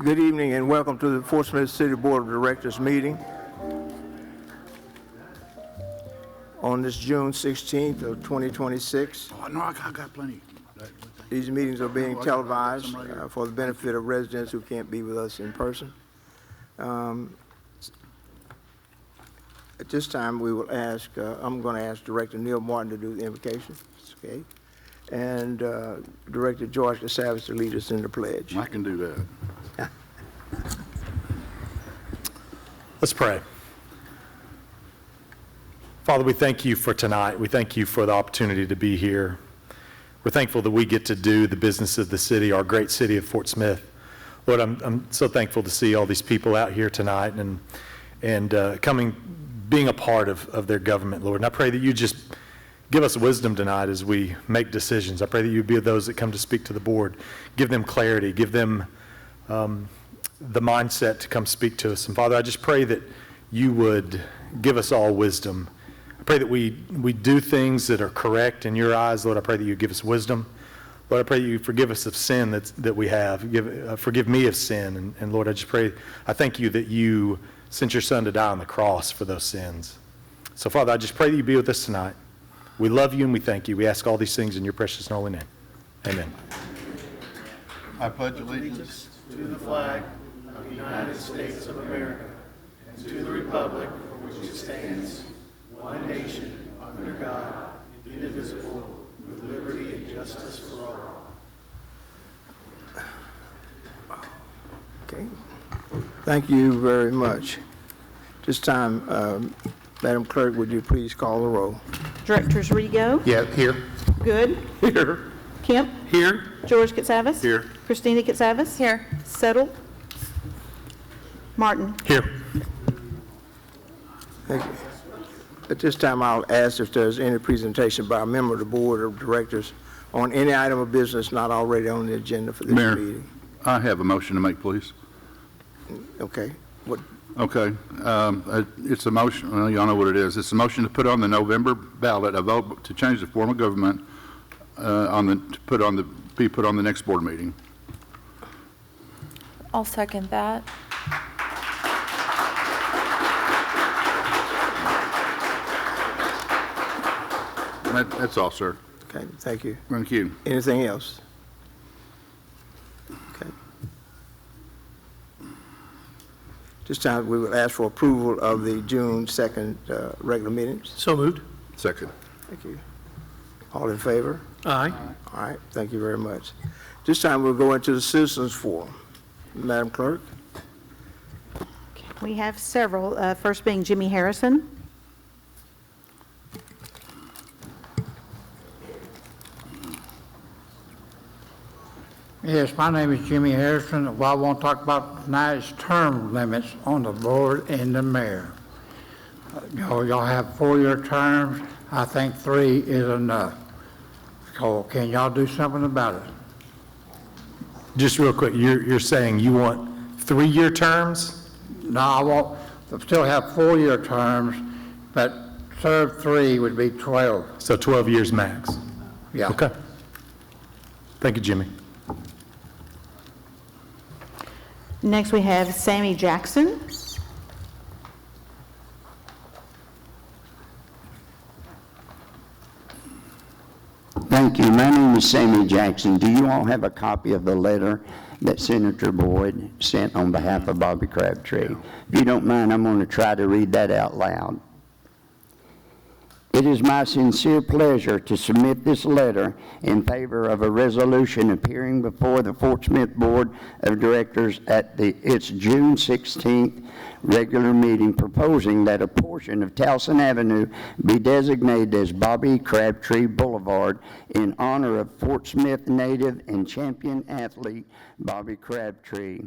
Good evening and welcome to the Fort Smith City Board of Directors meeting on this June 16th of 2026. Oh, no, I got plenty. These meetings are being televised for the benefit of residents who can't be with us in person. At this time, we will ask, I'm going to ask Director Neil Martin to do the invocation, okay? And Director George Cassavas to lead us in the pledge. I can do that. Let's pray. Father, we thank you for tonight. We thank you for the opportunity to be here. We're thankful that we get to do the business of the city, our great city of Fort Smith. Lord, I'm so thankful to see all these people out here tonight and being a part of their government, Lord. And I pray that you just give us wisdom tonight as we make decisions. I pray that you be those that come to speak to the board. Give them clarity. Give them the mindset to come speak to us. And Father, I just pray that you would give us all wisdom. I pray that we do things that are correct in your eyes. Lord, I pray that you give us wisdom. Lord, I pray that you forgive us of sin that we have. Forgive me of sin. And Lord, I just pray, I thank you that you sent your son to die on the cross for those sins. So Father, I just pray that you be with us tonight. We love you and we thank you. We ask all these things in your precious and holy name. Amen. I pledge allegiance to the flag of the United States of America and to the republic for which it stands, one nation, under God, indivisible, with liberty and justice for all. Okay. Thank you very much. This time, Madam Clerk, would you please call the roll? Directors Rigo. Yeah, here. Good. Here. Kemp. Here. George Catsavas. Here. Christina Catsavas. Here. Settle. Martin. Here. Thank you. At this time, I'll ask if there's any presentation by a member of the Board of Directors on any item of business not already on the agenda for this Mayor, meeting. I have a motion to make, please. Okay. What? Okay. It's a motion. Well, y'all know what it is. It's a motion to put on the November ballot a vote to change the form of government be put on the next board meeting. I'll second that. That's all, sir. Okay, thank you. Thank you. Anything else? Okay. This time, we will ask for approval of the June 2nd regular meetings. So moved. Second. Thank you. All in favor? Aye. All right, thank you very much. This time, we'll go into the Citizens Forum. Madam Clerk? We have several, first being Jimmy Harrison. Yes, my name is Jimmy Harrison. What I want to talk about tonight is term limits on the board and the mayor. Y'all have 4-year terms. I think 3 is enough. So can y'all do something about it? Just real quick, you're saying you want 3-year terms? No, I want to still have 4-year terms, but serve 3 would be 12. So 12 years max? Yeah. Okay. Thank you, Jimmy. Next, we have Sammy Jackson. Thank you. My name is Sammy Jackson. Do you all have a copy of the letter that Senator Boyd sent on behalf of Bobby Crabtree? If you don't mind, I'm going to try to read that out loud. It is my sincere pleasure to submit this letter in favor of a resolution appearing before the Fort Smith Board of Directors at its June 16th regular meeting, proposing that a portion of Towson Avenue be designated as Bobby Crabtree Boulevard in honor of Fort Smith native and champion athlete Bobby Crabtree.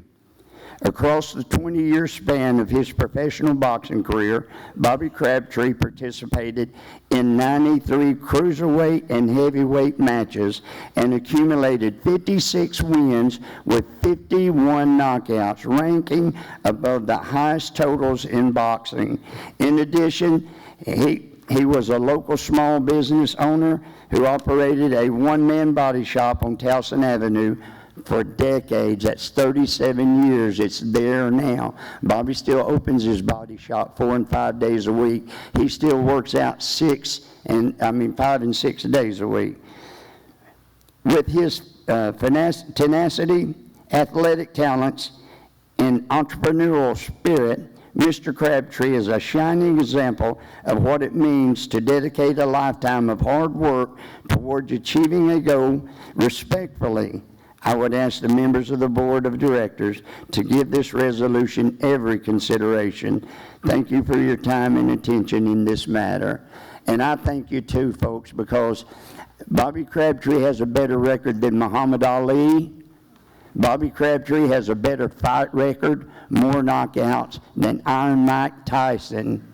Across the 20-year span of his professional boxing career, Bobby Crabtree participated in 93 cruiserweight and heavyweight matches and accumulated 56 wins with 51 knockouts, ranking above the highest totals in boxing. In addition, he was a local small business owner who operated a one-man body shop on Towson Avenue, for decades. That's 37 years. It's there now. Bobby still opens his body shop 4 and 5 days a week. He still works out 5 and 6 days a week. With his tenacity, athletic talents, and entrepreneurial spirit, Mr. Crabtree is a shining example of what it means to dedicate a lifetime of hard work towards achieving a goal. Respectfully, I would ask the members of the Board of Directors to give this resolution every consideration. Thank you for your time and attention in this matter. And I thank you too, folks, because Bobby Crabtree has a better record than Muhammad Ali. Bobby Crabtree has a better fight record, more knockouts than Iron Mike Tyson.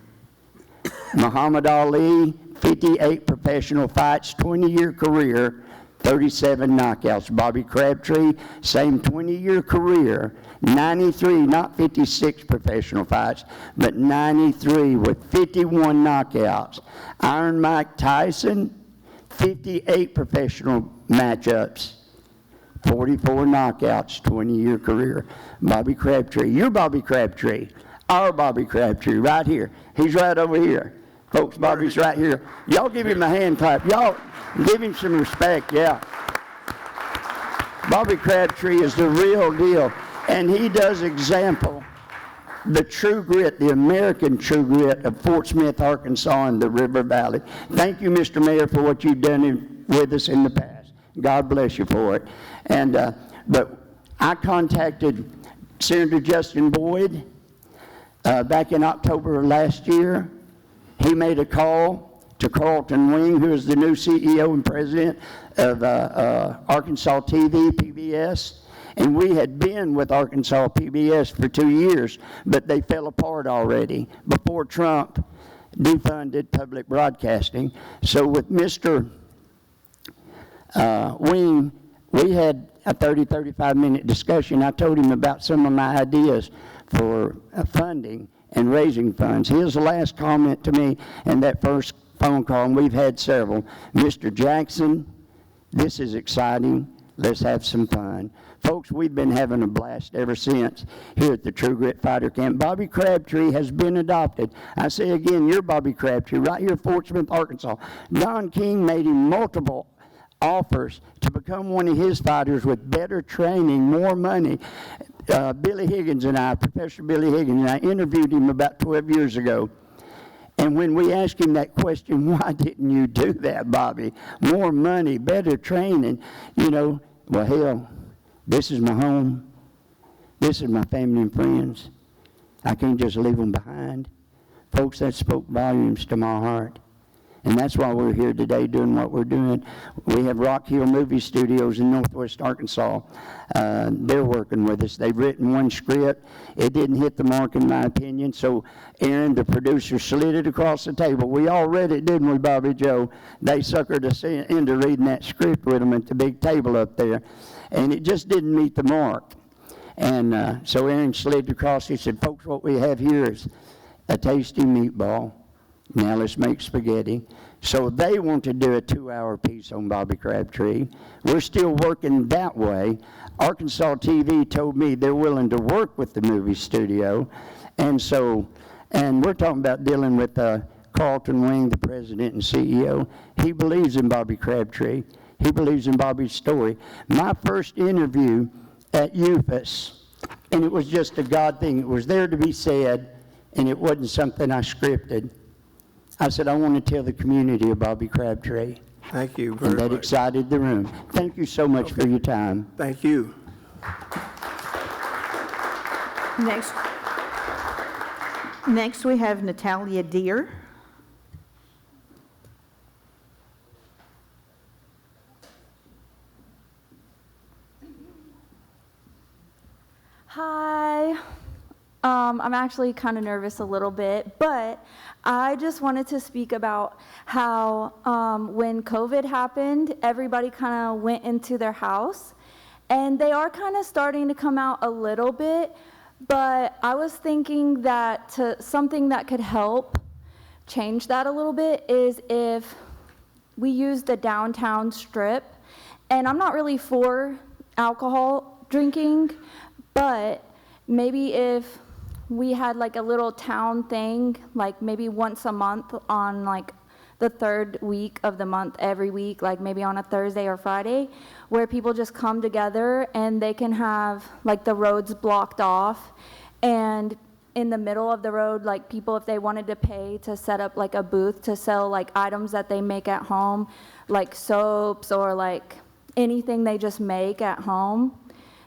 Muhammad Ali, 58 professional fights, 20-year career, 37 knockouts. Bobby Crabtree, same 20-year career, 93, not 56 professional fights, but 93 with 51 knockouts. Iron Mike Tyson, 58 professional matchups, 44 knockouts, 20-year career. Bobby Crabtree, your Bobby Crabtree, our Bobby Crabtree, right here. He's right over here. Folks, Bobby's right here. Y'all give him a hand clap. Y'all give him some respect, yeah. Bobby Crabtree is the real deal, and he does example the true grit, the American true grit of Fort Smith, Arkansas, and the River Valley. Thank you, Mr. Mayor, for what you've done with us in the past. God bless you for it. And but I contacted Senator Justin Boyd back in October of last year. He made a call to Carlton Wing, who is the new CEO and president of Arkansas TV, PBS. And we had been with Arkansas PBS for 2 years, but they fell apart already before Trump defunded public broadcasting. So with Mr. Wing, we had a 35-minute discussion. I told him about some of my ideas for funding and raising funds. His last comment to me in that first phone call, and we've had several, Mr. Jackson, this is exciting. Let's have some fun. Folks, we've been having a blast ever since here at the True Grit Fighter Camp. Bobby Crabtree has been adopted. I say again, you're Bobby Crabtree, right here in Fort Smith, Arkansas. Don King made him multiple offers to become one of his fighters with better training, more money. Billy Higgins and I, Professor Billy Higgins and I, interviewed him about 12 years ago. And when we asked him that question, why didn't you do that, Bobby? More money, better training, you know. Well, hell, this is my home. This is my family and friends. I can't just leave them behind. Folks, that spoke volumes to my heart. And that's why we're here today doing what we're doing. We have Rock Hill Movie Studios in Northwest Arkansas. They're working with us. They've written one script. It didn't hit the mark in my opinion, so Aaron, the producer, slid it across the table. We all read it, didn't we, Bobby Joe? They suckered us into reading that script with them at the big table up there, and it just didn't meet the mark. And so Aaron slid across. He said, folks, what we have here is a tasty meatball. Now let's make spaghetti. So they want to do a 2-hour piece on Bobby Crabtree. We're still working that way. Arkansas TV told me they're willing to work with the movie studio. And we're talking about dealing with Carlton Wing, the president and CEO. He believes in Bobby Crabtree. He believes in Bobby's story. My first interview at UFAS, and it was just a God thing. It was there to be said, and it wasn't something I scripted. I said, I want to tell the community of Bobby Crabtree. Thank you very much. And that excited the room. Thank you so much for your time. Thank you. Next we have Natalia Deer. Hi. I'm actually kind of nervous a little bit, but I just wanted to speak about how when COVID happened, everybody kind of went into their house, and they are kind of starting to come out a little bit, but I was thinking that something that could help change that a little bit is if we use the downtown strip, and I'm not really for alcohol drinking, but maybe if we had like a little town thing, like maybe once a month on like the third week of the month every week, like maybe on a Thursday or Friday, where people just come together and they can have like the roads blocked off, and in the middle of the road, like people, if they wanted to pay to set up like a booth to sell like items that they make at home, like soaps or like anything they just make at home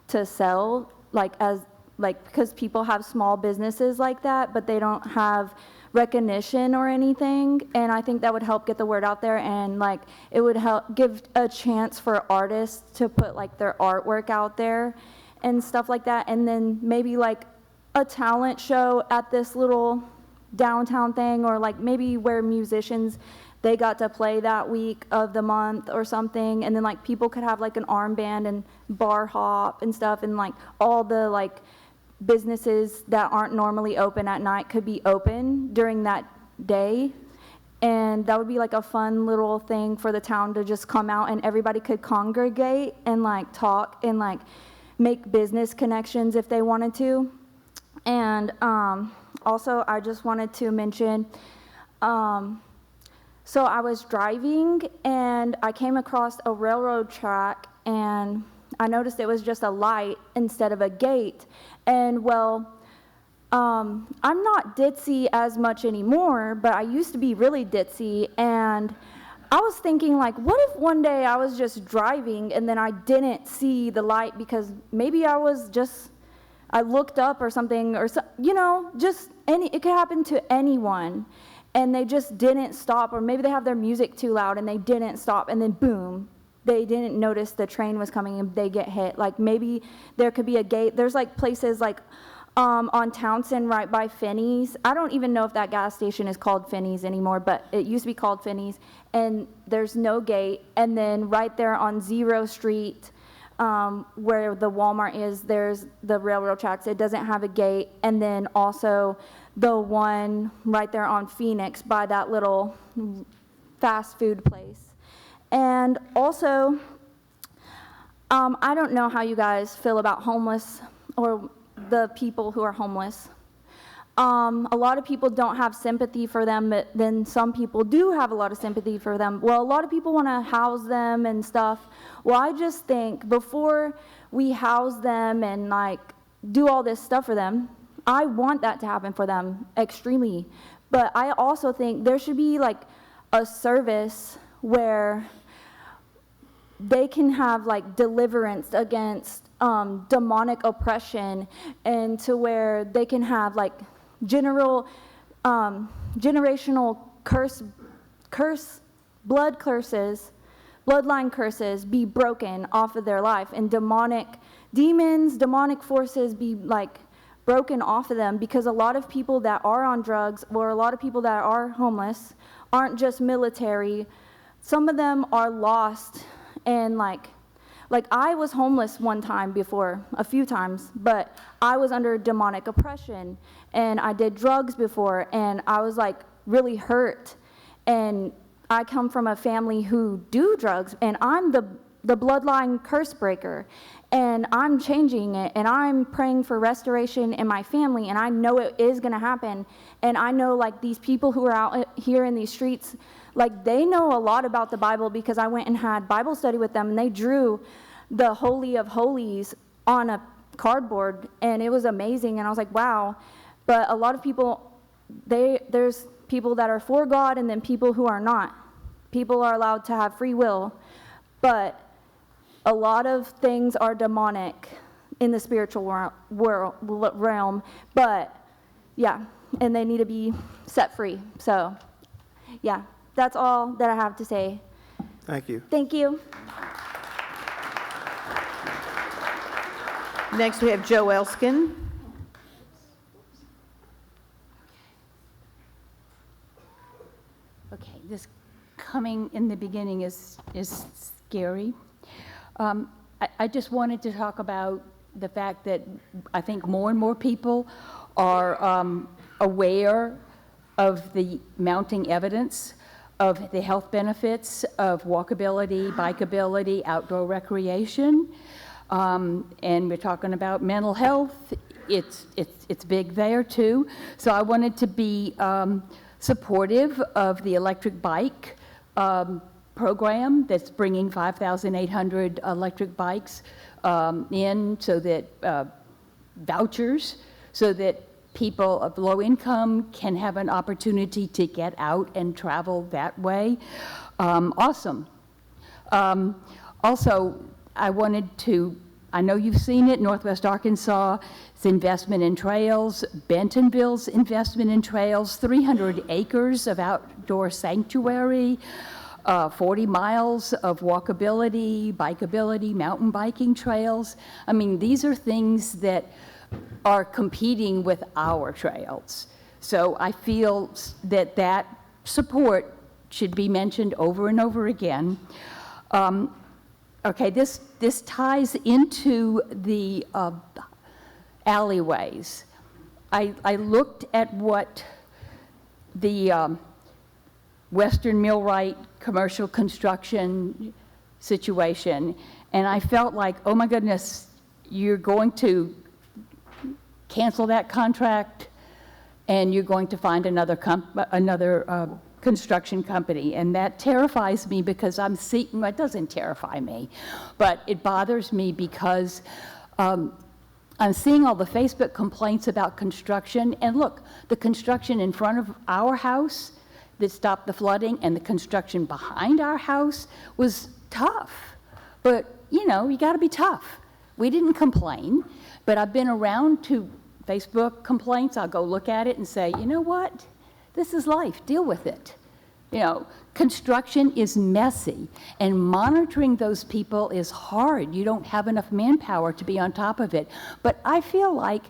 to sell, because people have small businesses like that, but they don't have recognition or anything, and I think that would help get the word out there, and like it would help give a chance for artists to put like their artwork out there and stuff like that, and then maybe like a talent show at this little downtown thing, or like maybe where musicians, they got to play that week of the month or something, and then like people could have like an armband and bar hop and stuff, and like all the like businesses that aren't normally open at night could be open during that day, and that would be like a fun little thing for the town to just come out, and everybody could congregate and like talk and like make business connections if they wanted to. And also I just wanted to mention, so I was driving and I came across a railroad track, and I noticed it was just a light instead of a gate. And well, I'm not ditzy as much anymore, but I used to be really ditzy, and I was thinking like, what if one day I was just driving and then I didn't see the light because maybe I looked up or something, or just it could happen to anyone, and they just didn't stop, or maybe they have their music too loud and they didn't stop, and then boom, they didn't notice the train was coming and they get hit. Like maybe there could be a gate. There's like places like on Townsend right by Finney's. I don't even know if that gas station is called Finney's anymore, but it used to be called Finney's, and there's no gate. And then right there on Zero Street, where the Walmart is, there's the railroad tracks. It doesn't have a gate. And then also the one right there on Phoenix by that little fast food place. And also, I don't know how you guys feel about homeless or the people who are homeless. A lot of people don't have sympathy for them, but then some people do have a lot of sympathy for them. Well, a lot of people want to house them and stuff. Well, I just think before we house them and like do all this stuff for them, I want that to happen for them extremely. But I also think there should be like a service where they can have like deliverance against demonic oppression, and to where they can have like generational bloodline curses be broken off of their life, and demonic forces be like broken off of them, because a lot of people that are on drugs, or a lot of people that are homeless, aren't just military. Some of them are lost, and like I was homeless one time before, a few times, but I was under demonic oppression, and I did drugs before, and I was like really hurt, and I come from a family who do drugs, and I'm the bloodline curse breaker, and I'm changing it, and I'm praying for restoration in my family, and I know it is going to happen. And I know like these people who are out here in these streets, like they know a lot about the Bible, because I went and had Bible study with them, and they drew the Holy of Holies on a cardboard, and it was amazing, and I was like, wow. But a lot of people, there's people that are for God, and then people who are not. People are allowed to have free will, but a lot of things are demonic in the spiritual realm, but yeah, and they need to be set free. So yeah, that's all that I have to say. Thank you. Thank you. Next, we have Joe Elskin. Okay, this coming in the beginning is scary. I just wanted to talk about the fact that I think more and more people are aware of the mounting evidence of the health benefits of walkability, bikeability, outdoor recreation. And we're talking about mental health. It's big there too. So I wanted to be supportive of the electric bike program that's bringing 5,800 electric bikes in, so that vouchers, so that people of low income can have an opportunity to get out and travel that way. Awesome. Also, I wanted to, I know you've seen it, Northwest Arkansas, it's investment in trails, Bentonville's investment in trails, 300 acres of outdoor sanctuary, 40 miles of walkability, bikeability, mountain biking trails. I mean, these are things that are competing with our trails. So I feel that that support should be mentioned over and over again. Okay, this ties into the alleyways. I looked at what the Western Millwright commercial construction situation, and I felt like, oh my goodness, you're going to cancel that contract and you're going to find another construction company. And that terrifies me because I'm seeing, well, it doesn't terrify me, but it bothers me because I'm seeing all the Facebook complaints about construction. And look, the construction in front of our house that stopped the flooding and the construction behind our house was tough. But, you know, you got to be tough. We didn't complain, but I've been around to Facebook complaints. I'll go look at it and say, you know what? This is life. Deal with it. You know, construction is messy, and monitoring those people is hard. You don't have enough manpower to be on top of it. But I feel like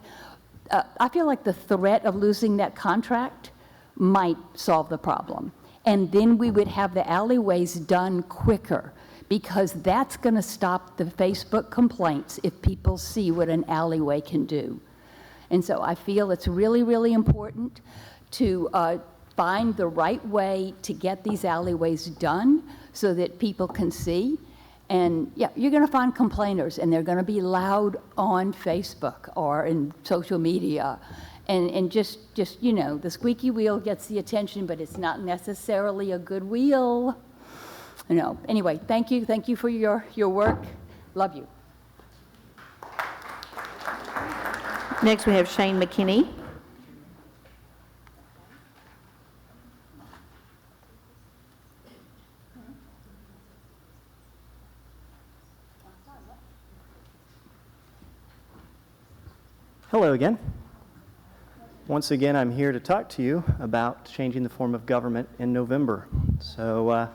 the threat of losing that contract might solve the problem. And then we would have the alleyways done quicker, because that's going to stop the Facebook complaints if people see what an alleyway can do. And so I feel it's really, really important to find the right way to get these alleyways done so that people can see. And yeah, you're going to find complainers, and they're going to be loud on Facebook or in social media. And just, you know, the squeaky wheel gets the attention, but it's not necessarily a good wheel. You know, anyway, thank you for your work. Love you. Next, we have Shane McKinney. Hello again. Once again, I'm here to talk to you about changing the form of government in November. So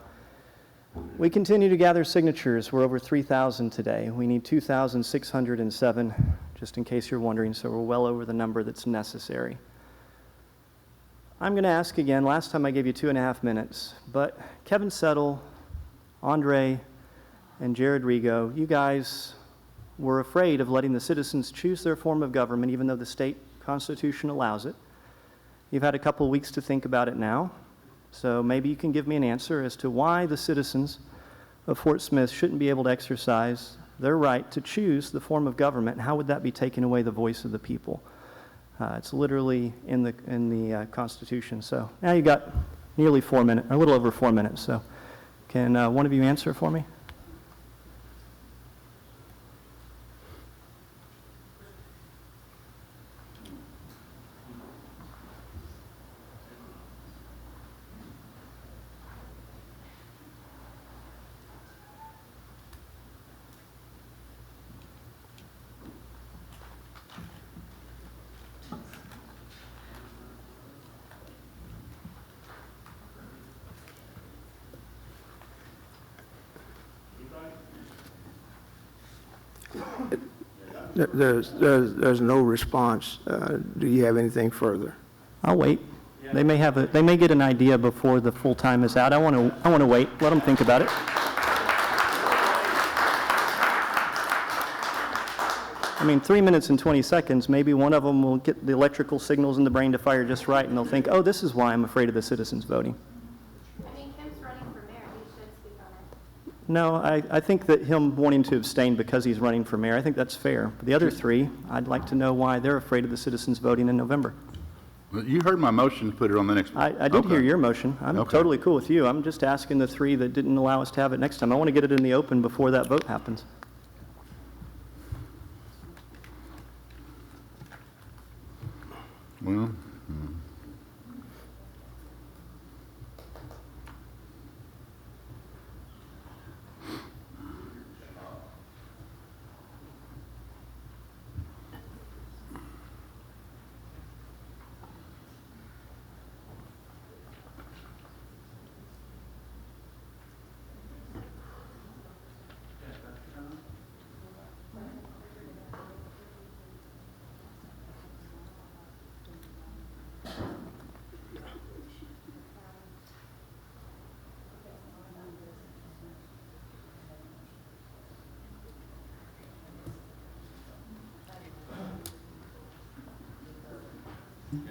we continue to gather signatures. We're over 3,000 today. We need 2,607, just in case you're wondering, so we're well over the number that's necessary. I'm going to ask again, last time I gave you 2.5 minutes, but Kevin Settle, Andre, and Jared Rigo, you guys were afraid of letting the citizens choose their form of government, even though the state Constitution allows it. You've had a couple weeks to think about it now, so maybe you can give me an answer as to why the citizens of Fort Smith shouldn't be able to exercise their right to choose the form of government, and how would that be taking away the voice of the people? It's literally in the Constitution. So now you got nearly 4 minutes, a little over 4 minutes. So can one of you answer for me? There's no response. Do you have anything further? I'll wait. They may get an idea before the full time is out. I want to wait. Let them think about it. I mean, 3 minutes and 20 seconds, maybe one of them will get the electrical signals in the brain to fire just right, and they'll think, oh, this is why I'm afraid of the citizens voting. I mean, Kim's running for mayor. He should speak on it. No, I think that him wanting to abstain because he's running for mayor, I think that's fair. But the other three, I'd like to know why they're afraid of the citizens voting in November. Well, you heard my motion to put it on the next. I did hear Okay. your motion. I'm Okay. totally cool with you. I'm just asking the three that didn't allow us to have it next time. I want to get it in the open before that vote happens. Well,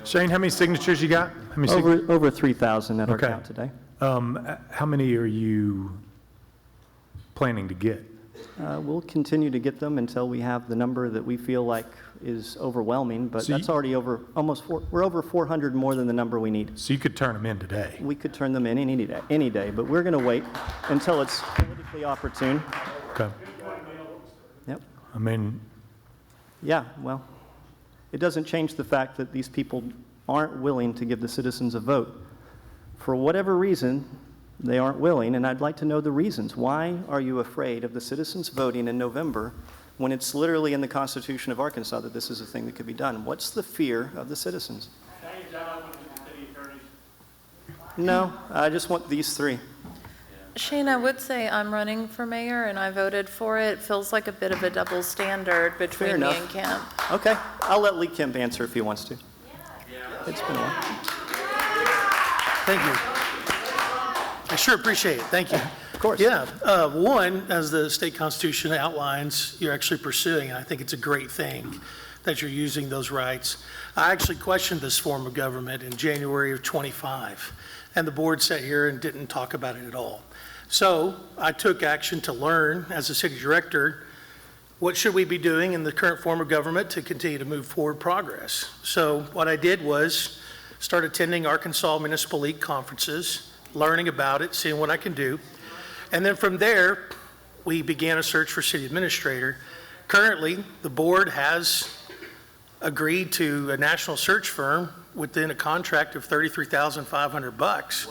Shane, how many signatures you got? How many Over 3,000 at our Okay. count today. How many are you planning to get? We'll continue to get them until we have the number that we feel like is overwhelming, but So that's you- already over, we're over 400 more than the number we need. So you could turn them in today. We could turn them in any day, but we're going to wait until it's politically opportune. Okay. Yep. I mean, Yeah, well, it doesn't change the fact that these people aren't willing to give the citizens a vote. For whatever reason, they aren't willing, and I'd like to know the reasons. Why are you afraid of the citizens voting in November when it's literally in the Constitution of Arkansas that this is a thing that could be done? What's the fear of the citizens? No, I just want these three. Shane, I would say I'm running for mayor and I voted for it. Feels like a bit of a double standard between me enough. and Kemp. Okay, I'll let Lee Kemp answer if he wants to. It's been a while. Thank you. I sure appreciate it. Thank you. Of course. Yeah. One, as the state constitution outlines, you're actually pursuing, and I think it's a great thing that you're using those rights. I actually questioned this form of government in January of '25, and the board sat here and didn't talk about it at all. So I took action to learn, as a city director, what should we be doing in the current form of government to continue to move forward progress. So what I did was start attending Arkansas Municipal League conferences, learning about it, seeing what I can do. And then from there, we began a search for city administrator. Currently, the board has agreed to a national search firm within a contract of $33,500,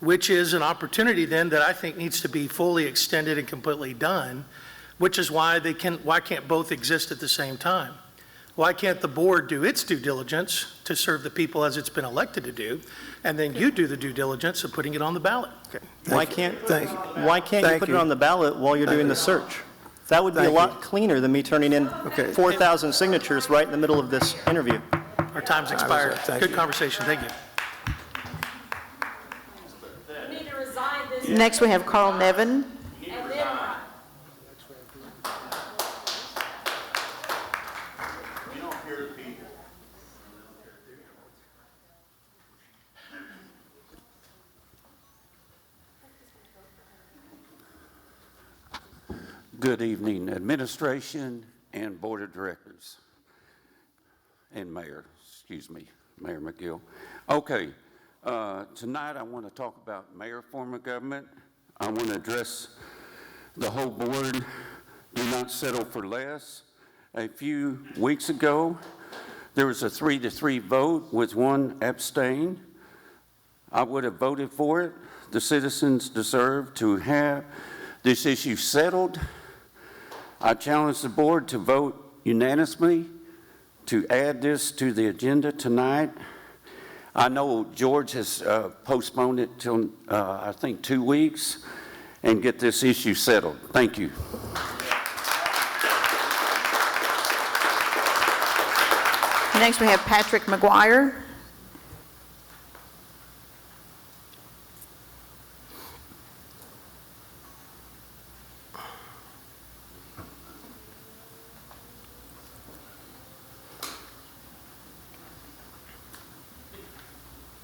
which is an opportunity then that I think needs to be fully extended and completely done, which is why why can't both exist at the same time? Why can't the board do its due diligence to serve the people as it's been elected to do, and then you do the due diligence of putting it on the ballot? Why can't you put it on the ballot while you're doing the search? That would be a lot cleaner than me turning in 4,000 signatures right in the middle of this interview. Our time's expired. Good conversation. Thank you. Next, we have Carl Nevin. Good evening, administration and board of directors, and mayor, Mayor McGill. Okay, tonight I want to talk about mayor form of government. I want to address the whole board. Do not settle for less. A few weeks ago, there was a 3-3 vote with one abstain. I would have voted for it. The citizens deserve to have this issue settled. I challenge the board to vote unanimously to add this to the agenda tonight. I know George has postponed it till, I think, 2 weeks, and get this issue settled. Thank you. Next, we have Patrick McGuire.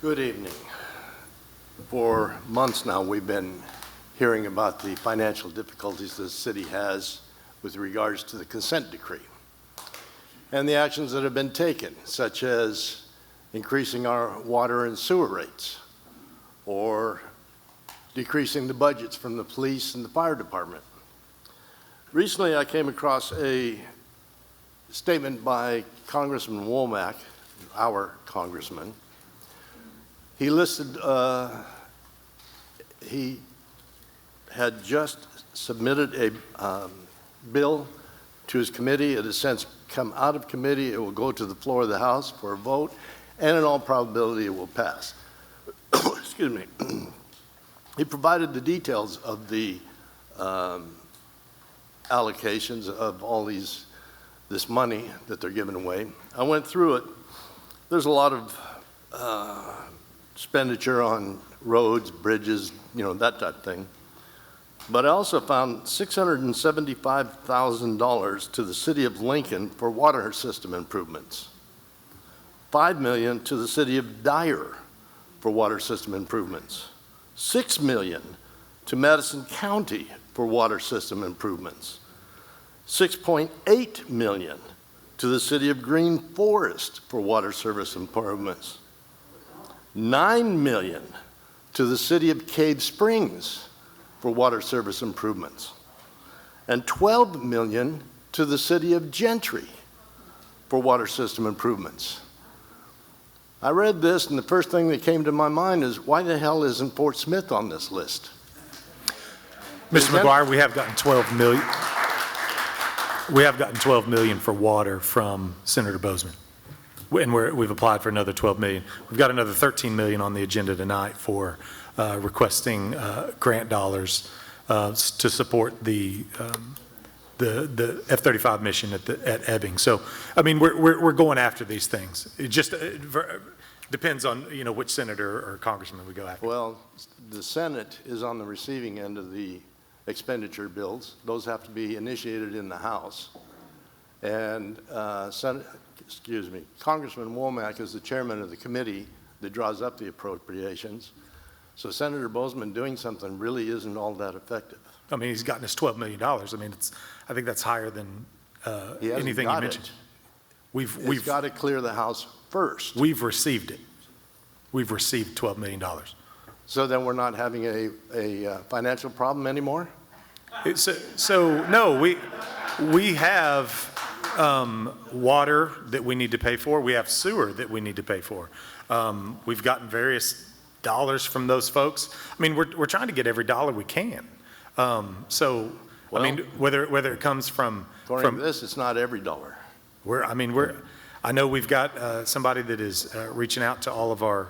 Good evening. For months now, we've been hearing about the financial difficulties the city has with regards to the consent decree and the actions that have been taken, such as increasing our water and sewer rates or decreasing the budgets from the police and the fire department. Recently, I came across a statement by Congressman Womack, our congressman. He listed, he had just submitted a bill to his committee. It has since come out of committee. It will go to the floor of the House for a vote, and in all probability, it will pass. Excuse me. He provided the details of the allocations of all this money that they're giving away. I went through it. There's a lot of expenditure on roads, bridges, that type of thing. But I also found $675,000 to the city of Lincoln for water system improvements, $5 million to the city of Dyer for water system improvements, $6 million to Madison County for water system improvements, $6.8 million to the city of Green Forest for water service improvements, $9 million to the city of Cave Springs for water service improvements, and $12 million to the city of Gentry for water system improvements. I read this, and the first thing that came to my mind is, why the hell isn't Fort Smith on this list? Mr. McGuire, we have gotten 12 million. We have gotten 12 million for water from Senator Bozeman, and we've applied for another 12 million. We've got another 13 million on the agenda tonight for requesting grant dollars to support the F-35 mission at Ebbing. So, I mean, we're going after these things. It just depends on which senator or congressman we go after. Well, the Senate is on the receiving end of the expenditure bills. Those have to be initiated in the House. And Congressman Womack is the chairman of the committee that draws up the appropriations. So Senator Bozeman doing something really isn't all that effective. I mean, he's gotten us $12 million. I mean, I think that's higher than anything you mentioned. We've got to clear the House first. We've received it. We've received $12 million. So then we're not having a financial problem anymore? No, we have water that we need to pay for. We have sewer that we need to pay for. We've gotten various dollars from those folks. I mean, we're trying to get every dollar we can. I mean, whether it comes from this, it's not every dollar. I know we've got somebody that is reaching out to all of our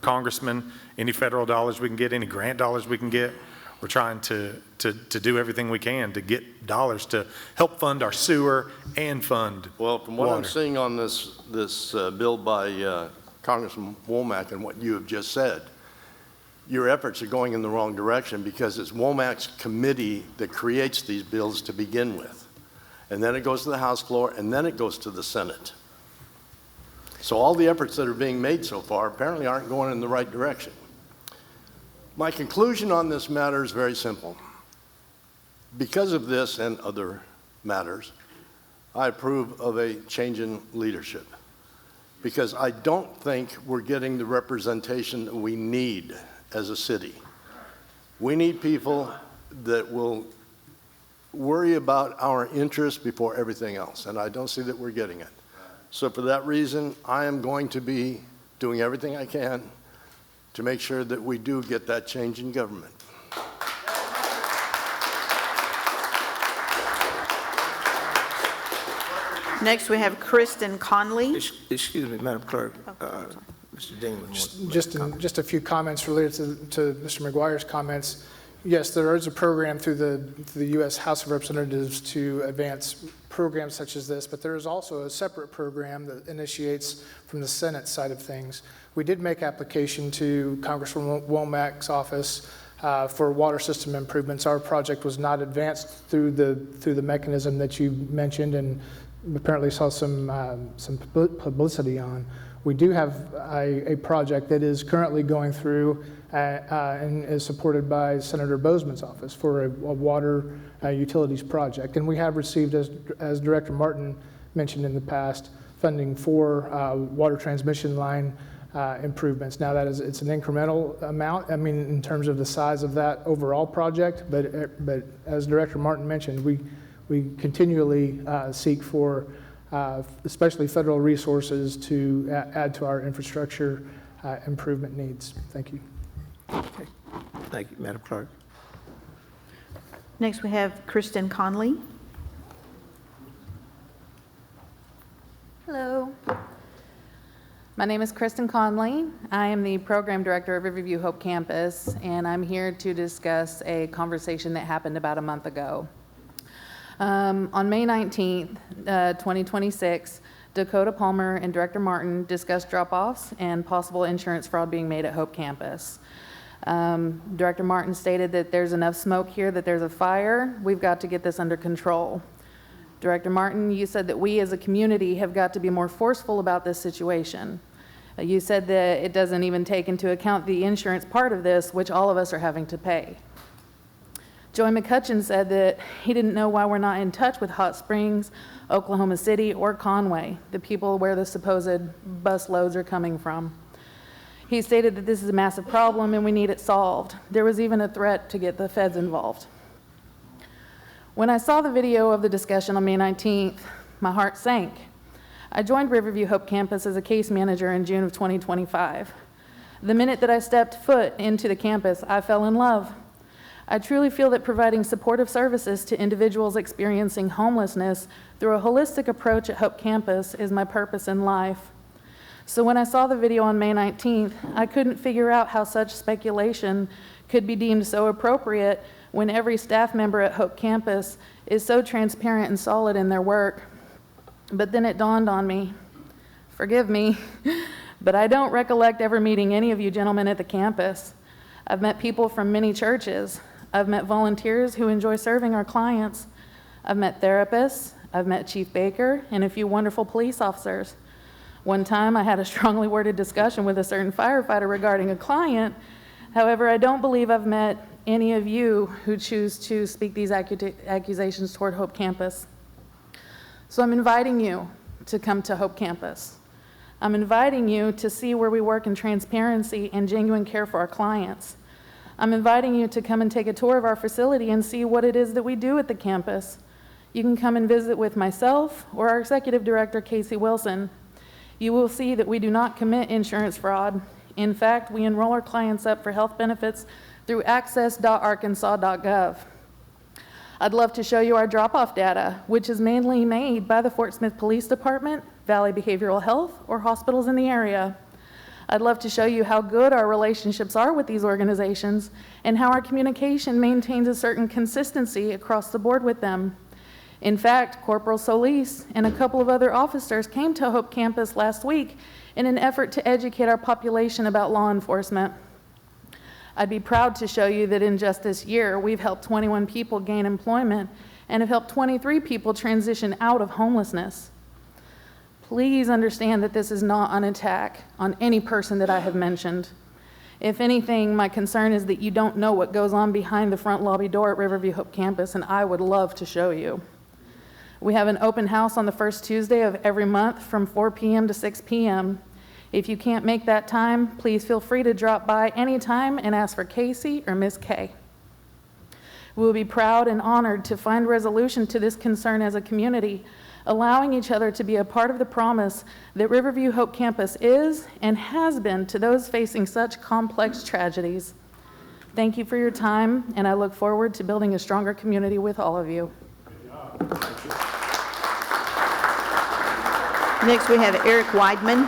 congressmen. Any federal dollars we can get, any grant dollars we can get. We're trying to do everything we can to get dollars to help fund our sewer and fund Well, from what water. I'm seeing on this bill by Congressman Womack and what you have just said, your efforts are going in the wrong direction because it's Womack's committee that creates these bills to begin with. And then it goes to the House floor, and then it goes to the Senate. So all the efforts that are being made so far apparently aren't going in the right direction. My conclusion on this matter is very simple. Because of this and other matters, I approve of a change in leadership because I don't think we're getting the representation that we need as a city. We need people that will worry about our interests before everything else, and I don't see that we're getting it. So for that reason, I am going to be doing everything I can to make sure that we do get that change in government. Next, we have Kristen Conley. Excuse me, Madam Clerk. Mr. Dingman. Just a few comments related to Mr. McGuire's comments. Yes, there is a program through the U.S. House of Representatives to advance programs such as this, but there is also a separate program that initiates from the Senate side of things. We did make application to Congressman Womack's office for water system improvements. Our project was not advanced through the mechanism that you mentioned, and apparently saw some publicity on. We do have a project that is currently going through and is supported by Senator Bozeman's office for a water utilities project. And we have received, as Director Martin mentioned in the past, funding for water transmission line improvements. Now it's an incremental amount, I mean, in terms of the size of that overall project, but as Director Martin mentioned, we continually seek for especially federal resources to add to our infrastructure improvement needs. Thank you. Okay. Thank you, Madam Clerk. Next, we have Kristen Conley. Hello. My name is Kristen Conley. I am the Program Director of Riverview Hope Campus, and I'm here to discuss a conversation that happened about a month ago. On May 19th, 2026, Dakota Palmer and Director Martin discussed drop-offs and possible insurance fraud being made at Hope Campus. Director Martin stated that there's enough smoke here, that there's a fire, we've got to get this under control. Director Martin, you said that we as a community have got to be more forceful about this situation. You said that it doesn't even take into account the insurance part of this, which all of us are having to pay. Joey McCutcheon said that he didn't know why we're not in touch with Hot Springs, Oklahoma City, or Conway, the people where the supposed bus loads are coming from. He stated that this is a massive problem and we need it solved. There was even a threat to get the feds involved. When I saw the video of the discussion on May 19th, my heart sank. I joined Riverview Hope Campus as a case manager in June of 2025. The minute that I stepped foot into the campus, I fell in love. I truly feel that providing supportive services to individuals experiencing homelessness through a holistic approach at Hope Campus is my purpose in life. So when I saw the video on May 19th, I couldn't figure out how such speculation could be deemed so appropriate when every staff member at Hope Campus is so transparent and solid in their work. But then it dawned on me, forgive me, but I don't recollect ever meeting any of you gentlemen at the campus. I've met people from many churches. I've met volunteers who enjoy serving our clients. I've met therapists. I've met Chief Baker and a few wonderful police officers. One time I had a strongly worded discussion with a certain firefighter regarding a client. However, I don't believe I've met any of you who choose to speak these accusations toward Hope Campus. So I'm inviting you to come to Hope Campus. I'm inviting you to see where we work in transparency and genuine care for our clients. I'm inviting you to come and take a tour of our facility and see what it is that we do at the campus. You can come and visit with myself or our executive director, Casey Wilson. You will see that we do not commit insurance fraud. In fact, we enroll our clients up for health benefits through access.arkansas.gov. I'd love to show you our drop-off data, which is mainly made by the Fort Smith Police Department, Valley Behavioral Health, or hospitals in the area. I'd love to show you how good our relationships are with these organizations and how our communication maintains a certain consistency across the board with them. In fact, Corporal Solis and a couple of other officers came to Hope Campus last week in an effort to educate our population about law enforcement. I'd be proud to show you that in just this year, we've helped 21 people gain employment and have helped 23 people transition out of homelessness. Please understand that this is not an attack on any person that I have mentioned. If anything, my concern is that you don't know what goes on behind the front lobby door at Riverview Hope Campus, and I would love to show you. We have an open house on the first Tuesday of every month from 4 p.m. to 6 p.m. If you can't make that time, please feel free to drop by anytime and ask for Casey or Miss Kay. We will be proud and honored to find resolution to this concern as a community, allowing each other to be a part of the promise that Riverview Hope Campus is and has been to those facing such complex tragedies. Thank you for your time, and I look forward to building a stronger community with all of you. Next, we have Eric Weidman.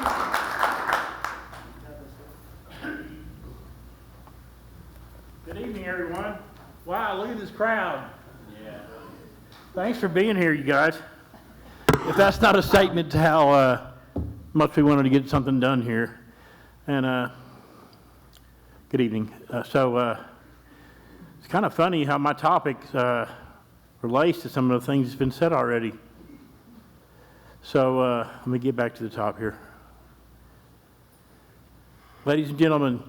Good evening, everyone. Wow, look at this crowd. Yeah. Thanks for being here, you guys. If that's not a statement to how much we wanted to get something done here. And good evening. It's kind of funny how my topic relates to some of the things that's been said already. So let me get back to the top here. Ladies and gentlemen,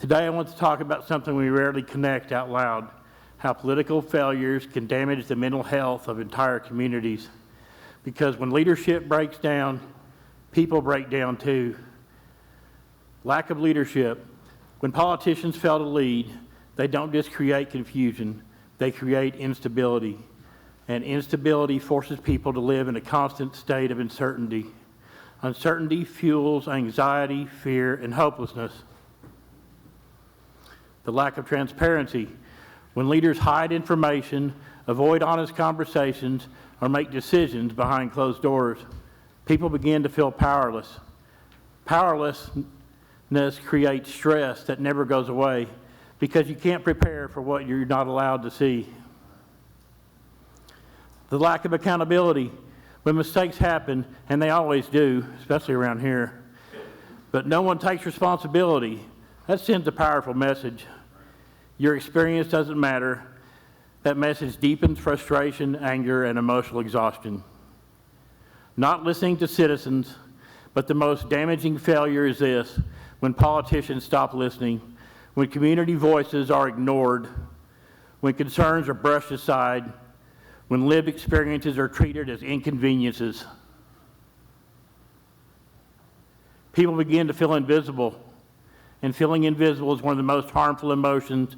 Today I want to talk about something we rarely connect out loud, how political failures can damage the mental health of entire communities. Because when leadership breaks down, people break down too. Lack of leadership. When politicians fail to lead, they don't just create confusion, they create instability. And instability forces people to live in a constant state of uncertainty. Uncertainty fuels anxiety, fear, and hopelessness. The lack of transparency. When leaders hide information, avoid honest conversations, or make decisions behind closed doors, people begin to feel powerless. Powerlessness creates stress that never goes away because you can't prepare for what you're not allowed to see. The lack of accountability. When mistakes happen, and they always do, especially around here, but no one takes responsibility, that sends a powerful message. Your experience doesn't matter. That message deepens frustration, anger, and emotional exhaustion. Not listening to citizens, but the most damaging failure is this: when politicians stop listening, when community voices are ignored, when concerns are brushed aside, when lived experiences are treated as inconveniences. People begin to feel invisible, and feeling invisible is one of the most harmful emotional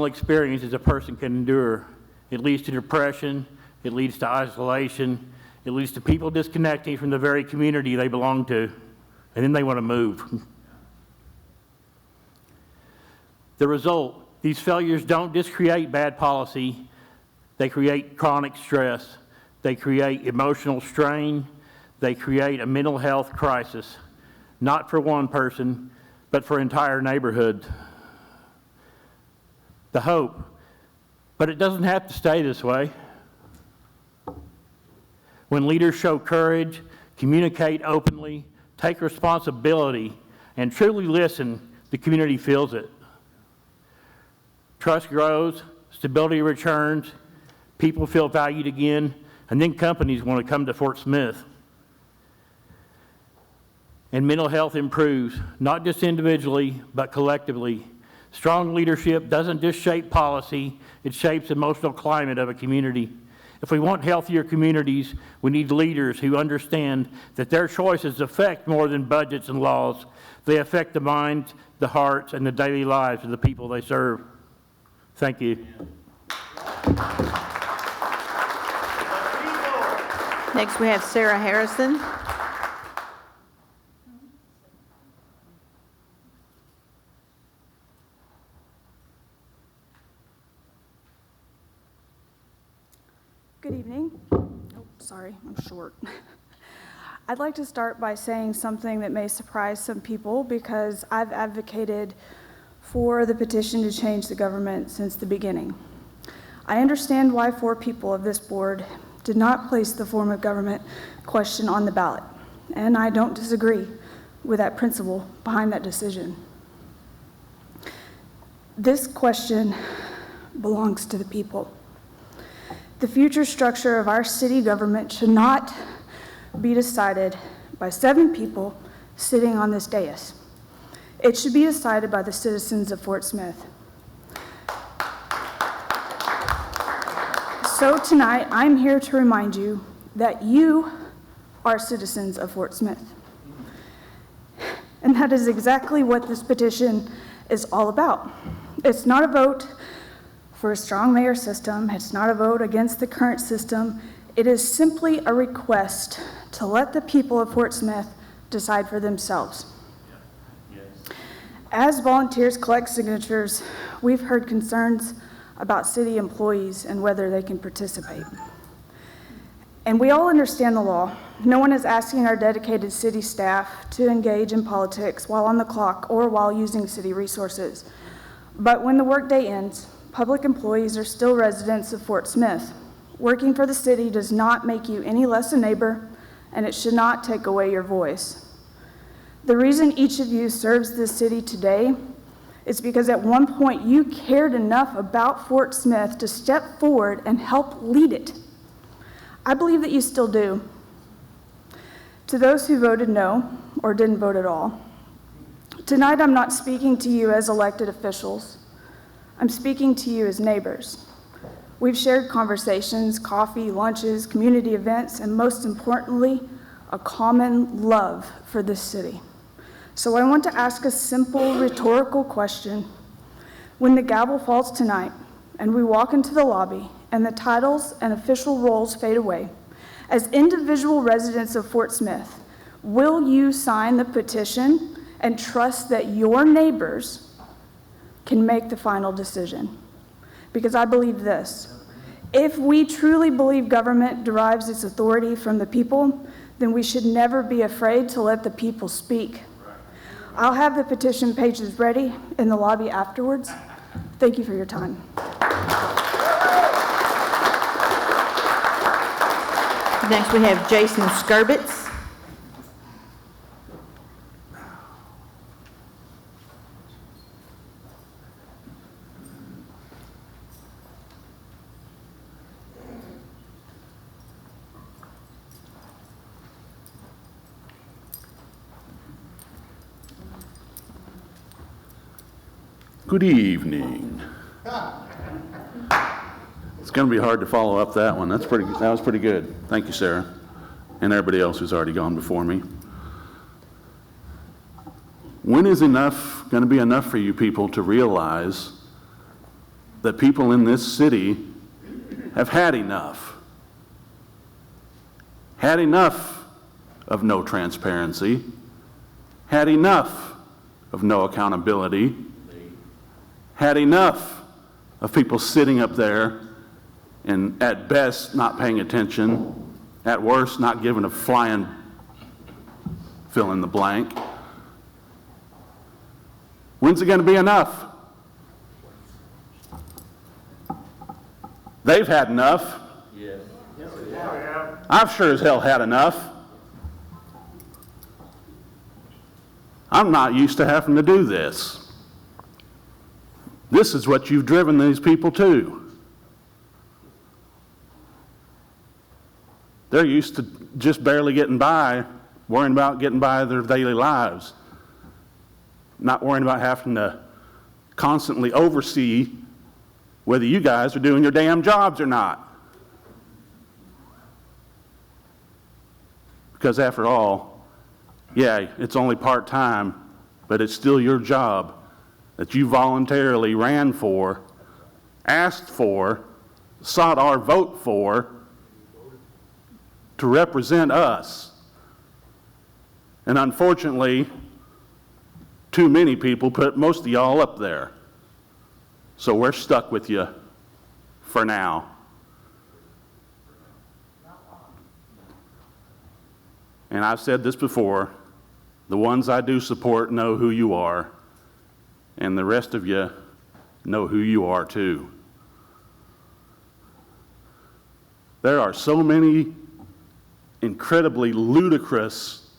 experiences a person can endure. It leads to depression, it leads to isolation, it leads to people disconnecting from the very community they belong to, and then they want to move. The result, these failures don't just create bad policy, they create chronic stress, they create emotional strain, they create a mental health crisis, not for one person, but for entire neighborhoods. The hope, but it doesn't have to stay this way. When leaders show courage, communicate openly, take responsibility, and truly listen, the community feels it. Trust grows, stability returns, people feel valued again, and then companies want to come to Fort Smith. And mental health improves, not just individually, but collectively. Strong leadership doesn't just shape policy, it shapes the emotional climate of a community. If we want healthier communities, we need leaders who understand that their choices affect more than budgets and laws. They affect the minds, the hearts, and the daily lives of the people they serve. Thank you. Next, we have Sarah Harrison. Good evening. Oh, sorry, I'm short. I'd like to start by saying something that may surprise some people because I've advocated for the petition to change the government since the beginning. I understand why 4 people of this board did not place the form of government question on the ballot, and I don't disagree with that principle behind that decision. This question belongs to the people. The future structure of our city government should not be decided by 7 people sitting on this dais. It should be decided by the citizens of Fort Smith. So tonight, I'm here to remind you that you are citizens of Fort Smith. And that is exactly what this petition is all about. It's not a vote for a strong mayor system. It's not a vote against the current system. It is simply a request to let the people of Fort Smith decide for themselves. As volunteers collect signatures, we've heard concerns about city employees and whether they can participate. And we all understand the law. No one is asking our dedicated city staff to engage in politics while on the clock or while using city resources. But when the workday ends, public employees are still residents of Fort Smith. Working for the city does not make you any less a neighbor, and it should not take away your voice. The reason each of you serves this city today is because at one point you cared enough about Fort Smith to step forward and help lead it. I believe that you still do. To those who voted no or didn't vote at all, Tonight, I'm not speaking to you as elected officials. I'm speaking to you as neighbors. We've shared conversations, coffee, lunches, community events, and most importantly, a common love for this city. So I want to ask a simple rhetorical question. When the gavel falls tonight and we walk into the lobby and the titles and official roles fade away, as individual residents of Fort Smith, will you sign the petition and trust that your neighbors can make the final decision? Because I believe this: if we truly believe government derives its authority from the people, then we should never be afraid to let the people speak. I'll have the petition pages ready in the lobby afterwards. Thank you for your time. Next, we have Jason Skurbitz. Good evening. It's going to be hard to follow up that one. That was pretty good. Thank you, Sarah, and everybody else who's already gone before me. When is enough going to be enough for you people to realize that people in this city have had enough? Had enough of no transparency, had enough of no accountability, had enough of people sitting up there and at best not paying attention, at worst not giving a flying fill in the blank. When's it going to be enough? They've had enough. Yes. I've sure as hell had enough. I'm not used to having to do this. This is what you've driven these people to. They're used to just barely getting by, worrying about getting by their daily lives, not worrying about having to constantly oversee whether you guys are doing your damn jobs or not. Because after all, yeah, it's only part-time, but it's still your job that you voluntarily ran for, asked for, sought our vote for, to represent us. And unfortunately, too many people put most of y'all up there. So we're stuck with you for now. And I've said this before, the ones I do support know who you are, and the rest of you know who you are too. There are so many incredibly ludicrous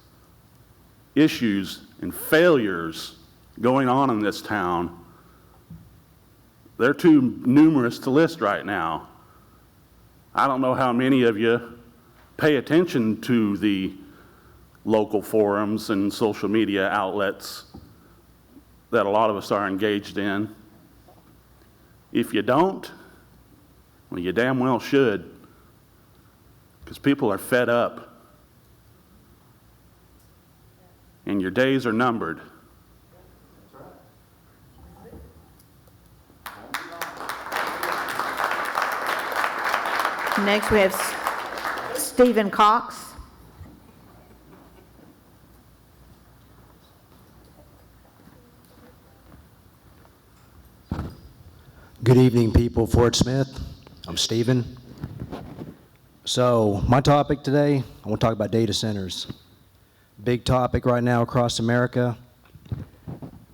issues and failures going on in this town. They're too numerous to list right now. I don't know how many of you pay attention to the local forums and social media outlets that a lot of us are engaged in. If you don't, well, you damn well should, because people are fed up, and your days are numbered. Next, we have Stephen Cox. Good evening, people. Fort Smith. I'm Stephen. So my topic today, I want to talk about data centers. Big topic right now across America.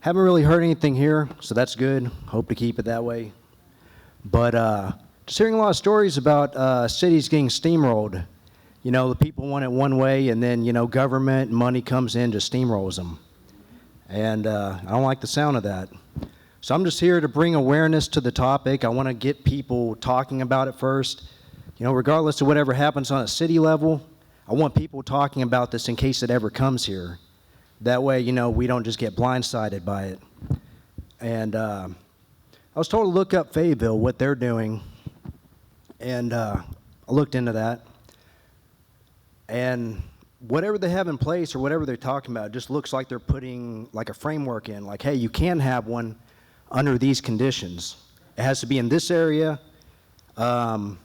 Haven't really heard anything here, so that's good. Hope to keep it that way. But just hearing a lot of stories about cities getting steamrolled. You know, the people want it one way, and then, you know, government and money comes in, just steamrolls them. And I don't like the sound of that. So I'm just here to bring awareness to the topic. I want to get people talking about it first. You know, regardless of whatever happens on a city level, I want people talking about this in case it ever comes here. That way, we don't just get blindsided by it. And I was told to look up Fayetteville, what they're doing, and I looked into that. And whatever they have in place or whatever they're talking about, it just looks like they're putting like a framework in, like, hey, you can have one under these conditions. It has to be in this area. You can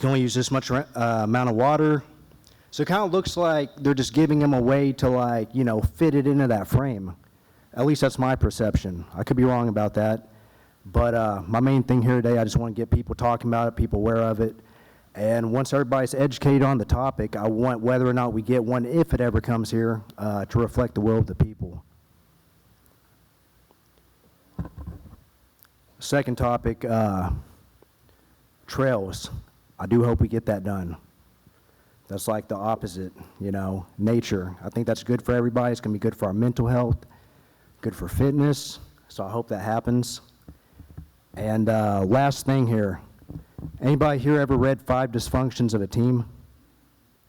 only use this much amount of water. So it kind of looks like they're just giving them a way to fit it into that frame. At least that's my perception. I could be wrong about that. But my main thing here today, I just want to get people talking about it, people aware of it. And once everybody's educated on the topic, I want whether or not we get one, if it ever comes here, to reflect the will of the people. Second topic, trails. I do hope we get that done. That's like the opposite, nature. I think that's good for everybody. It's going to be good for our mental health, good for fitness. So I hope that happens. And last thing here. Anybody here ever read 5 Dysfunctions of a Team?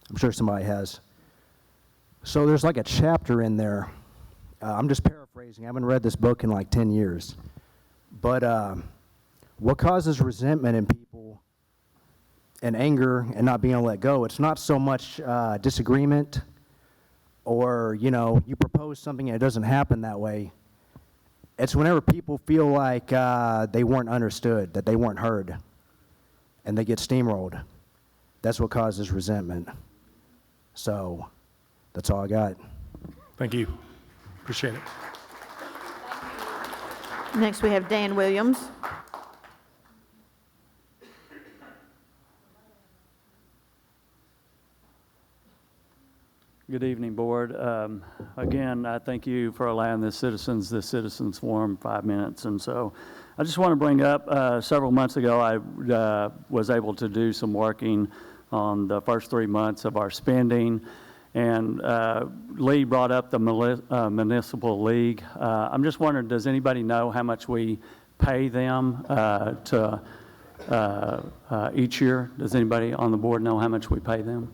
I'm sure somebody has. So there's like a chapter in there. I'm just paraphrasing. I haven't read this book in like 10 years. But what causes resentment in people and anger and not being able to let go, it's not so much disagreement or, you propose something and it doesn't happen that way. It's whenever people feel like they weren't understood, that they weren't heard, and they get steamrolled. That's what causes resentment. So that's all I got. Thank you. Appreciate it. Next, we have Dan Williams. Good evening, Board. Again, I thank you for allowing the citizens forum 5 minutes. And so I just want to bring up, several months ago, I was able to do some working on the first 3 months of our spending. And Lee brought up the Municipal League. I'm just wondering, does anybody know how much we pay them each year? Does anybody on the board know how much we pay them?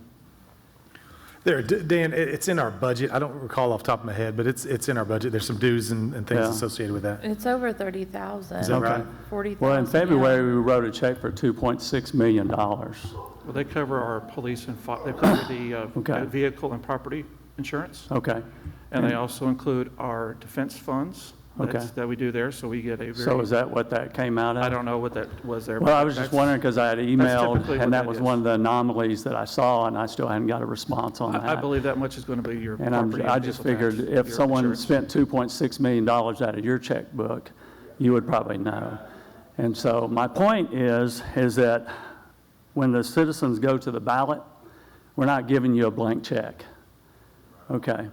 There, Dan, it's in our budget. I don't recall off the top of my head, but it's in our budget. There's some dues and things associated with that. It's over 30,000. Is that right? 40,000. Well, in February, we wrote a check for $2.6 million. Well, they cover our police and they cover the vehicle and property insurance. Okay. And they also include our defense funds that we do there, so we get a very... So is that what that came out of? I don't know what that was there. Well, I was just wondering because I had emailed, and that was one of the anomalies that I saw, and I still hadn't got a response on that. I believe that much is going to be your and property I just figured if someone spent $2.6 million out of your checkbook, you would probably know. And so my point is that when the citizens go to the ballot, we're not giving you a blank check. Okay.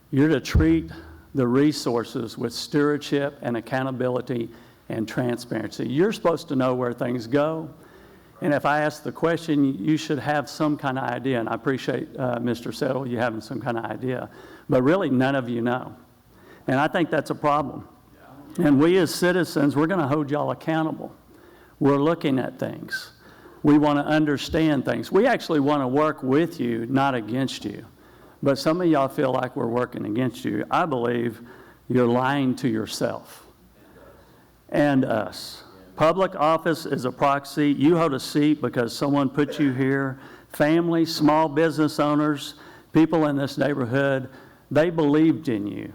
You're to treat the resources with stewardship and accountability and transparency. You're supposed to know where things go. And if I ask the question, you should have some kind of idea. And I appreciate, Mr. Settle, you having some kind of idea. But really, none of you know. And I think that's a problem. And we as citizens, we're going to hold y'all accountable. We're looking at things. We want to understand things. We actually want to work with you, not against you. But some of y'all feel like we're working against you. I believe you're lying to yourself and us. Public office is a proxy. You hold a seat because someone put you here. Families, small business owners, people in this neighborhood, they believed in you.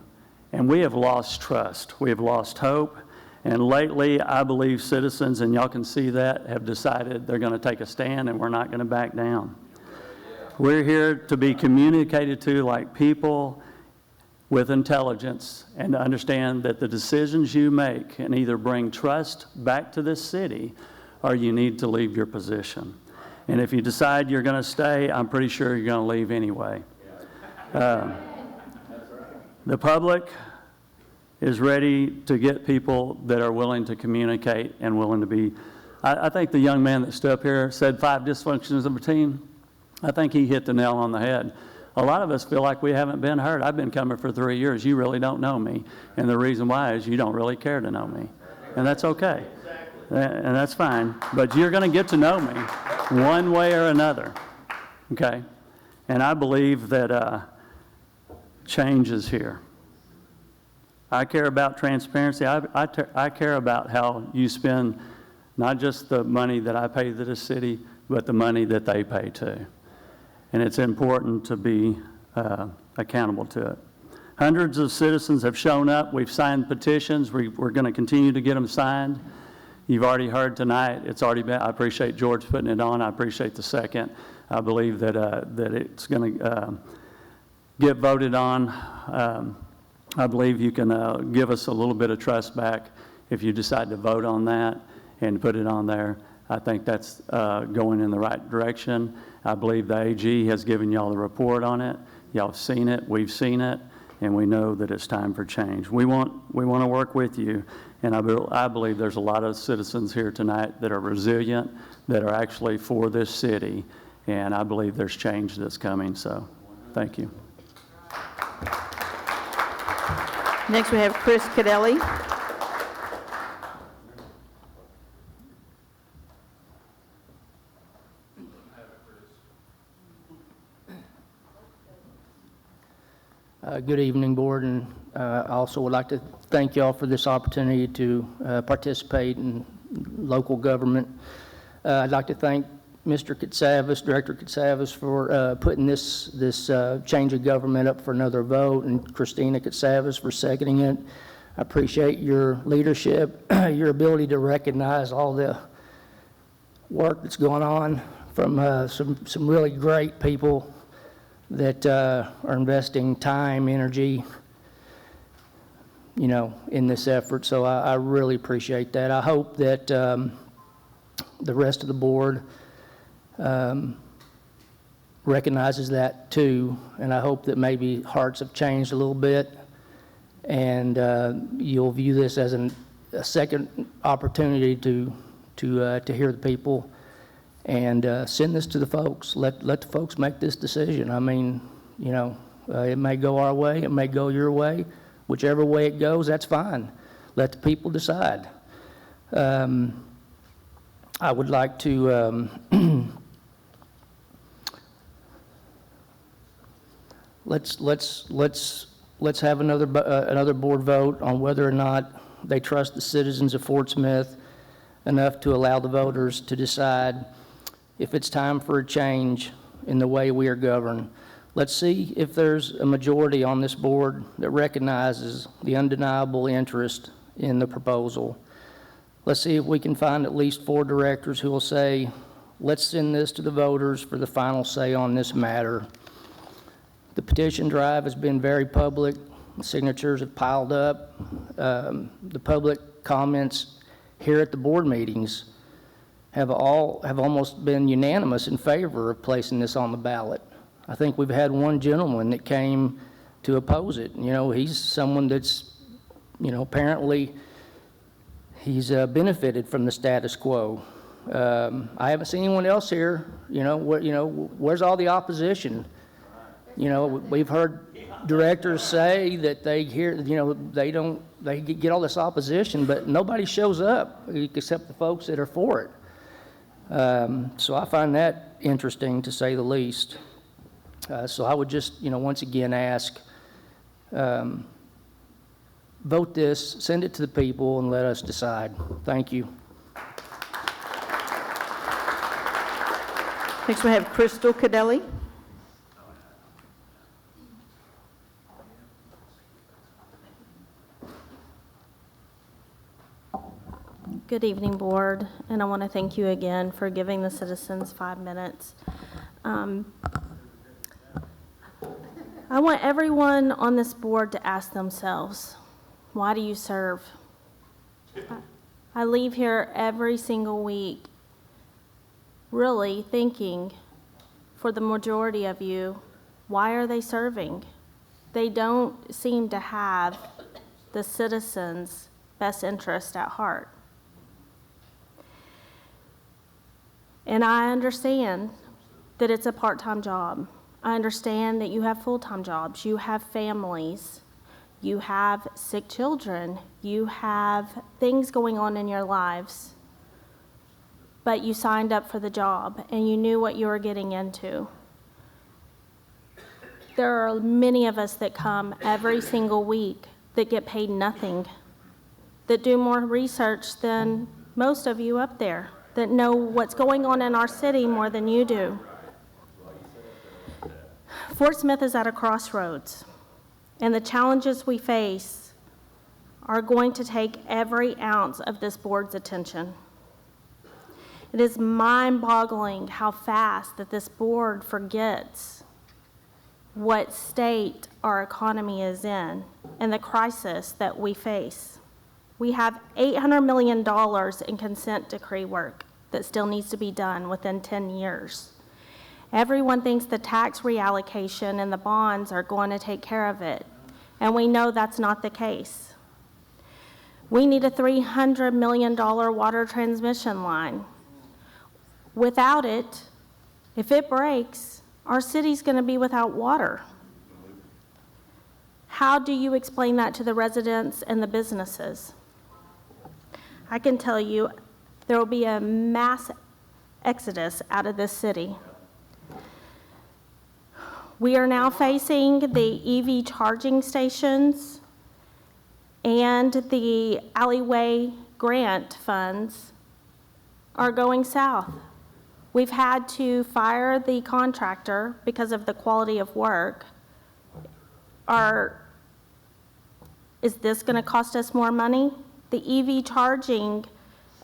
And we have lost trust. We have lost hope. And lately, I believe citizens, and y'all can see that, have decided they're going to take a stand and we're not going to back down. We're here to be communicated to like people with intelligence and to understand that the decisions you make can either bring trust back to this city or you need to leave your position. And if you decide you're going to stay, I'm pretty sure you're going to leave anyway. The public is ready to get people that are willing to communicate and willing to be. I think the young man that stood up here said 5 dysfunctions of a team. I think he hit the nail on the head. A lot of us feel like we haven't been heard. I've been coming for 3 years. You really don't know me. And the reason why is you don't really care to know me. And that's okay. And that's fine. But you're going to get to know me one way or another. Okay? And I believe that change is here. I care about transparency. I care about how you spend not just the money that I pay to the city, but the money that they pay too. And it's important to be accountable to it. Hundreds of citizens have shown up. We've signed petitions. We're going to continue to get them signed. You've already heard tonight. It's already been. I appreciate George putting it on. I appreciate the second. I believe that it's going to get voted on. I believe you can give us a little bit of trust back if you decide to vote on that and put it on there. I think that's going in the right direction. I believe the AG has given y'all the report on it. Y'all have seen it. We've seen it. And we know that it's time for change. We want to work with you, and I believe there's a lot of citizens here tonight that are resilient, that are actually for this city, and I believe there's change that's coming, so thank you. Next, we have Chris Cadelli. Good evening, Board, and I also would like to thank y'all for this opportunity to participate in local government. I'd like to thank Mr. Katsavas, Director Katsavas, for putting this change of government up for another vote, and Christina Katsavas for seconding it. I appreciate your leadership, your ability to recognize all the work that's going on from some really great people that are investing time, energy, in this effort. So I really appreciate that. I hope that the rest of the board recognizes that too, and I hope that maybe hearts have changed a little bit, and you'll view this as a second opportunity to hear the people and send this to the folks. Let the folks make this decision. I mean, it may go our way, it may go your way. Whichever way it goes, that's fine. Let the people decide. I would like to let's have another board vote on whether or not they trust the citizens of Fort Smith enough to allow the voters to decide if it's time for a change in the way we are governed. Let's see if there's a majority on this board that recognizes the undeniable interest in the proposal. Let's see if we can find at least 4 directors who will say, let's send this to the voters for the final say on this matter. The petition drive has been very public. Signatures have piled up. The public comments here at the board meetings have almost been unanimous in favor of placing this on the ballot. I think we've had one gentleman that came to oppose it. He's someone that's, apparently he's benefited from the status quo. I haven't seen anyone else here. Where's all the opposition? We've heard directors say that they hear, they get all this opposition, but nobody shows up except the folks that are for it. So I find that interesting, to say the least. So I would just, once again ask, vote this, send it to the people, and let us decide. Thank you. Next, we have Crystal Cadelli. Good evening, Board, and I want to thank you again for giving the citizens 5 minutes. I want everyone on this board to ask themselves, why do you serve? I leave here every single week really thinking, for the majority of you, why are they serving? They don't seem to have the citizens' best interest at heart. And I understand that it's a part-time job. I understand that you have full-time jobs, you have families, you have sick children, you have things going on in your lives, but you signed up for the job and you knew what you were getting into. There are many of us that come every single week that get paid nothing, that do more research than most of you up there, that know what's going on in our city more than you do. Fort Smith is at a crossroads, and the challenges we face are going to take every ounce of this board's attention. It is mind-boggling how fast that this board forgets what state our economy is in and the crisis that we face. We have $800 million in consent decree work that still needs to be done within 10 years. Everyone thinks the tax reallocation and the bonds are going to take care of it, and we know that's not the case. We need a $300 million water transmission line. Without it, if it breaks, our city's going to be without water. How do you explain that to the residents and the businesses? I can tell you there will be a mass exodus out of this city. We are now facing the EV charging stations and the Alleyway grant funds are going south. We've had to fire the contractor because of the quality of work. Is this going to cost us more money? The EV charging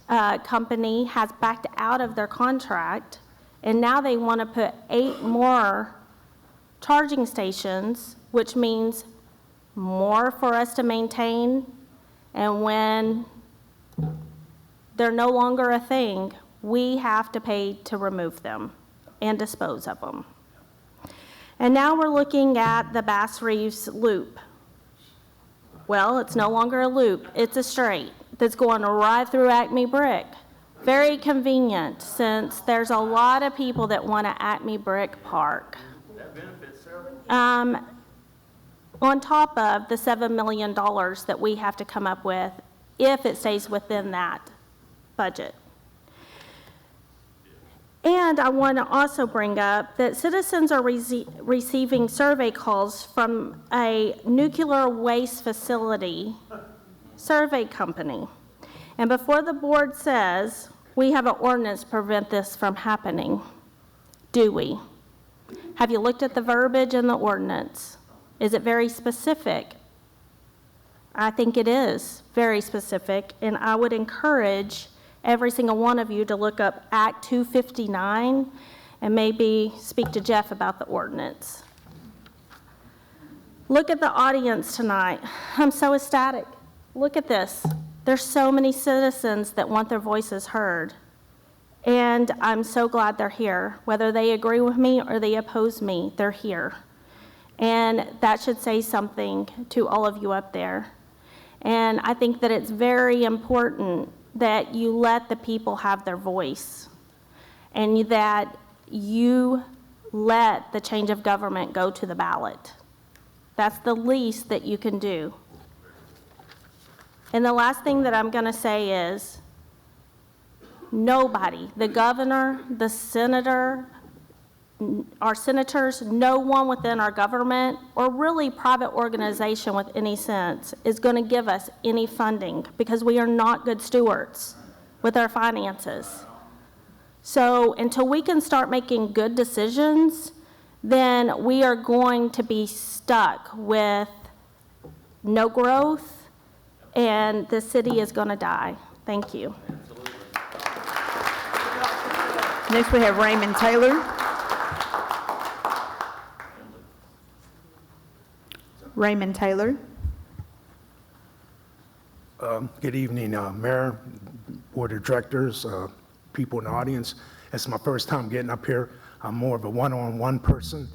company has backed out of their contract, and now they want to put 8 more charging stations, which means more for us to maintain, and when they're no longer a thing, we have to pay to remove them and dispose of them. And now we're looking at the Bass Reeves Loop. Well, it's no longer a loop, it's a straight that's going right through Acme Brick. Very convenient, since there's a lot of people that want to Acme Brick Park. On top of the $7 million that we have to come up with if it stays within that budget. And I want to also bring up that citizens are receiving survey calls from a nuclear waste facility survey company. And before the board says, we have an ordinance to prevent this from happening, do we? Have you looked at the verbiage in the ordinance? Is it very specific? I think it is very specific, and I would encourage every single one of you to look up Act 259 and maybe speak to Jeff about the ordinance. Look at the audience tonight. I'm so ecstatic. Look at this. There's so many citizens that want their voices heard. And I'm so glad they're here. Whether they agree with me or they oppose me, they're here. And that should say something to all of you up there. And I think that it's very important that you let the people have their voice and that you let the change of government go to the ballot. That's the least that you can do. And the last thing that I'm going to say is nobody, the governor, the senator, our senators, no one within our government or really private organization with any sense is going to give us any funding because we are not good stewards with our finances. So until we can start making good decisions, then we are going to be stuck with no growth and the city is going to die. Thank you. Next, we have Raymond Taylor. Raymond Taylor. Good evening, Mayor, Board of Directors, people in the audience. It's my first time getting up here. I'm more of a one-on-one person,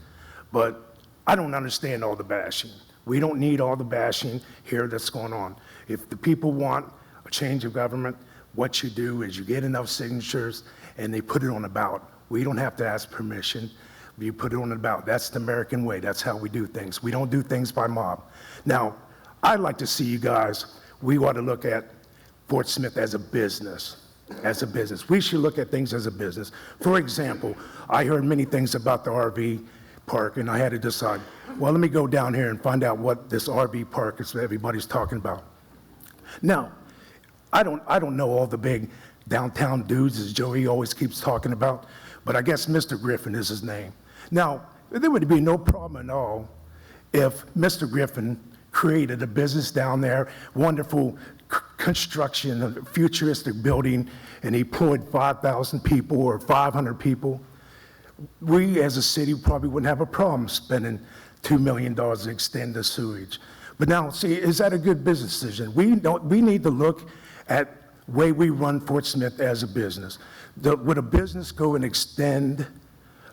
but I don't understand all the bashing. We don't need all the bashing here that's going on. If the people want a change of government, what you do is you get enough signatures and they put it on the ballot. We don't have to ask permission. You put it on the ballot. That's the American way. That's how we do things. We don't do things by mob. Now, I'd like to see you guys, we ought to look at Fort Smith as a business. As a business. We should look at things as a business. For example, I heard many things about the RV park, and I had to decide, well, let me go down here and find out what this RV park is that everybody's talking about. Now, I don't know all the big downtown dudes, as Joey always keeps talking about, but I guess Mr. Griffin is his name. Now, there would be no problem at all if Mr. Griffin created a business down there, wonderful construction, a futuristic building, and he employed 5,000 people or 500 people. We, as a city, probably wouldn't have a problem spending $2 million to extend the sewage. But now, see, is that a good business decision? We need to look at the way we run Fort Smith as a business. Would a business go and extend,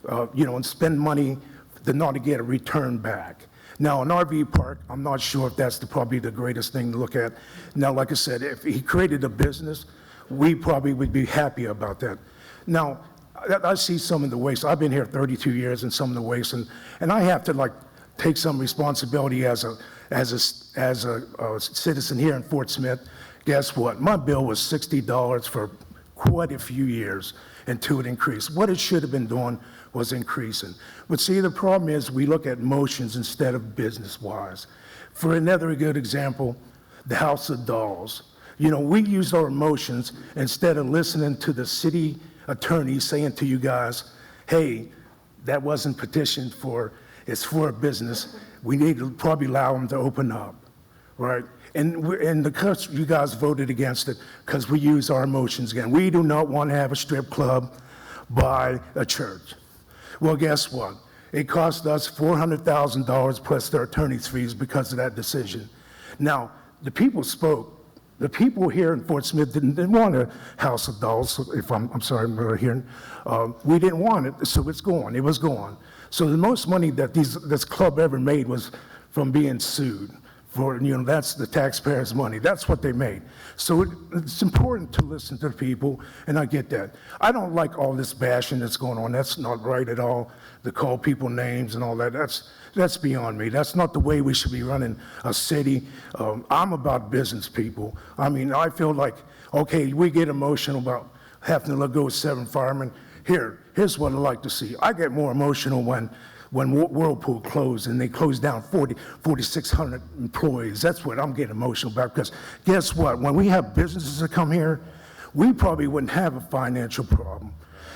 and spend money to not to get a return back? Now, an RV park, I'm not sure if that's probably the greatest thing to look at. Now, like I said, if he created a business, we probably would be happy about that. Now, I see some of the waste. I've been here 32 years and some of the waste, and I have to take some responsibility as a citizen here in Fort Smith. Guess what? My bill was $60 for quite a few years until it increased. What it should have been doing was increasing. But see, the problem is we look at motions instead of business-wise. For another good example, the House of Dolls. We use our emotions instead of listening to the city attorney saying to you guys, hey, that wasn't petitioned for, it's for a business. We need to probably allow them to open up, right? And because you guys voted against it, because we use our emotions again. We do not want to have a strip club by a church. Well, guess what? It cost us $400,000 plus their attorney's fees because of that decision. Now, the people spoke. The people here in Fort Smith didn't want a House of Dolls, if I'm sorry, I'm not hearing. We didn't want it, so it's gone. It was gone. So the most money that this club ever made was from being sued. That's the taxpayers' money. That's what they made. So it's important to listen to the people, and I get that. I don't like all this bashing that's going on. That's not right at all, to call people names and all that. That's beyond me. That's not the way we should be running a city. I'm about business, people. I mean, I feel like, okay, we get emotional about having to let go of 7 firemen. Here's what I like to see. I get more emotional when Whirlpool closed and they closed down 4,600 employees. That's what I'm getting emotional about, because guess what? When we have businesses that come here, we probably wouldn't have a financial problem.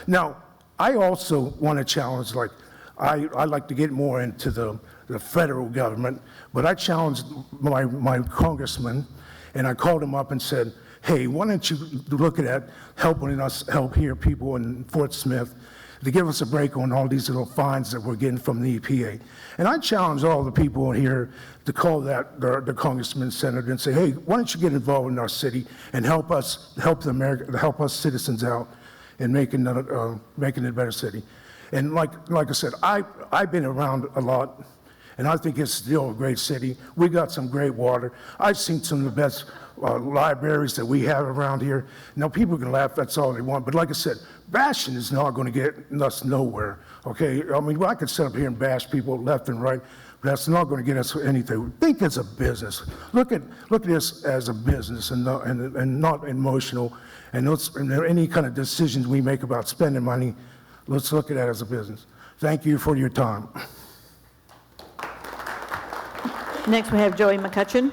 Now, I also want to challenge, I like to get more into the federal government, but I challenged my congressman, and I called him up and said, hey, why don't you look at helping us help here people in Fort Smith to give us a break on all these little fines that we're getting from the EPA. And I challenge all the people here to call the congressman, senator, and say, hey, why don't you get involved in our city and help us citizens out in making it a better city. And like I said, I've been around a lot, and I think it's still a great city. We got some great water. I've seen some of the best libraries that we have around here. Now, people can laugh, that's all they want, but like I said, bashing is not going to get us nowhere, okay? I mean, I could sit up here and bash people left and right, but that's not going to get us anything. Think it's a business. Look at this as a business and not emotional, and any kind of decisions we make about spending money, let's look at that as a business. Thank you for your time. Next, we have Joey McCutcheon.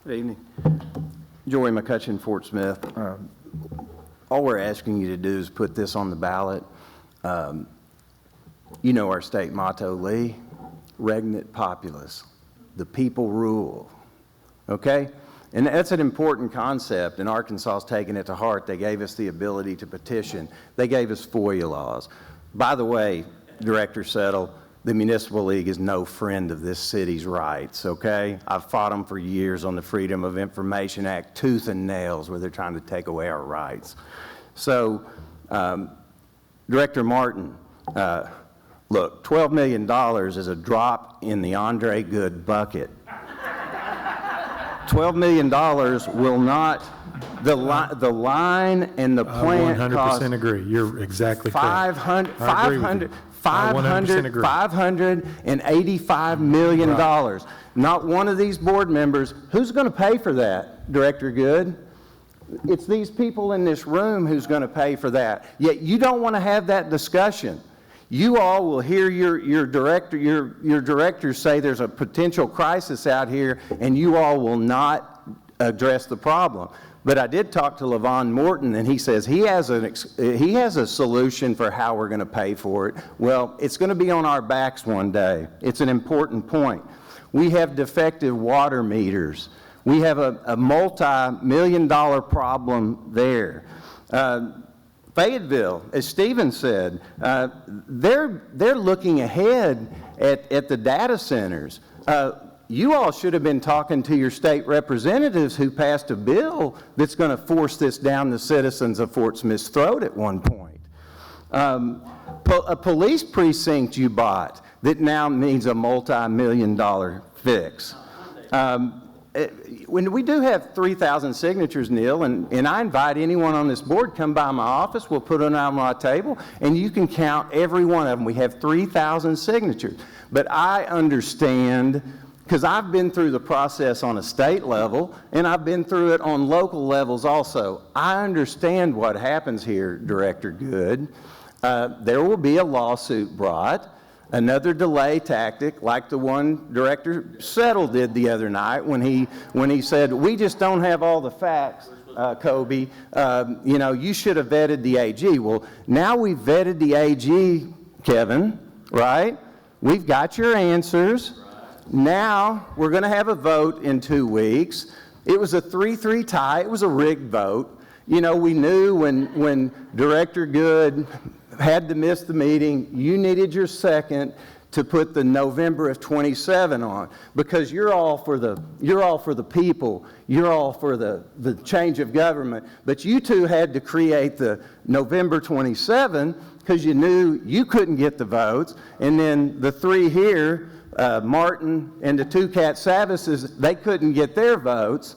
Good evening. Joey McCutcheon, Fort Smith. All we're asking you to do is put this on the ballot. You know our state motto, Lee, regnant populace, the people rule, okay? And that's an important concept, and Arkansas's taken it to heart. They gave us the ability to petition. They gave us FOIA laws. By the way, Director Settle, the Municipal League is no friend of this city's rights, okay? I've fought them for years on the Freedom of Information Act, tooth and nails, where they're trying to take away our rights. So, Director Martin, look, $12 million is a drop in the Andre Good bucket. $12 million will not, the line and the plant I 100% agree. You're exactly correct. 100% agree. $585 million. Not one of these board members, who's going to pay for that, Director Good? It's these people in this room who's going to pay for that. Yet you don't want to have that discussion. You all will hear your directors say there's a potential crisis out here, and you all will not address the problem. But I did talk to Levon Morton, and he says he has a solution for how we're going to pay for it. Well, it's going to be on our backs one day. It's an important point. We have defective water meters. We have a multi-million-dollar problem there. Fayetteville, as Stephen said, they're looking ahead at the data centers. You all should have been talking to your state representatives who passed a bill that's going to force this down the citizens of Fort Smith's throat at one point. A police precinct you bought that now needs a multi-million-dollar fix. When we do have 3,000 signatures, Neil, and I invite anyone on this board, come by my office, we'll put it on my table, and you can count every one of them. We have 3,000 signatures. But I understand, because I've been through the process on a state level, and I've been through it on local levels also. I understand what happens here, Director Good. There will be a lawsuit brought. Another delay tactic like the one Director Settle did the other night when he said, we just don't have all the facts, Kobe. You know, you should have vetted the AG. Well, now we've vetted the AG, Kevin, right? We've got your answers. Now we're going to have a vote in 2 weeks. It was a 3-3 tie. It was a rigged vote. You know, we knew when Director Good had to miss the meeting, you needed your second to put the November of 27 on, because you're all for the people, you're all for the change of government, but you two had to create the November 27 because you knew you couldn't get the votes, and then the three here, Martin and the two Cat Savises, they couldn't get their votes,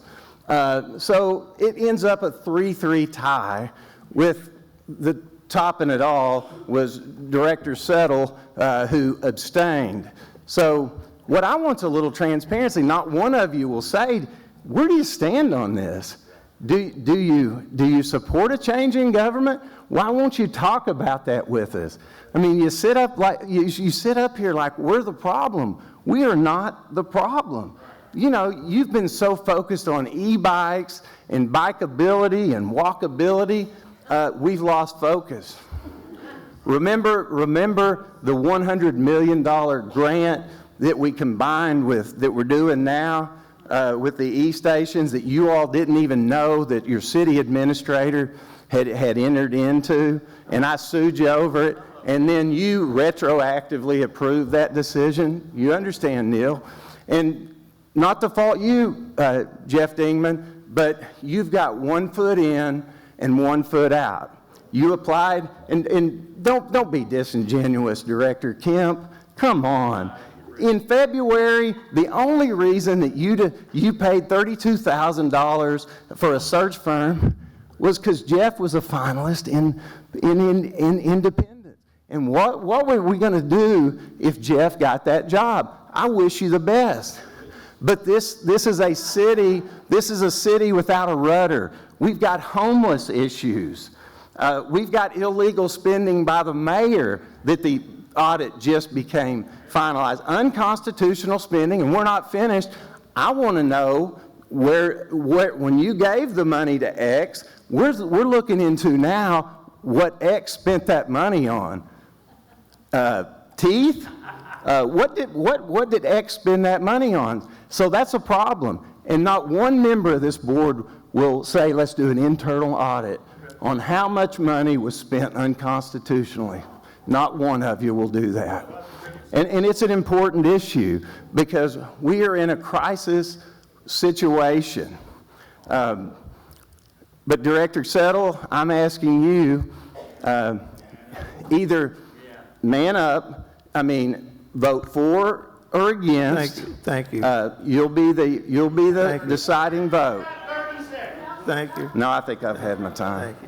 so it ends up a 3-3 tie with the topping it all was Director Settle, who abstained. So what I want is a little transparency. Not one of you will say, where do you stand on this? Do you support a change in government? Why won't you talk about that with us? I mean, you sit up here like we're the problem. We are not the problem. You know, you've been so focused on e-bikes and bikeability and walkability. We've lost focus. Remember the $100 million grant that we combined with, that we're doing now with the e-stations that you all didn't even know that your city administrator had entered into, and I sued you over it, and then you retroactively approved that decision. You understand, Neil. And not to fault you, Jeff Dingman, but you've got 1 foot in and 1 foot out. You applied, and don't be disingenuous, Director Kemp. Come on. In February, the only reason that you paid $32,000 for a search firm was because Jeff was a finalist in Independence. And what were we going to do if Jeff got that job? I wish you the best. But this is a city without a rudder. We've got homeless issues. We've got illegal spending by the mayor that the audit just became finalized. Unconstitutional spending, and we're not finished. I want to know where when you gave the money to X, we're looking into now what X spent that money on. Teeth? What did X spend that money on? So that's a problem. And not one member of this board will say, let's do an internal audit on how much money was spent unconstitutionally. Not one of you will do that. And it's an important issue because we are in a crisis situation. But Director Settle, I'm asking you, either man up, vote for or against. Thank you. You'll be the deciding vote. Thank you. No, I think I've had my time. Thank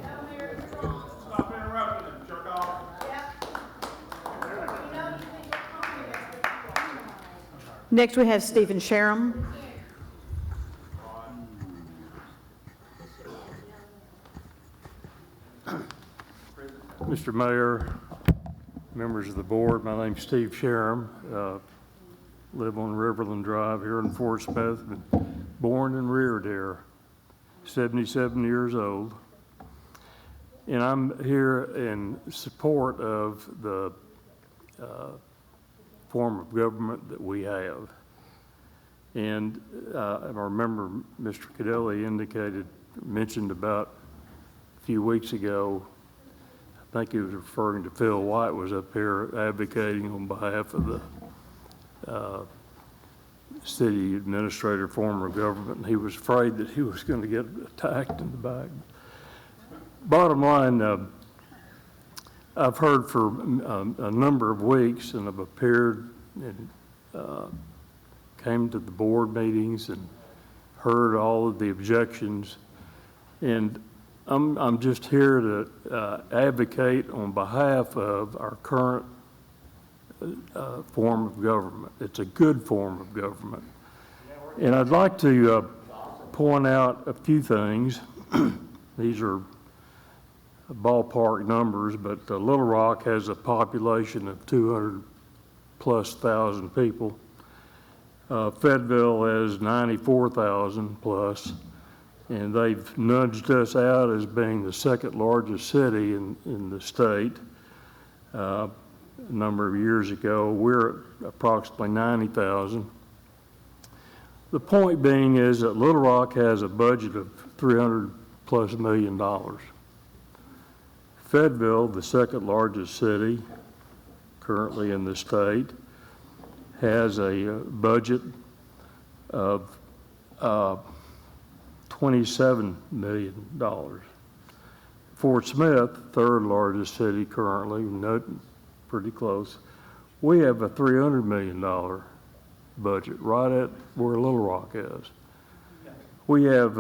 you. Stop interrupting him, jerk off. Next, we have Stephen Sharam. Mr. Mayor, members of the board, my name's Steve Sharam. Live on Riverland Drive here in Fort Smith. Born and reared here, 77 years old. And I'm here in support of the form of government that we have. And I remember Mr. Cadelli mentioned about a few weeks ago, I think he was referring to Phil White was up here advocating on behalf of the city administrator form of government, and he was afraid that he was going to get attacked in the back. Bottom line, I've heard for a number of weeks, and I've appeared and came to the board meetings and heard all of the objections, and I'm just here to advocate on behalf of our current form of government. It's a good form of government. And I'd like to point out a few things. These are ballpark numbers, but Little Rock has a population of 200,000+ people. Fayetteville has 94,000+. And they've nudged us out as being the second largest city in the state. A number of years ago, we're at approximately 90,000. The point being is that Little Rock has a budget of $300+ million. Fayetteville, the second largest city currently in the state, has a budget of $27 million. Fort Smith, third largest city currently, pretty close, we have a $300 million budget, right at where Little Rock is. We have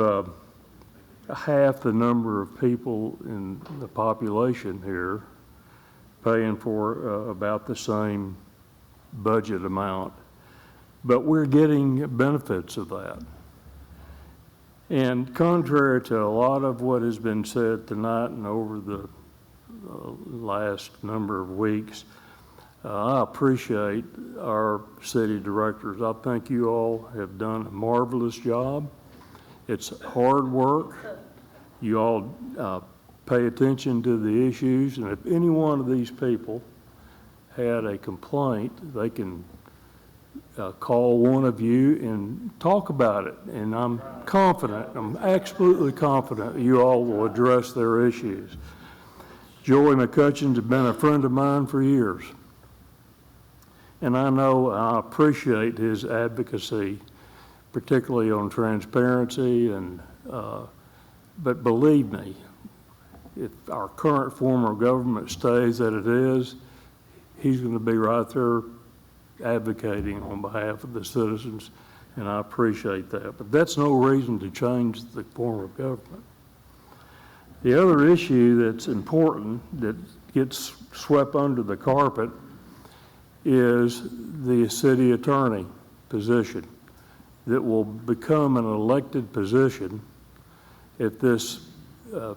half the number of people in the population here paying for about the same budget amount, but we're getting benefits of that. And contrary to a lot of what has been said tonight and over the last number of weeks, I appreciate our city directors. I think you all have done a marvelous job. It's hard work. You all pay attention to the issues, and if any one of these people had a complaint, they can call one of you and talk about it. And I'm absolutely confident you all will address their issues. Joey McCutcheon's been a friend of mine for years. And I appreciate his advocacy, particularly on transparency. But believe me, if our current form of government stays that it is, he's going to be right there advocating on behalf of the citizens, and I appreciate that. But that's no reason to change the form of government. The other issue that's important that gets swept under the carpet is the city attorney position that will become an elected position if this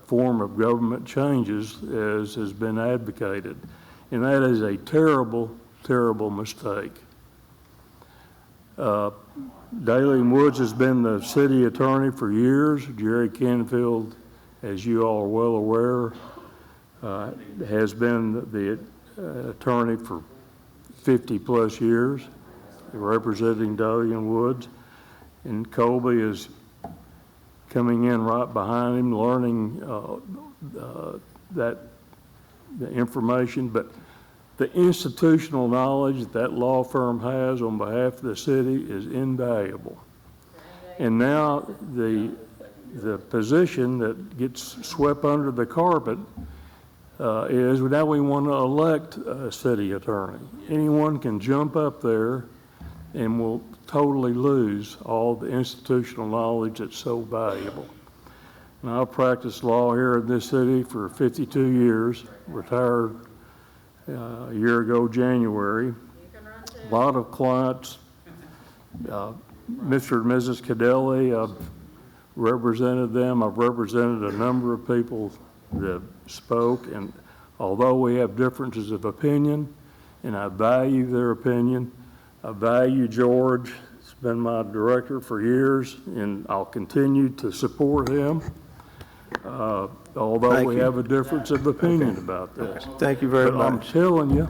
form of government changes as has been advocated. And that is a terrible, terrible mistake. Daley and Woods has been the city attorney for years. Jerry Canfield, as you all are well aware, has been the attorney for 50+ years, representing Daley and Woods. And Colby is coming in right behind him, learning the information. But the institutional knowledge that law firm has on behalf of the city is invaluable. And now the position that gets swept under the carpet is now we want to elect a city attorney. Anyone can jump up there and will totally lose all the institutional knowledge that's so valuable. And I've practiced law here in this city for 52 years, retired a year ago January. A lot of clients Mr. and Mrs. Cadelli, I've represented them. I've represented a number of people that spoke, and although we have differences of opinion, and I value their opinion, I value George. He's been my director for years, and I'll continue to support him, although we have a difference of opinion about this. Thank you very But I'm much. telling you,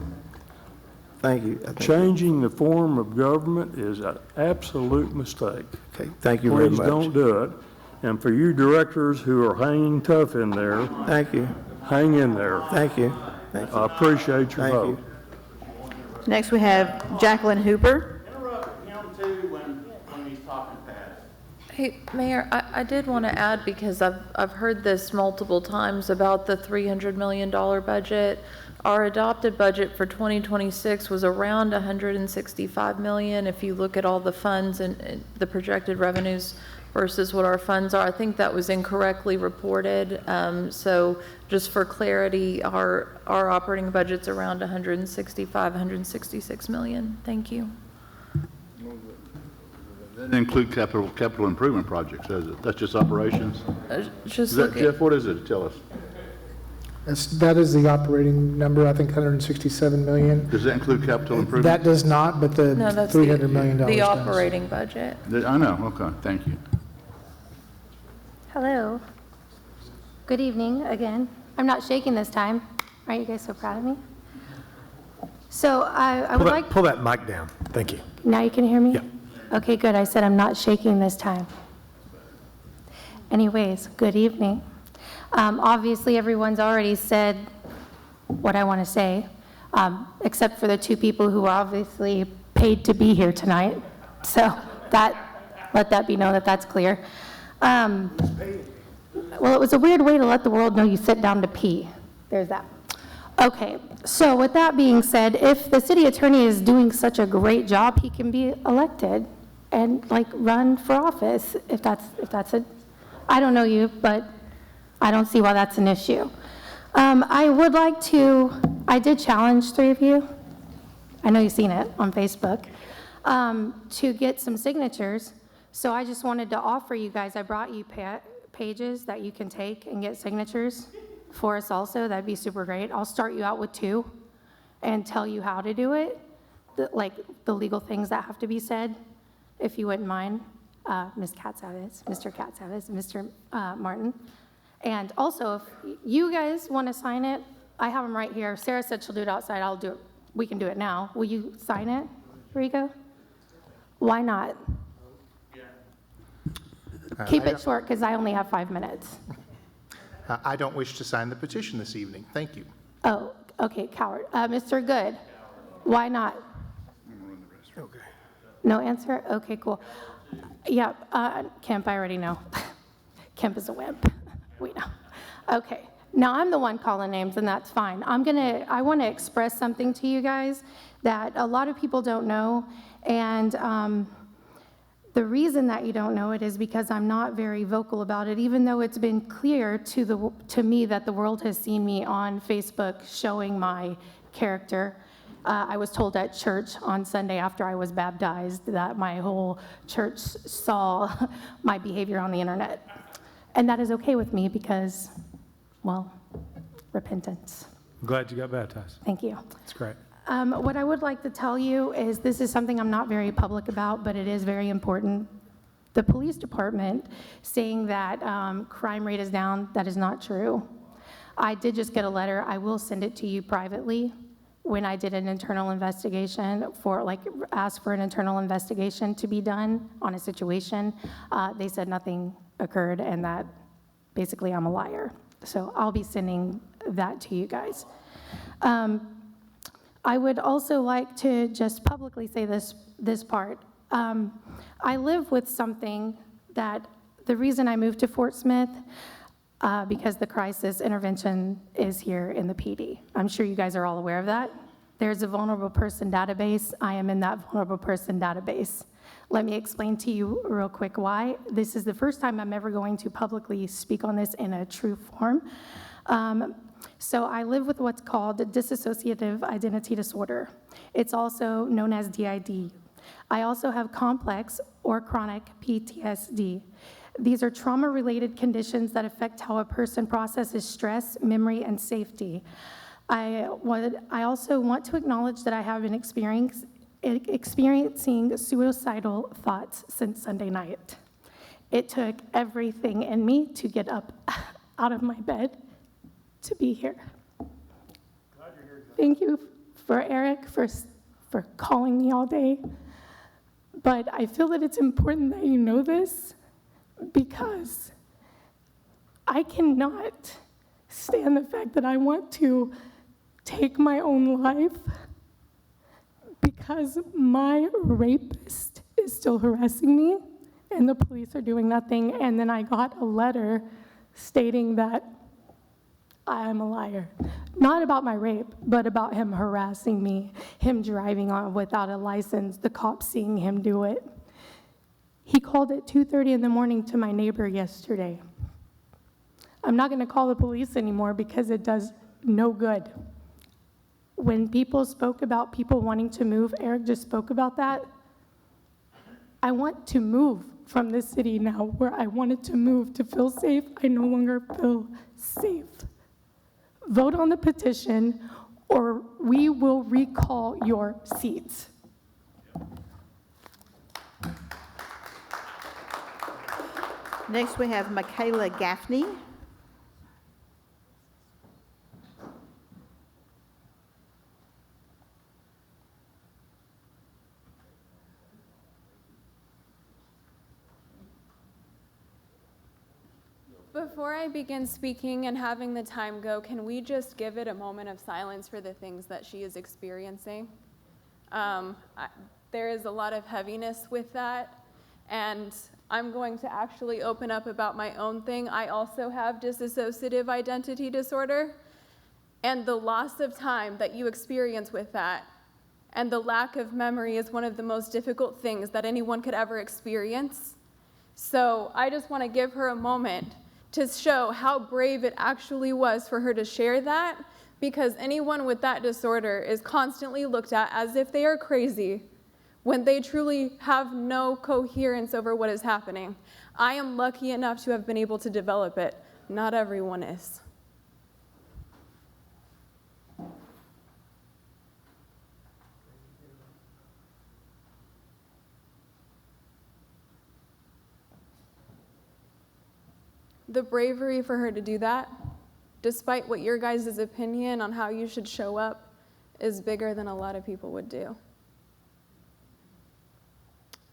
Thank you. changing the form of government is an absolute mistake. Okay, thank you very Please much. don't do it. And for you directors who are hanging tough in there, Thank you. hang in there. Thank you. Thank you. I appreciate your Thank vote. you. Next, we have Jacqueline Hooper. Interrupt him too when he's talking fast. Hey, Mayor, I did want to add, because I've heard this multiple times about the $300 million budget. Our adopted budget for 2026 was around $165 million. If you look at all the funds and the projected revenues versus what our funds are, I think that was incorrectly reported. So just for clarity, our operating budget's around 166 million. Thank you. That doesn't include capital improvement projects, does it? That's just operations? Just Is that, look at, Jeff, what is it? Tell us. That is the operating number, I think 167 million. Does that include capital improvement? That does not, but the no, that's $300 million does. the operating budget. I know, okay, thank you. Hello. Good evening again. I'm not shaking this time. Aren't you guys so proud of me? So I would like... Pull that mic down. Thank you. Now you can hear me? Yeah. Okay, good. I said I'm not shaking this time. Anyways, good evening. Obviously, everyone's already said what I want to say, except for the two people who are obviously paid to be here tonight. So let that be known that that's clear. Well, it was a weird way to let the world know you sit down to pee. There's that. Okay, so with that being said, if the city attorney is doing such a great job, he can be elected and like run for office if that's it. I don't know you, but I don't see why that's an issue. I did challenge 3 of you, I know you've seen it on Facebook, to get some signatures. So I just wanted to offer you guys, I brought you pages that you can take and get signatures for us also. That'd be super great. I'll start you out with 2 and tell you how to do it, like the legal things that have to be said, if you wouldn't mind. Ms. Katsavitz, Mr. Katsavitz, Mr. Martin. And also, if you guys want to sign it, I have them right here. Sarah said she'll do it outside. I'll do it. We can do it now. Will you sign it, Rico? Why not? Keep it short, because I only have 5 minutes. I don't wish to sign the petition this evening. Thank you. Oh, okay, coward. Mr. Good, why not? Okay. No answer? Okay, cool. Yeah, Kemp, I already know. Kemp is a wimp. We know. Okay, now I'm the one calling names, and that's fine. I want to express something to you guys that a lot of people don't know, and the reason that you don't know it is because I'm not very vocal about it, even though it's been clear to me that the world has seen me on Facebook showing my character. I was told at church on Sunday after I was baptized that my whole church saw my behavior on the internet. And that is okay with me because, well, repentance. I'm glad you got baptized. Thank you. That's great. What I would like to tell you is this is something I'm not very public about, but it is very important. The police department saying that crime rate is down, that is not true. I did just get a letter. I will send it to you privately. When I did an internal investigation asked for an internal investigation to be done on a situation, they said nothing occurred and that basically I'm a liar. So I'll be sending that to you guys. I would also like to just publicly say this part. I live with something that the reason I moved to Fort Smith, because the crisis intervention is here in the PD. I'm sure you guys are all aware of that. There's a vulnerable person database. I am in that vulnerable person database. Let me explain to you real quick why. This is the first time I'm ever going to publicly speak on this in a true form. So I live with what's called dissociative identity disorder. It's also known as DID. I also have complex or chronic PTSD. These are trauma-related conditions that affect how a person processes stress, memory, and safety. I also want to acknowledge that I have been experiencing suicidal thoughts since Sunday night. It took everything in me to get up out of my bed to be here. Thank you for Eric for calling me all day. But I feel that it's important that you know this, because I cannot stand the fact that I want to take my own life because my rapist is still harassing me and the police are doing nothing. And then I got a letter stating that I am a liar. Not about my rape, but about him harassing me, him driving on without a license, the cops seeing him do it. He called at 2:30 in the morning to my neighbor yesterday. I'm not gonna call the police anymore because it does no good. When people spoke about people wanting to move, Eric just spoke about that. I want to move from this city now where I wanted to move to feel safe. I no longer feel safe. Vote on the petition or we will recall your seats. Next, we have Michaela Gaffney. Before I begin speaking and having the time go, can we just give it a moment of silence for the things that she is experiencing? There is a lot of heaviness with that, and I'm going to actually open up about my own thing. I also have dissociative identity disorder, and the loss of time that you experience with that and the lack of memory is one of the most difficult things that anyone could ever experience. So I just want to give her a moment to show how brave it actually was for her to share that, because anyone with that disorder is constantly looked at as if they are crazy when they truly have no coherence over what is happening. I am lucky enough to have been able to develop it. Not everyone is. The bravery for her to do that, despite what your guys' opinion on how you should show up, is bigger than a lot of people would do.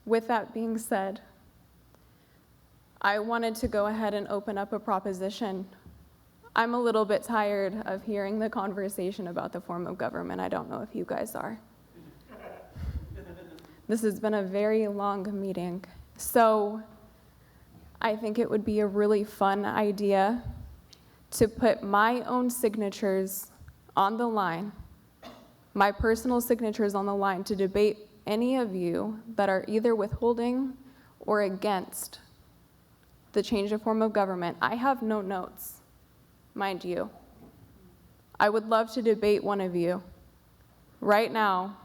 With that being said, I wanted to go ahead and open up a proposition. I'm a little bit tired of hearing the conversation about the form of government. I don't know if you guys are. This has been a very long meeting. So I think it would be a really fun idea to put my own signatures on the line, my personal signatures on the line, to debate any of you that are either withholding or against the change of form of government. I have no notes, mind you. I would love to debate one of you. Right now,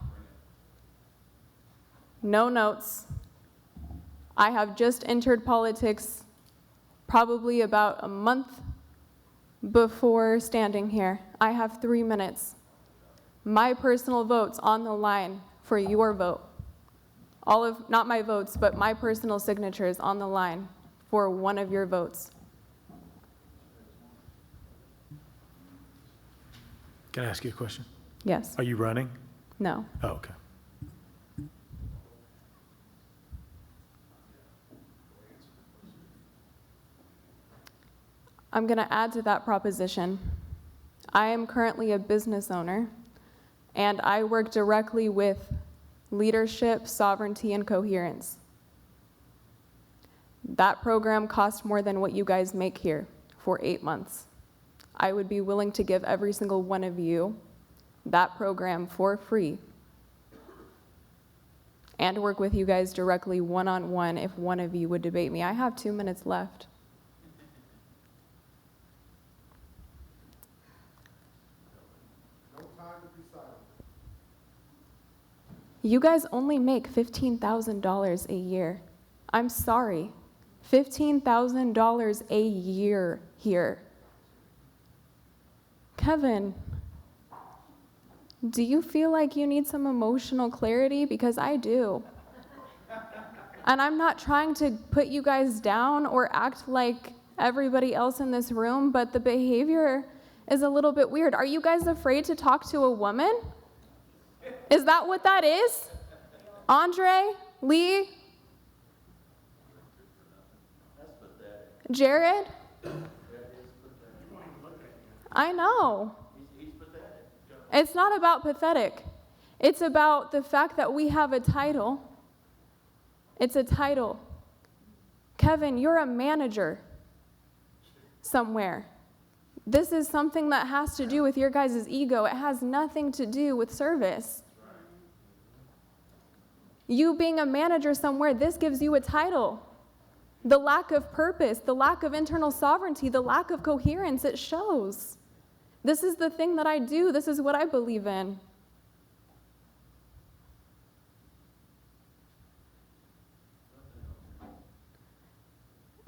no notes. I have just entered politics probably about a month before standing here. I have 3 minutes. My personal vote's on the line for your vote. Not my votes, but my personal signatures on the line for one of your votes. Can I ask you a question? Yes. Are you running? No. Oh, okay. I'm going to add to that proposition. I am currently a business owner, and I work directly with leadership, sovereignty, and coherence. That program cost more than what you guys make here for 8 months. I would be willing to give every single one of you that program for free and work with you guys directly one-on-one if one of you would debate me. I have 2 minutes left. You guys only make $15,000 a year. I'm sorry. $15,000 a year here. Kevin, do you feel like you need some emotional clarity? Because I do. And I'm not trying to put you guys down or act like everybody else in this room, but the behavior is a little bit weird. Are you guys afraid to talk to a woman? Is that what that is? Andre? Lee? Jared? I know. It's not about pathetic. It's about the fact that we have a title. It's a title. Kevin, you're a manager somewhere. This is something that has to do with your guys' ego. It has nothing to do with service. You being a manager somewhere, this gives you a title. The lack of purpose, the lack of internal sovereignty, the lack of coherence, it shows. This is the thing that I do. This is what I believe in.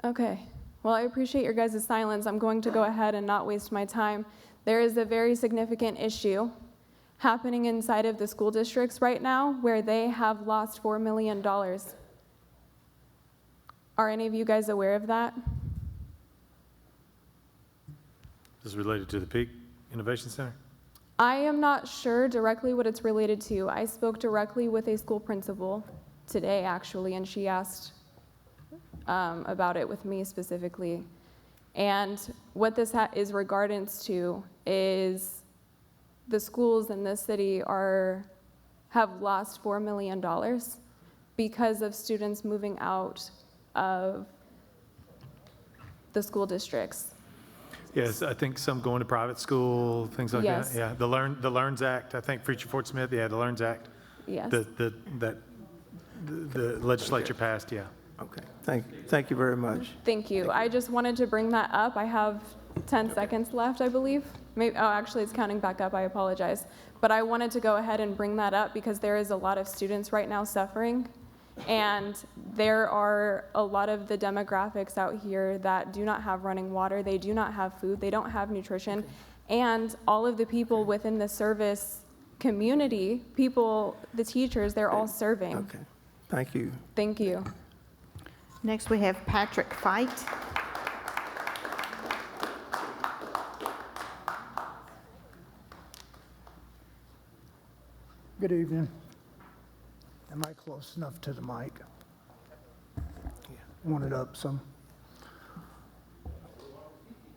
Okay. Well, I appreciate your guys' silence. I'm going to go ahead and not waste my time. There is a very significant issue happening inside of the school districts right now where they have lost $4 million. Are any of you guys aware of that? This is related to the Peak Innovation Center? I am not sure directly what it's related to. I spoke directly with a school principal today, actually, and she asked about it with me specifically. And what this is regards to is the schools in this city have lost $4 million because of students moving out of the school districts. Yes, I think some going to private school, things like Yes. that. Yeah, the LEARNS Act, I think for Fort Smith, yeah, the LEARNS Act. Yes. The legislature passed, yeah. Okay, thank you very much. Thank you. I just wanted to bring that up. I have 10 seconds left, I believe. Maybe, oh, actually, it's counting back up. I apologize. But I wanted to go ahead and bring that up because there is a lot of students right now suffering. And there are a lot of the demographics out here that do not have running water. They do not have food. They don't have nutrition. And all of the people within the service community, the teachers, they're all serving. Okay, thank you. Thank you. Next, we have Patrick Fight. Good evening. Am I close enough to the mic? Want it up some?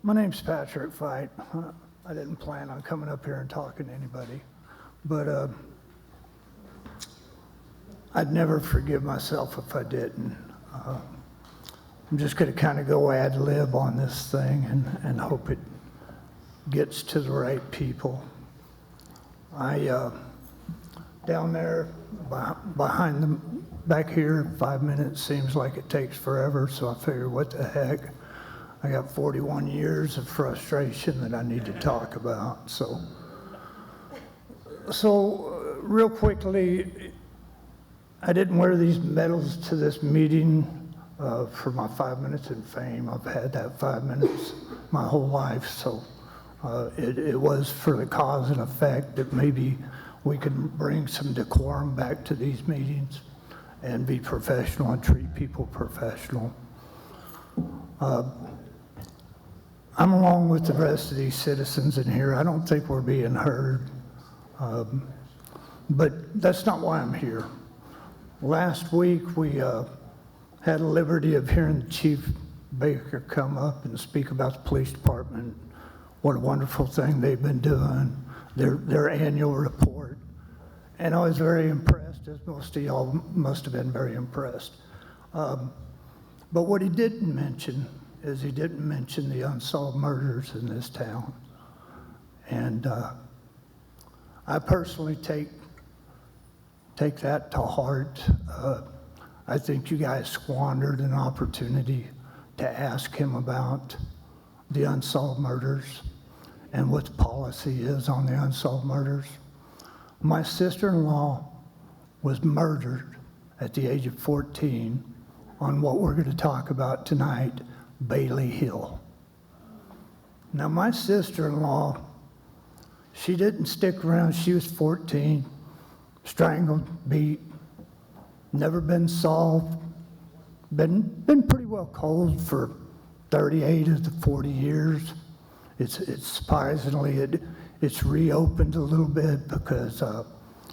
My name's Patrick Fight. I didn't plan on coming up here and talking to anybody, but I'd never forgive myself if I didn't. I'm just going to kind of go ad lib on this thing and hope it gets to the right people. Down there behind them, back here, 5 minutes seems like it takes forever, so I figured, what the heck? I got 41 years of frustration that I need to talk about. So real quickly, I didn't wear these medals to this meeting for my 5 minutes in fame. I've had that 5 minutes my whole life, so it was for the cause and effect that maybe we can bring some decorum back to these meetings and be professional and treat people professional. I'm along with the rest of these citizens in here. I don't think we're being heard, but that's not why I'm here. Last week, we had the liberty of hearing Chief Baker come up and speak about the police department, what a wonderful thing they've been doing, their annual report. And I was very impressed, as most of y'all must have been very impressed. But what he didn't mention is he didn't mention the unsolved murders in this town. And I personally take that to heart. I think you guys squandered an opportunity to ask him about the unsolved murders and what the policy is on the unsolved murders. My sister-in-law was murdered at the age of 14 on what we're going to talk about tonight, Bailey Hill. Now, my sister-in-law, she didn't stick around. She was 14, strangled, beat, never been solved, been pretty well cold for 38 of the 40 years. It's surprisingly, it's reopened a little bit because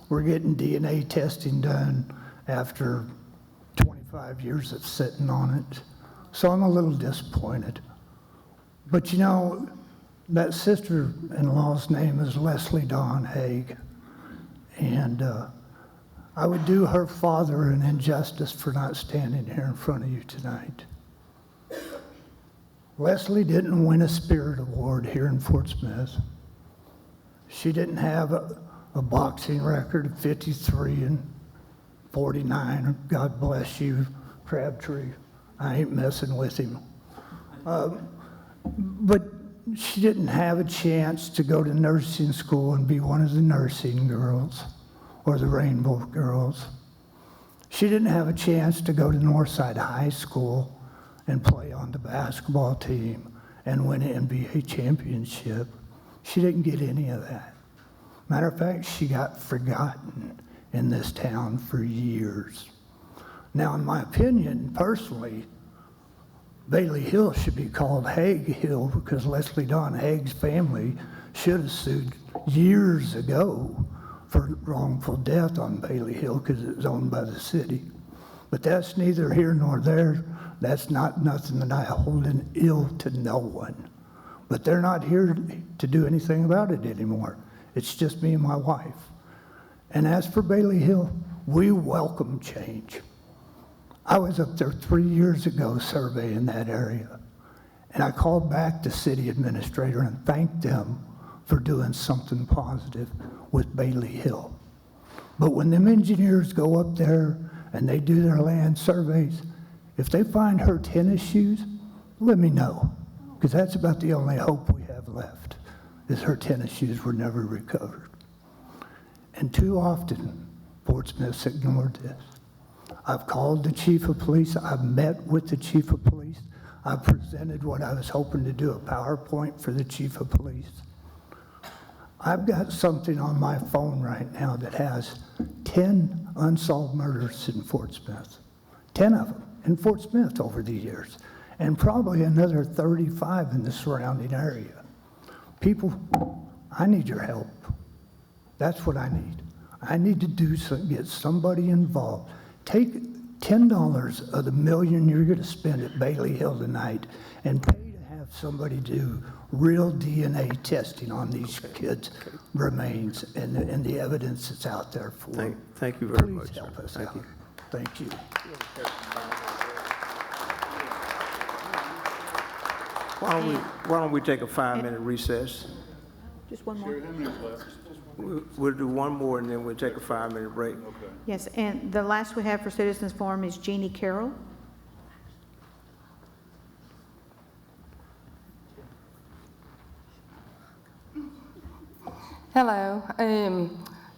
we're getting DNA testing done after 25 years of sitting on it. So I'm a little disappointed. But you know, that sister-in-law's name is Leslie Dawn Haig. And I would do her father an injustice for not standing here in front of you tonight. Leslie didn't win a Spirit Award here in Fort Smith. She didn't have a boxing record of 53-49. God bless you, Crabtree. I ain't messing with him. But she didn't have a chance to go to nursing school and be one of the nursing girls or the Rainbow Girls. She didn't have a chance to go to Northside High School and play on the basketball team and win an NBA championship. She didn't get any of that. Matter of fact, she got forgotten in this town for years. Now, in my opinion, personally, Bailey Hill should be called Haig Hill because Leslie Dawn Haig's family should have sued years ago for wrongful death on Bailey Hill because it was owned by the city. But that's neither here nor there. That's not nothing that I hold in ill to no one. But they're not here to do anything about it anymore. It's just me and my wife. And as for Bailey Hill, we welcome change. I was up there 3 years ago surveying that area. And I called back the city administrator and thanked them for doing something positive with Bailey Hill. But when them engineers go up there and they do their land surveys, if they find her tennis shoes, let me know, because that's about the only hope we have left, is her tennis shoes were never recovered. And too often, Fort Smith's ignored this. I've called the chief of police, I've met with the chief of police, I've presented what I was hoping to do, a PowerPoint for the chief of police. I've got something on my phone right now that has 10 unsolved murders in Fort Smith, 10 of them in Fort Smith over the years, and probably another 35 in the surrounding area. People, I need your help. That's what I need. I need to do something, get somebody involved. Take $10 of the $1 million you're going to spend at Bailey Hill tonight and pay to have somebody do real DNA testing on these kids' remains and the evidence that's out there for them. Thank you very much. Please help us Thank out. you. Thank you. Why don't we take a 5-minute recess? Just one more. We'll do one more and then we'll take a 5-minute break. Yes, and the last we have for citizens forum is Jeannie Carroll. Hello.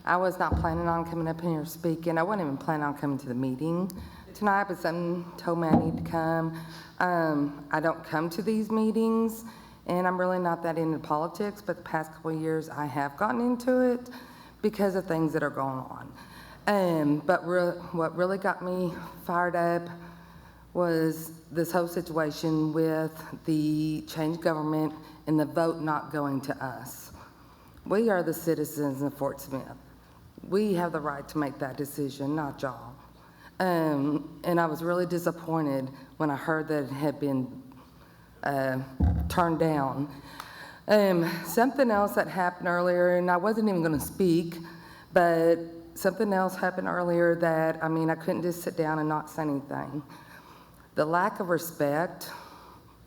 I was not planning on coming up here speaking. I wasn't even planning on coming to the meeting tonight, but someone told me I need to come. I don't come to these meetings, and I'm really not that into politics, but the past couple of years I have gotten into it because of things that are going on. But what really got me fired up was this whole situation with the change government and the vote not going to us. We are the citizens of Fort Smith. We have the right to make that decision, not y'all. And I was really disappointed when I heard that it had been turned down. Something else that happened earlier, and I wasn't even going to speak, but something else happened earlier that, I mean, I couldn't just sit down and not say anything. The lack of respect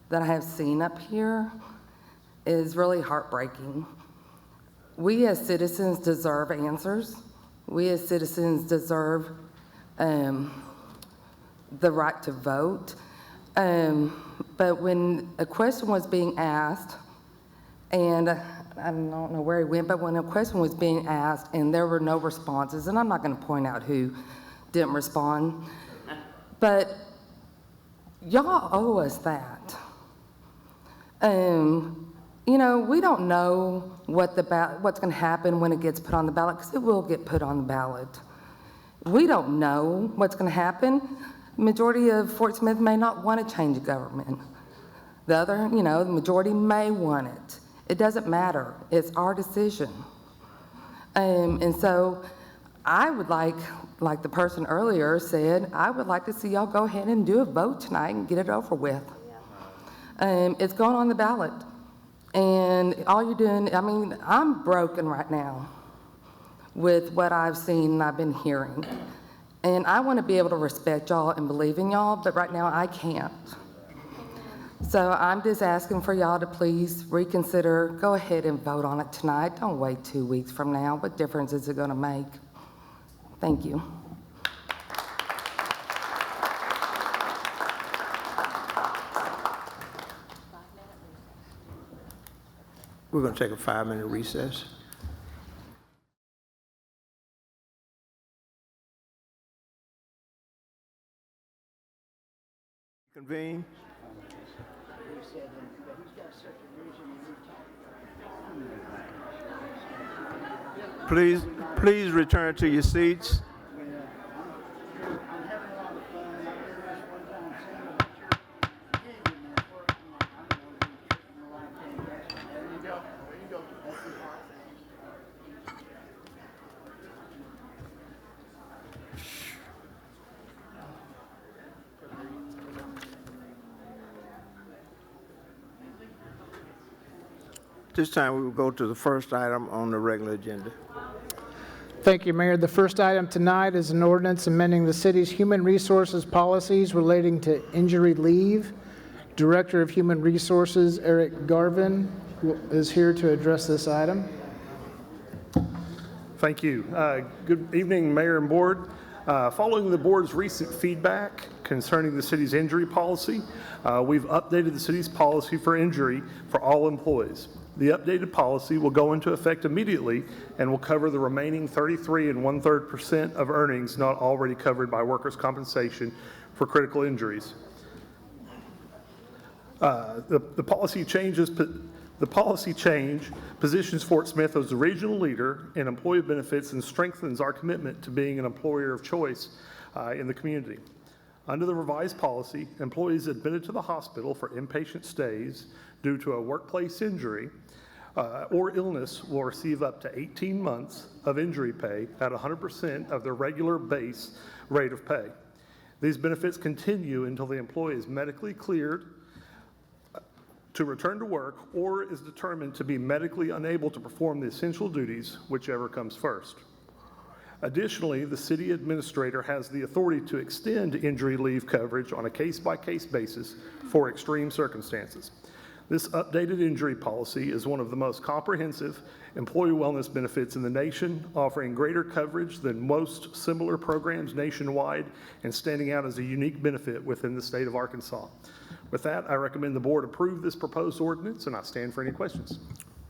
that I have seen up here is really heartbreaking. We as citizens deserve answers. We as citizens deserve the right to vote. But when a question was being asked, and I don't know where he went, but when a question was being asked and there were no responses, and I'm not going to point out who didn't respond, but y'all owe us that. You know, we don't know what's going to happen when it gets put on the ballot, because it will get put on the ballot. We don't know what's going to happen. Majority of Fort Smith may not want to change the government. The other, you know, the majority may want it. It doesn't matter. It's our decision. And so I would like the person earlier said, I would like to see y'all go ahead and do a vote tonight and get it over with. It's going on the ballot. And all you're doing, I mean, I'm broken right now with what I've seen and I've been hearing. And I want to be able to respect y'all and believe in y'all, but right now I can't. So I'm just asking for y'all to please reconsider, go ahead and vote on it tonight. Don't wait 2 weeks from now. What difference is it going to make? Thank you. We're going to take a 5-minute recess. Convene. Please return to your seats. This time we will go to the first item on the regular agenda. Thank you, Mayor. The first item tonight is an ordinance amending the city's human resources policies relating to injury leave. Director of Human Resources, Eric Garvin, is here to address this item. Thank you. Good evening, Mayor and Board. Following the Board's recent feedback concerning the city's injury policy, we've updated the city's policy for injury for all employees. The updated policy will go into effect immediately and will cover the remaining 33 1/3% of earnings not already covered by workers' compensation for critical injuries. The policy change positions Fort Smith as the regional leader in employee benefits and strengthens our commitment to being an employer of choice in the community. Under the revised policy, employees admitted to the hospital for inpatient stays due to a workplace injury or illness will receive up to 18 months of injury pay at 100% of their regular base rate of pay. These benefits continue until the employee is medically cleared to return to work or is determined to be medically unable to perform the essential duties, whichever comes first. Additionally, the city administrator has the authority to extend injury leave coverage on a case-by-case basis for extreme circumstances. This updated injury policy is one of the most comprehensive employee wellness benefits in the nation, offering greater coverage than most similar programs nationwide and standing out as a unique benefit within the state of Arkansas. With that, I recommend the board approve this proposed ordinance, and I stand for any questions.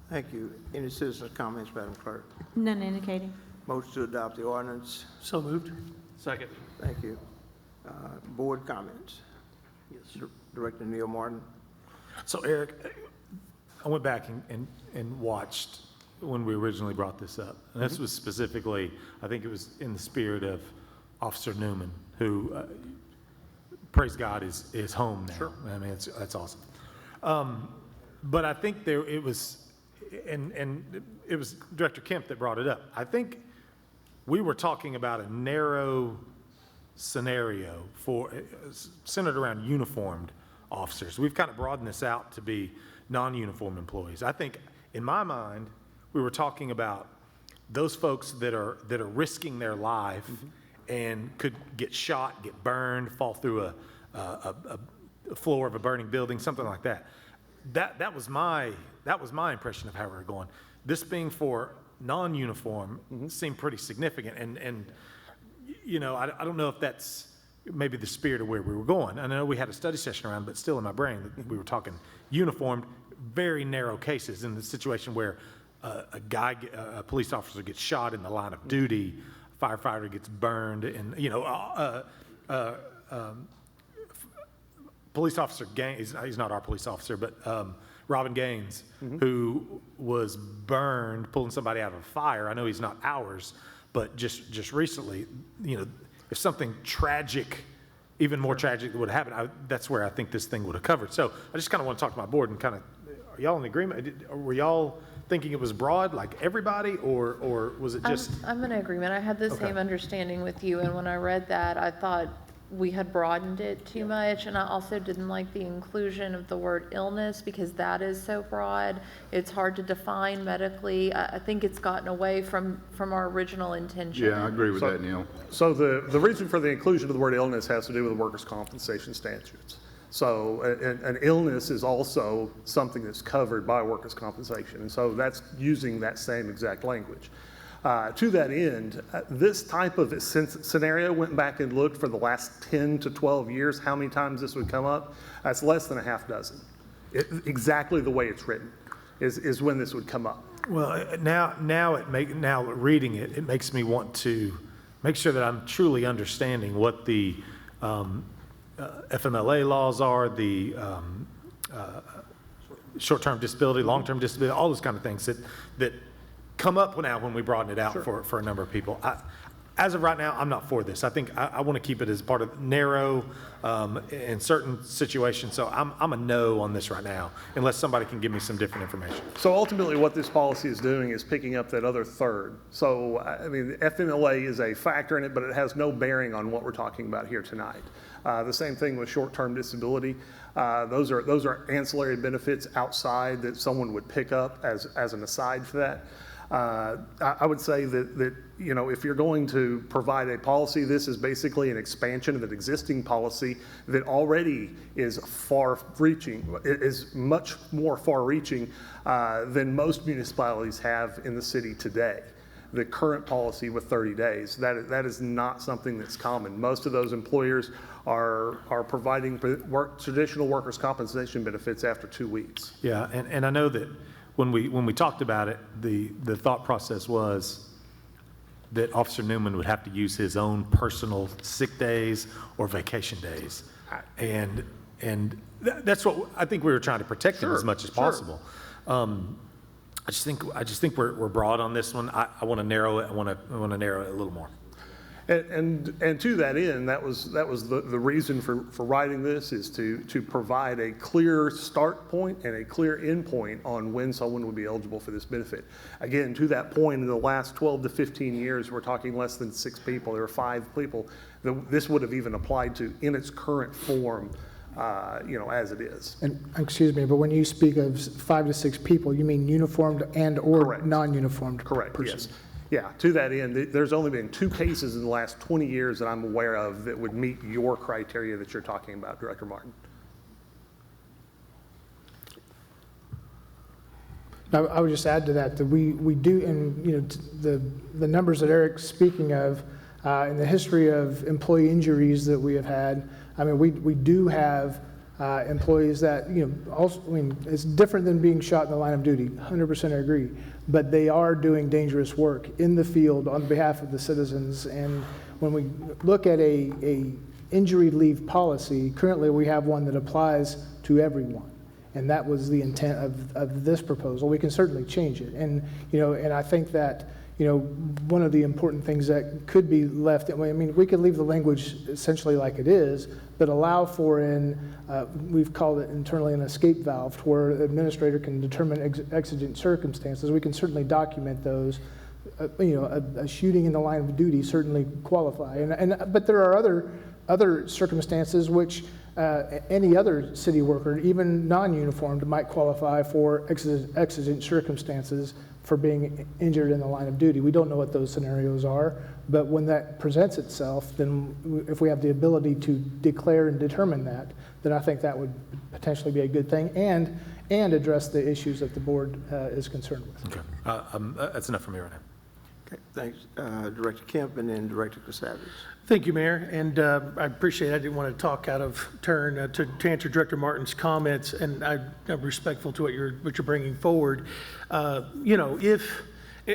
Thank you. Any citizens' comments, Madam Clerk? None indicating. Motion to adopt the ordinance. So moved. Second. Thank you. Board comments. Yes, Director Neil Martin. So Eric, I went back and watched when we originally brought this up. And this was specifically, I think it was in the spirit of Officer Newman, who, praise God, is home now. Sure. I mean, that's awesome. But I think it was Director Kemp that brought it up. I think we were talking about a narrow scenario centered around uniformed officers. We've kind of broadened this out to be non-uniform employees. I think, in my mind, we were talking about those folks that are risking their life and could get shot, get burned, fall through a floor of a burning building, something like that. That was my impression of how we were going. This being for non-uniform seemed pretty significant, and you know, I don't know if that's maybe the spirit of where we were going. I know we had a study session around, but still in my brain, we were talking uniformed, very narrow cases in the situation where a police officer gets shot in the line of duty, a firefighter gets burned, and, police officer Gaines, he's not our police officer, but Robin Gaines, who was burned pulling somebody out of a fire. I know he's not ours, but just recently, if something tragic, even more tragic would happen, that's where I think this thing would have covered. So I just kind of want to talk to my board and kind of, are y'all in agreement? Were y'all thinking it was broad, like everybody, or was it just? I'm in agreement. I had the Okay. same understanding with you, and when I read that, I thought we had broadened it too much, and I also didn't like the inclusion of the word illness, because that is so broad. It's hard to define medically. I think it's gotten away from our original intention. Yeah, I agree with that, Neil. So the reason for the inclusion of the word illness has to do with the workers' compensation statutes. So an illness is also something that's covered by workers' compensation, and so that's using that same exact language. To that end, this type of scenario, went back and looked for the last 10 to 12 years, how many times this would come up. That's less than a half dozen. Exactly the way it's written is when this would come up. Well, now reading it, it makes me want to make sure that I'm truly understanding what the FMLA laws are, the short-term disability, long-term disability, all those kind of things that come up now when we broaden it out for a number of people. As of right now, I'm not for this. I think I want to keep it as part of narrow in certain situations. So I'm a no on this right now, unless somebody can give me some different information. So ultimately what this policy is doing is picking up that other third. So, I mean, FMLA is a factor in it, but it has no bearing on what we're talking about here tonight. The same thing with short-term disability. Those are ancillary benefits outside that someone would pick up as an aside for that. I would say that if you're going to provide a policy, this is basically an expansion of an existing policy that already is far-reaching, is much more far-reaching than most municipalities have in the city today. The current policy with 30 days, that is not something that's common. Most of those employers are providing traditional workers' compensation benefits after 2 weeks. Yeah, and I know that when we talked about it, the thought process was that Officer Newman would have to use his own personal sick days or vacation days. And that's what I think we were trying to protect him as much as possible. I just think we're broad on this one. I want to narrow it. I want to narrow it a little more. And to that end, that was the reason for writing this, is to provide a clear start point and a clear end point on when someone would be eligible for this benefit. Again, to that point, in the last 12 to 15 years, we're talking less than 6 people. There were 5 people that this would have even applied to in its current form, as it is. And, excuse me, but when you speak of 5 to 6 people, you mean uniformed and or non-uniformed? Correct, persons? yes. Yeah, to that end, there's only been 2 cases in the last 20 years that I'm aware of that would meet your criteria that you're talking about, Director Martin. I would just add to that we do, and the numbers that Eric's speaking of, in the history of employee injuries that we have had, I mean, we do have employees that, also, I mean, it's different than being shot in the line of duty, 100% agree, but they are doing dangerous work in the field on behalf of the citizens. And when we look at a injury leave policy, currently we have one that applies to everyone. And that was the intent of this proposal. We can certainly change it. And, and I think that, one of the important things that could be left, I mean, we could leave the language essentially like it is, but allow for we've called it internally an escape valve, where the administrator can determine exigent circumstances. We can certainly document those. A shooting in the line of duty certainly qualify. But there are other circumstances which any other city worker, even non-uniformed, might qualify for exigent circumstances for being injured in the line of duty. We don't know what those scenarios are, but when that presents itself, then if we have the ability to declare and determine that, then I think that would potentially be a good thing and address the issues that the board is concerned with. Okay, that's enough for me right now. Okay, thanks, Director Kemp, and then Director Casavage. Thank you, Mayor, and I appreciate it. I didn't want to talk out of turn to answer Director Martin's comments, and I'm respectful to what you're bringing forward. If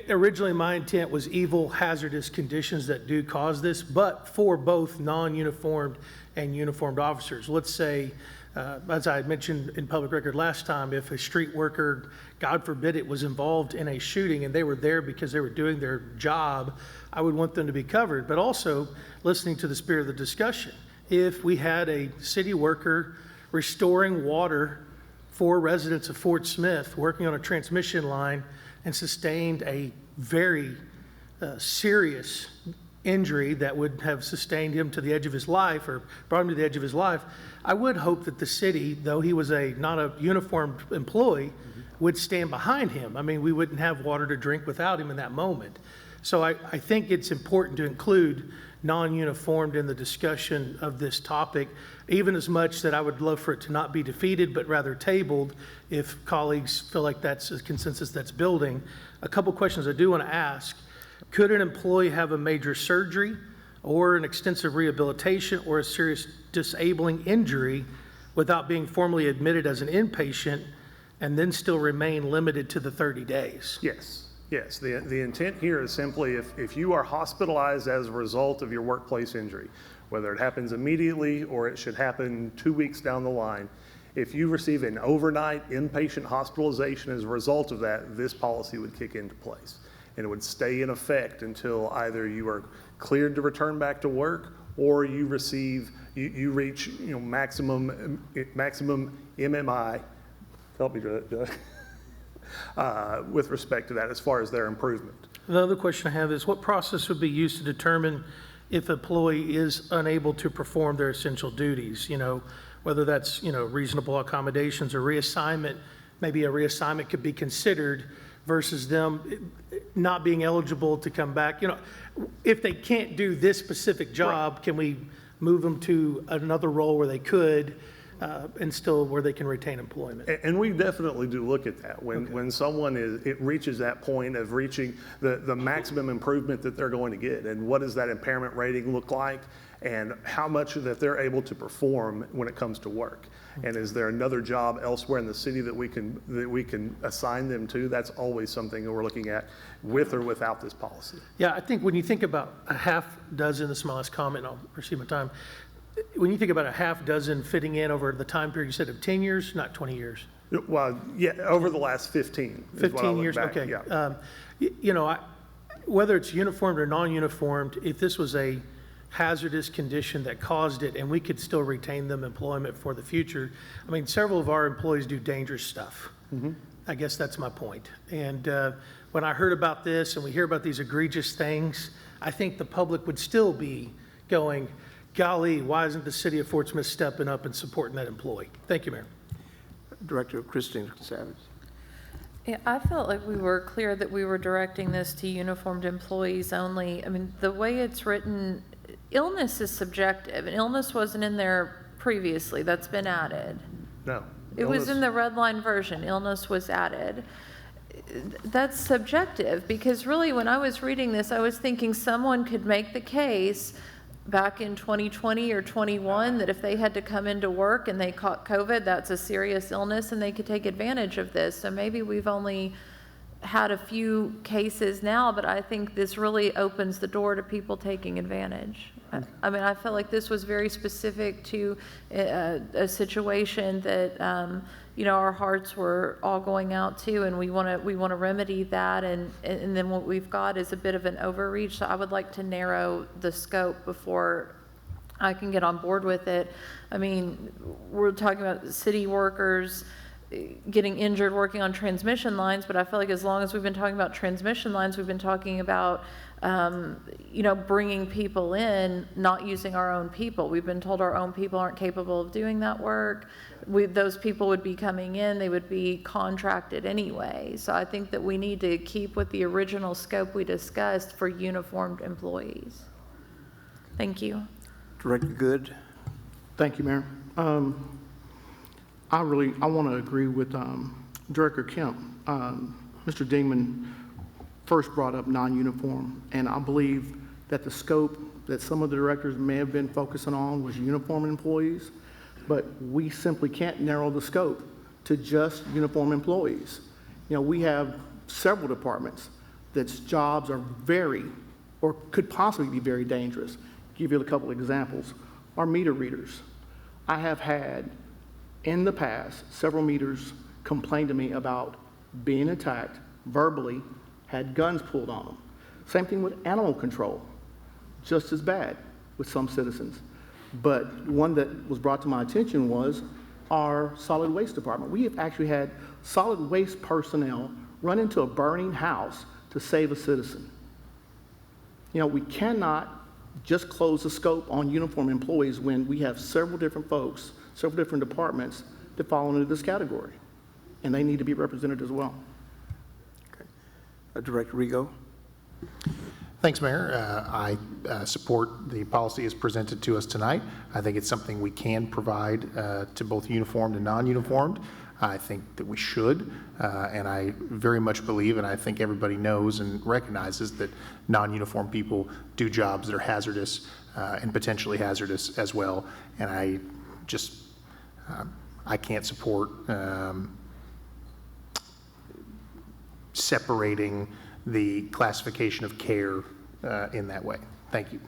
originally my intent was evil, hazardous conditions that do cause this, but for both non-uniformed and uniformed officers. Let's say, as I mentioned in public record last time, if a street worker, God forbid, it was involved in a shooting and they were there because they were doing their job, I would want them to be covered. But also, listening to the spirit of the discussion, if we had a city worker restoring water for residents of Fort Smith, working on a transmission line, and sustained a very serious injury that would have sustained him to the edge of his life or brought him to the edge of his life, I would hope that the city, though he was not a uniformed employee, would stand behind him. I mean, we wouldn't have water to drink without him in that moment. So I think it's important to include non-uniformed in the discussion of this topic, even as much that I would love for it to not be defeated, but rather tabled if colleagues feel like that's a consensus that's building. A couple questions I do want to ask. Could an employee have a major surgery or an extensive rehabilitation or a serious disabling injury without being formally admitted as an inpatient and then still remain limited to the 30 days? Yes. Yes, the intent here is simply if you are hospitalized as a result of your workplace injury, whether it happens immediately or it should happen 2 weeks down the line, if you receive an overnight inpatient hospitalization as a result of that, this policy would kick into place. And it would stay in effect until either you are cleared to return back to work or you reach maximum MMI. Help me with respect to that as far as their improvement. The other question I have is what process would be used to determine if an employee is unable to perform their essential duties, whether that's, reasonable accommodations or reassignment. Maybe a reassignment could be considered versus them not being eligible to come back. If they can't do this specific job, right, can we move them to another role where they could and still where they can retain employment? And we definitely do look at that when someone reaches that point of reaching the maximum improvement that they're going to get, and what does that impairment rating look like, and how much that they're able to perform when it comes to work. And is there another job elsewhere in the city that we can assign them to? That's always something that we're looking at with or without this policy. Yeah, I think when you think about a half dozen, this is my last comment, I'll receive my time. When you think about a half dozen fitting in over the time period, you said of 10 years, not 20 years. Well, yeah, over the last 15. 15 years, back, okay. Yeah. Whether it's uniformed or non-uniformed, if this was a hazardous condition that caused it and we could still retain them employment for the future. I mean, several of our employees do dangerous stuff. Mm-hmm. I guess that's my point. And when I heard about this and we hear about these egregious things, I think the public would still be going, golly, why isn't the city of Fort Smith stepping up and supporting that employee? Thank you, Mayor. Director Christine Savage. Yeah, I felt like we were clear that we were directing this to uniformed employees only. I mean, the way it's written, illness is subjective, and illness wasn't in there previously. That's been added. No. It was in the red line version. Illness was added. That's subjective, because really when I was reading this, I was thinking someone could make the case back in 2020 or 21 that if they had to come into work and they caught COVID, that's a serious illness and they could take advantage of this. So maybe we've only had a few cases now, but I think this really opens the door to people taking advantage. I mean, I felt like this was very specific to a situation that, our hearts were all going out to, and we want to remedy that. And then what we've got is a bit of an overreach. So I would like to narrow the scope before I can get on board with it. I mean, we're talking about city workers getting injured working on transmission lines, but I feel like as long as we've been talking about transmission lines, we've been talking about bringing people in, not using our own people. We've been told our own people aren't capable of doing that work. Those people would be coming in, they would be contracted anyway. So I think that we need to keep with the original scope we discussed for uniformed employees. Thank you. Director Good. Thank you, Mayor. I want to agree with Director Kemp. Mr. Dingman, first brought up non-uniform, and I believe that the scope that some of the directors may have been focusing on was uniform employees, but we simply can't narrow the scope to just uniform employees. You know, we have several departments that's jobs are very, or could possibly be very dangerous. Give you a couple examples. Our meter readers. I have had, in the past, several meters complain to me about being attacked verbally, had guns pulled on them. Same thing with animal control, just as bad with some citizens. But one that was brought to my attention was our solid waste department. We have actually had solid waste personnel run into a burning house to save a citizen. You know, we cannot just close the scope on uniform employees when we have several different folks, several different departments that fall into this category, and they need to be represented as well. Director Rigo. Thanks, Mayor. I support the policy as presented to us tonight. I think it's something we can provide to both uniformed and non-uniformed. I think that we should, and I very much believe, and I think everybody knows and recognizes that non-uniformed people do jobs that are hazardous and potentially hazardous as well. And I just, I can't support separating the classification of care in that way. Thank you.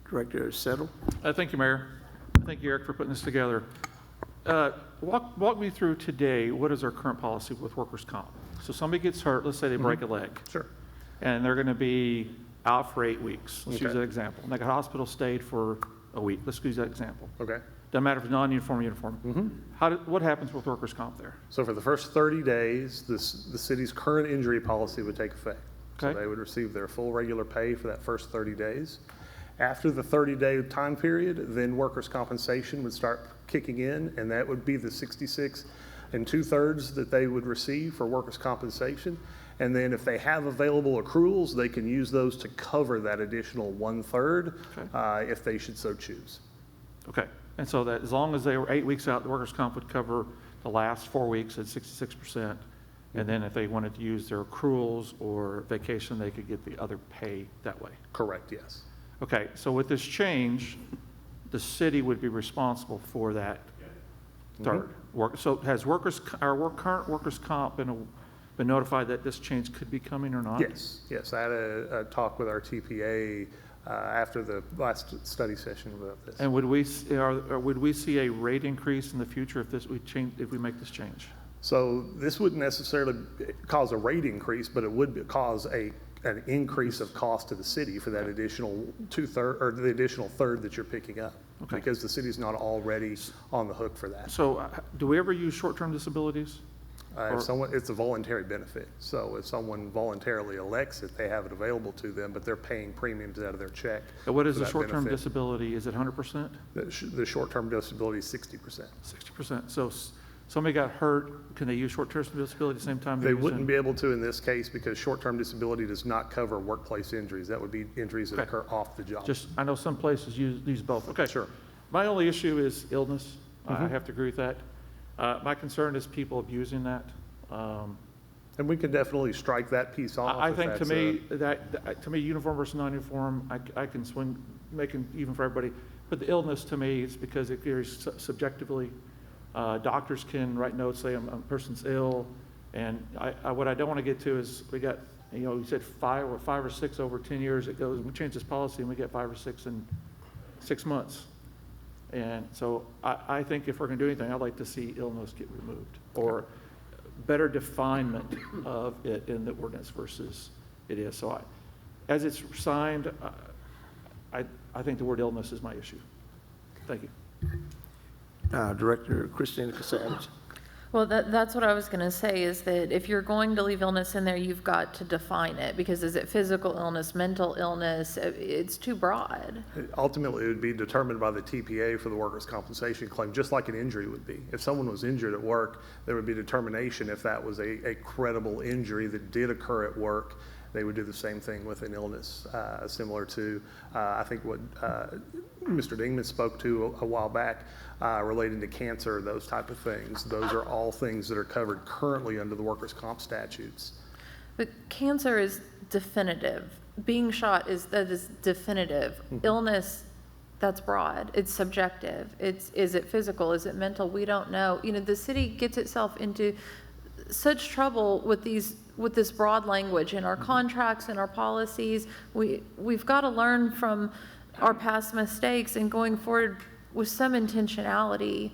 Director Settle. Thank you, Mayor. Thank you, Eric, for putting this together. Walk me through today, what is our current policy with workers' comp? So somebody gets hurt, let's say they break a leg. Sure. And they're going to be out for 8 weeks. Let's use Okay. that example. And they got hospital stayed for a week. Let's use that example. Okay. Doesn't matter if it's non-uniform or uniform. What happens with workers' comp there? So for the first 30 days, the city's current injury policy would take effect. So Okay. they would receive their full regular pay for that first 30 days. After the 30-day time period, then workers' compensation would start kicking in, and that would be the 66 2/3 that they would receive for workers' compensation. And then if they have available accruals, they can use those to cover that additional 1/3 if they should so choose. Okay. And so that as long as they were 8 weeks out, the workers' comp would cover the last 4 weeks at 66%. And then if they wanted to use their accruals or vacation, they could get the other pay that way. Correct, yes. Okay, so with this change, the city would be responsible for that third. So has current workers' comp been notified that this change could be coming or not? Yes, yes. I had a talk with our TPA after the last study session about this. And would we see a rate increase in the future if we make this change? So this wouldn't necessarily cause a rate increase, but it would cause an increase of cost to the city for that additional 2/3 or the additional third that you're picking up. Okay. Because the city's not already on the hook for that. So do we ever use short-term disabilities? If someone, it's a voluntary benefit. So if someone voluntarily elects it, they have it available to them, but they're paying premiums out of their check. What is for the that short-term benefit. disability? Is it 100%? The short-term disability is 60%. 60%. So somebody got hurt, can they use short-term disability at the same time? They wouldn't be able to in this case because short-term disability does not cover workplace injuries. That would be injuries that occur off the job. I know some places use both. Okay. Sure. My only issue is illness. I have to agree with that. My concern is people abusing that. And we can definitely strike that piece off. I if think to that's me, uniform versus non-uniform, I can swing, make it even for everybody. But the illness to me is because it varies subjectively. Doctors can write notes, say a person's ill, and what I don't want to get to is we got, you said five or six over 10 years. It goes. We change this policy and we get 5 or 6 in 6 months. And so I think if we're going to do anything, I'd like to see illness get removed or better definement of it in the ordinance versus it is. So as it's signed, I think the word illness is my issue. Thank you. Director Christina Casavage. Well, that's what I was going to say, is that if you're going to leave illness in there, you've got to define it, because is it physical illness, mental illness? It's too broad. Ultimately, it would be determined by the TPA for the workers' compensation claim, just like an injury would be. If someone was injured at work, there would be determination if that was a credible injury that did occur at work. They would do the same thing with an illness, similar to, I think, what Mr. Dingman spoke to a while back relating to cancer, those type of things. Those are all things that are covered currently under the workers' comp statutes. But cancer is definitive. Being shot that is definitive. Illness, that's broad. It's subjective. Is it physical? Is it mental? We don't know. You know, the city gets itself into such trouble with this broad language in our contracts and our policies. We've got to learn from our past mistakes and going forward with some intentionality.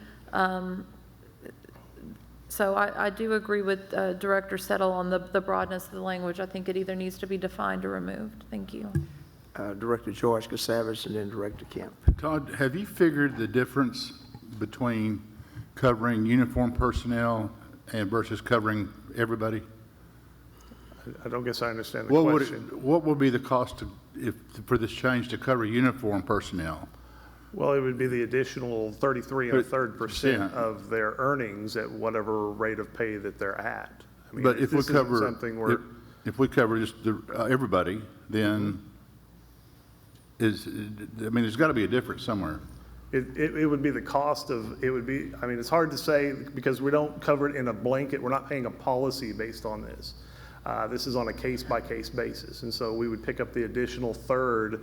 So I do agree with Director Settle on the broadness of the language. I think it either needs to be defined or removed. Thank you. Director George Casavis and then Director Kemp. Todd, have you figured the difference between covering uniformed personnel and versus covering everybody? I don't guess I understand the question. What would be the cost for this change to cover uniformed personnel? Well, it would be the additional 33 1/3% of their earnings at whatever rate of pay that they're at. I mean, But if we this isn't cover, something where, if we cover just everybody, then there's got to be a difference somewhere. it would be the cost of, it would be, I mean, it's hard to say because we don't cover it in a blanket. We're not paying a policy based on this. This is on a case-by-case basis. And so we would pick up the additional third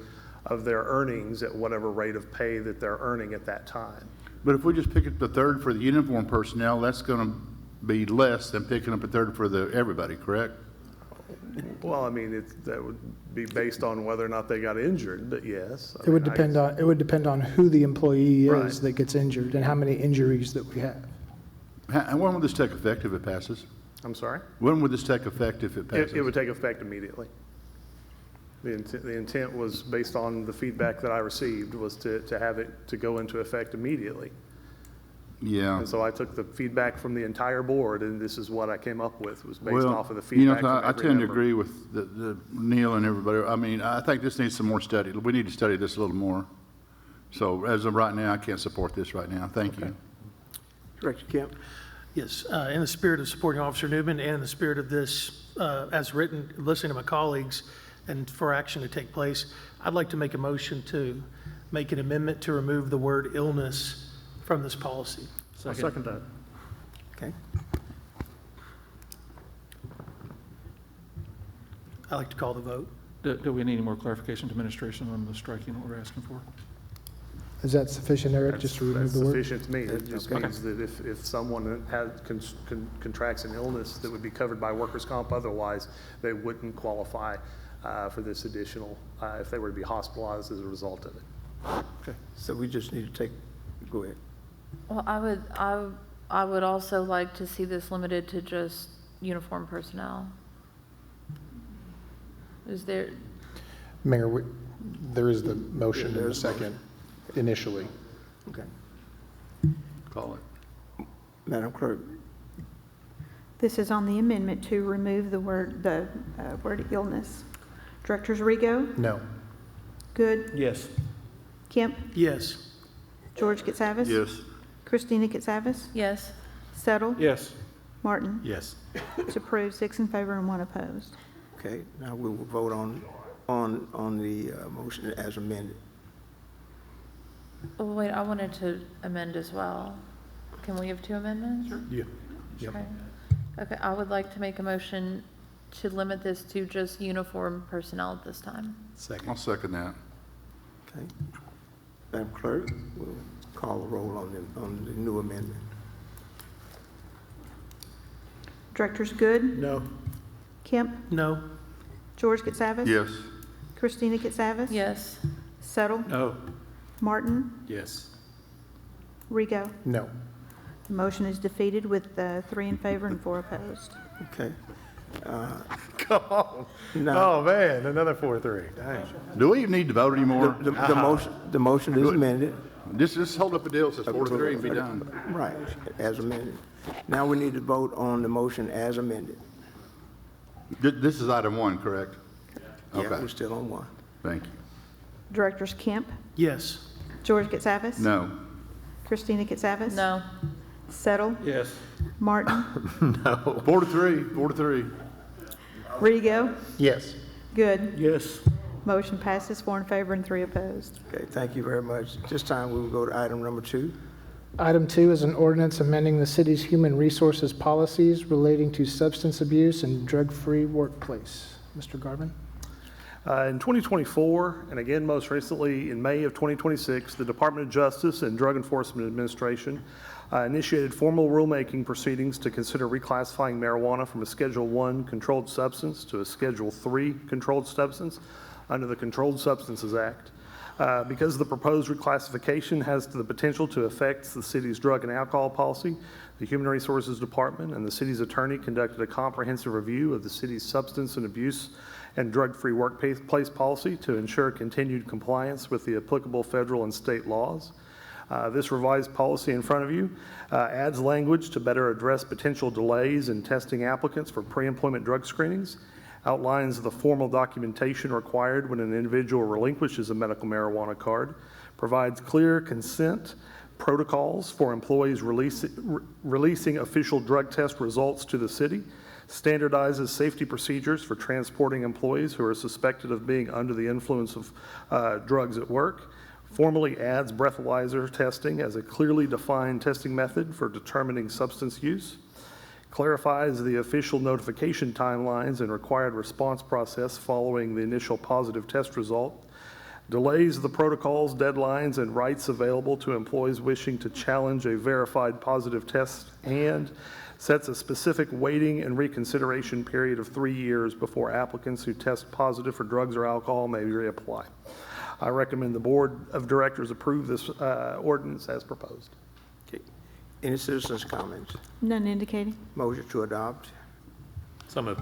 of their earnings at whatever rate of pay that they're earning at that time. But if we just pick up the third for the uniform personnel, that's going to be less than picking up a third for everybody, correct? Well, I mean, that would be based on whether or not they got injured, but yes. It would depend on who the employee Right. is that gets injured and how many injuries that we have. And when would this take effect if it passes? I'm sorry? When would this take effect if it passes? It would take effect immediately. The intent was, based on the feedback that I received, was to have it to go into effect immediately. Yeah. And so I took the feedback from the entire board, and this is what I came up with, was based Well, off of the feedback from I every tend to member. agree with the Neil and everybody. I mean, I think this needs some more study. We need to study this a little more. So as of right now, I can't support this right now. Thank you. Director Kemp. Yes, in the spirit of supporting Officer Newman and in the spirit of this, as written, listening to my colleagues, and for action to take place, I'd like to make a motion to make an amendment to remove the word illness from this policy. I'll second that. Okay. I'd like to call the vote. Do we need any more clarification to administration on the striking what we're asking for? Is that sufficient, Eric, just to remove That's the word? sufficient to me. It just means that if someone contracts an illness that would be covered by workers' comp otherwise, they wouldn't qualify for this additional, if they were to be hospitalized as a result of it. Okay. So we just need to go ahead. Well, I would also like to see this limited to just uniform personnel. Is there, Mayor, there is the motion in a second initially. Okay. Call it. Madam Clerk. This is on the amendment to remove the word illness. Directors Rigo, No. Good, Yes. Kemp, Yes. George Katsavas. Yes. Christina Katsavas. yes, Settle. Yes. Martin. Yes. It's approved, 6 in favor and 1 opposed. Okay, now we will vote on the motion as amended. oh, wait, I wanted to amend as well. Can we have two amendments? Sure. Yeah. Yep. Okay. Okay, I would like to make a motion to limit this to just uniform personnel at this time. I'll second that. Okay. Madam Clerk, we'll call the roll on the new amendment. Directors Good, No. Kemp, No. George Katsavas. Yes. Christina Katsavas. Yes, Settle. No. Martin. Yes. Rigo. No. The motion is defeated with 3 in favor and 4 opposed. Okay. Come on. Now, Oh, man, another 4-3. Dang. Do we even need to vote anymore? the motion is amended. Just hold up the deal, says 4-3 and be done. Right, as amended. Now we need to vote on the motion as amended. This is item 1, correct? Yeah, Okay, we're still on 1. thank you. Directors Kemp, Yes. George Katsavas. No. Christina Katsavas. no, Settle. Yes. Martin. 4-3. Rigo. Yes. Good. Yes. Motion passes 4 in favor and 3 opposed. Okay, thank you very much. This time we will go to item number 2. Item 2 is an ordinance amending the city's human resources policies relating to substance abuse and drug-free workplace. Mr. Garvin? In 2024, and again most recently in May of 2026, the Department of Justice and Drug Enforcement Administration initiated formal rulemaking proceedings to consider reclassifying marijuana from a Schedule I controlled substance to a Schedule III controlled substance under the Controlled Substances Act. Because the proposed reclassification has the potential to affect the city's drug and alcohol policy, the Human Resources Department and the city's attorney conducted a comprehensive review of the city's substance and abuse and drug-free workplace policy to ensure continued compliance with the applicable federal and state laws. This revised policy in front of you adds language to better address potential delays in testing applicants for pre-employment drug screenings, outlines the formal documentation required when an individual relinquishes a medical marijuana card, provides clear consent protocols for employees releasing official drug test results to the city, standardizes safety procedures for transporting employees who are suspected of being under the influence of drugs at work, formally adds breathalyzer testing as a clearly defined testing method for determining substance use, clarifies the official notification timelines and required response process following the initial positive test result, delays the protocols, deadlines, and rights available to employees wishing to challenge a verified positive test, and sets a specific waiting and reconsideration period of 3 years before applicants who test positive for drugs or alcohol may reapply. I recommend the Board of Directors approve this ordinance as proposed. Okay. Any citizens' comments? None indicating. Motion to adopt. So moved.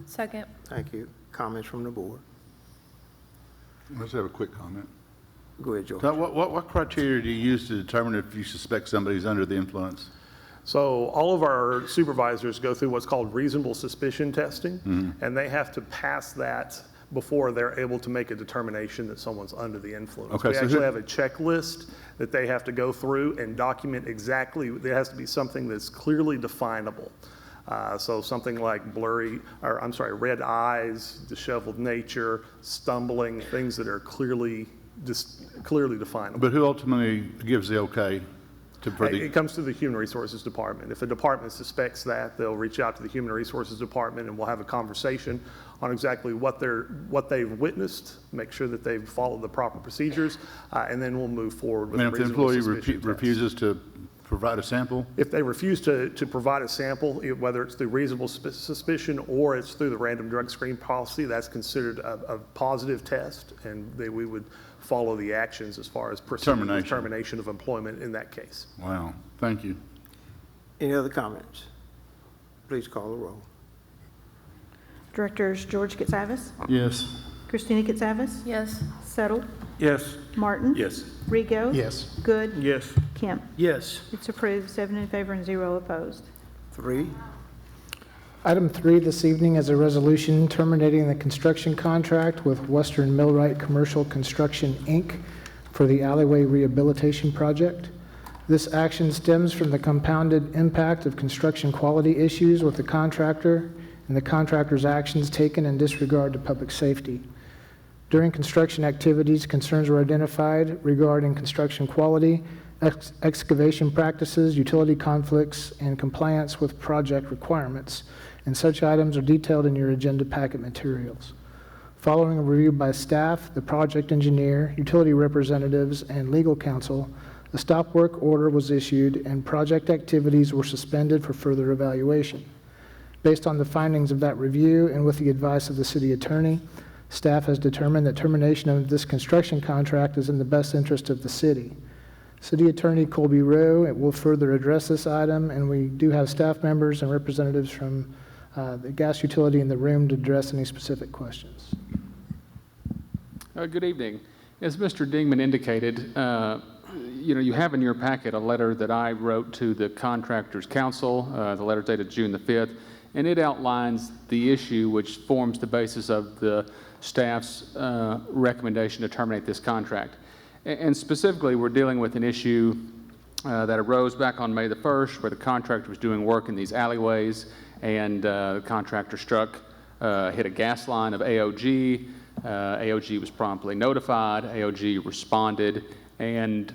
Second. Thank you. Comments from the board? Let's have a quick comment. Go ahead, George. So what criteria do you use to determine if you suspect somebody's under the influence? So all of our supervisors go through what's called reasonable suspicion testing, and they have to pass that before they're able to make a determination that someone's under the influence. Okay, we so actually have a checklist that they have to go through and document exactly. There has to be something that's clearly definable. So something like red eyes, disheveled nature, stumbling, things that are clearly definable. But who ultimately gives the okay for the? It comes to the Human Resources Department. If a department suspects that, they'll reach out to the Human Resources Department and we'll have a conversation on exactly what they've witnessed, make sure that they've followed the proper procedures, and then we'll move forward with I mean, if the reasonable employee suspicion test. refuses to provide a sample? If they refuse to provide a sample, whether it's through reasonable suspicion or it's through the random drug screen policy, that's considered a positive test, and we would follow the actions as far as termination of employment in that case. Wow, thank you. Any other comments? Please call the roll. Directors George Katsavas, Yes. Christina Katsavas, Yes. Settle, Yes. Martin, Yes. Rigo, Yes. Good, Yes. Kemp. Yes. It's approved, 7 in favor and 0 opposed. 3, Item 3 this evening is a resolution terminating the construction contract with Western Millwright Commercial Construction, Inc. for the Alleyway Rehabilitation Project. This action stems from the compounded impact of construction quality issues with the contractor and the contractor's actions taken in disregard to public safety. During construction activities, concerns were identified regarding construction quality, excavation practices, utility conflicts, and compliance with project requirements, and such items are detailed in your agenda packet materials. Following a review by staff, the project engineer, utility representatives, and legal counsel, a stop work order was issued and project activities were suspended for further evaluation. Based on the findings of that review and with the advice of the city attorney, staff has determined that termination of this construction contract is in the best interest of the city. City Attorney Colby Rowe will further address this item, and we do have staff members and representatives from the gas utility in the room to address any specific questions. Good evening. As Mr. Dingman indicated, you have in your packet a letter that I wrote to the Contractors Council. The letter dated June the 5th, and it outlines the issue which forms the basis of the staff's recommendation to terminate this contract. And specifically, we're dealing with an issue that arose back on May the 1st, where the contractor was doing work in these alleyways, and the contractor hit a gas line of AOG. AOG was promptly notified. AOG responded, and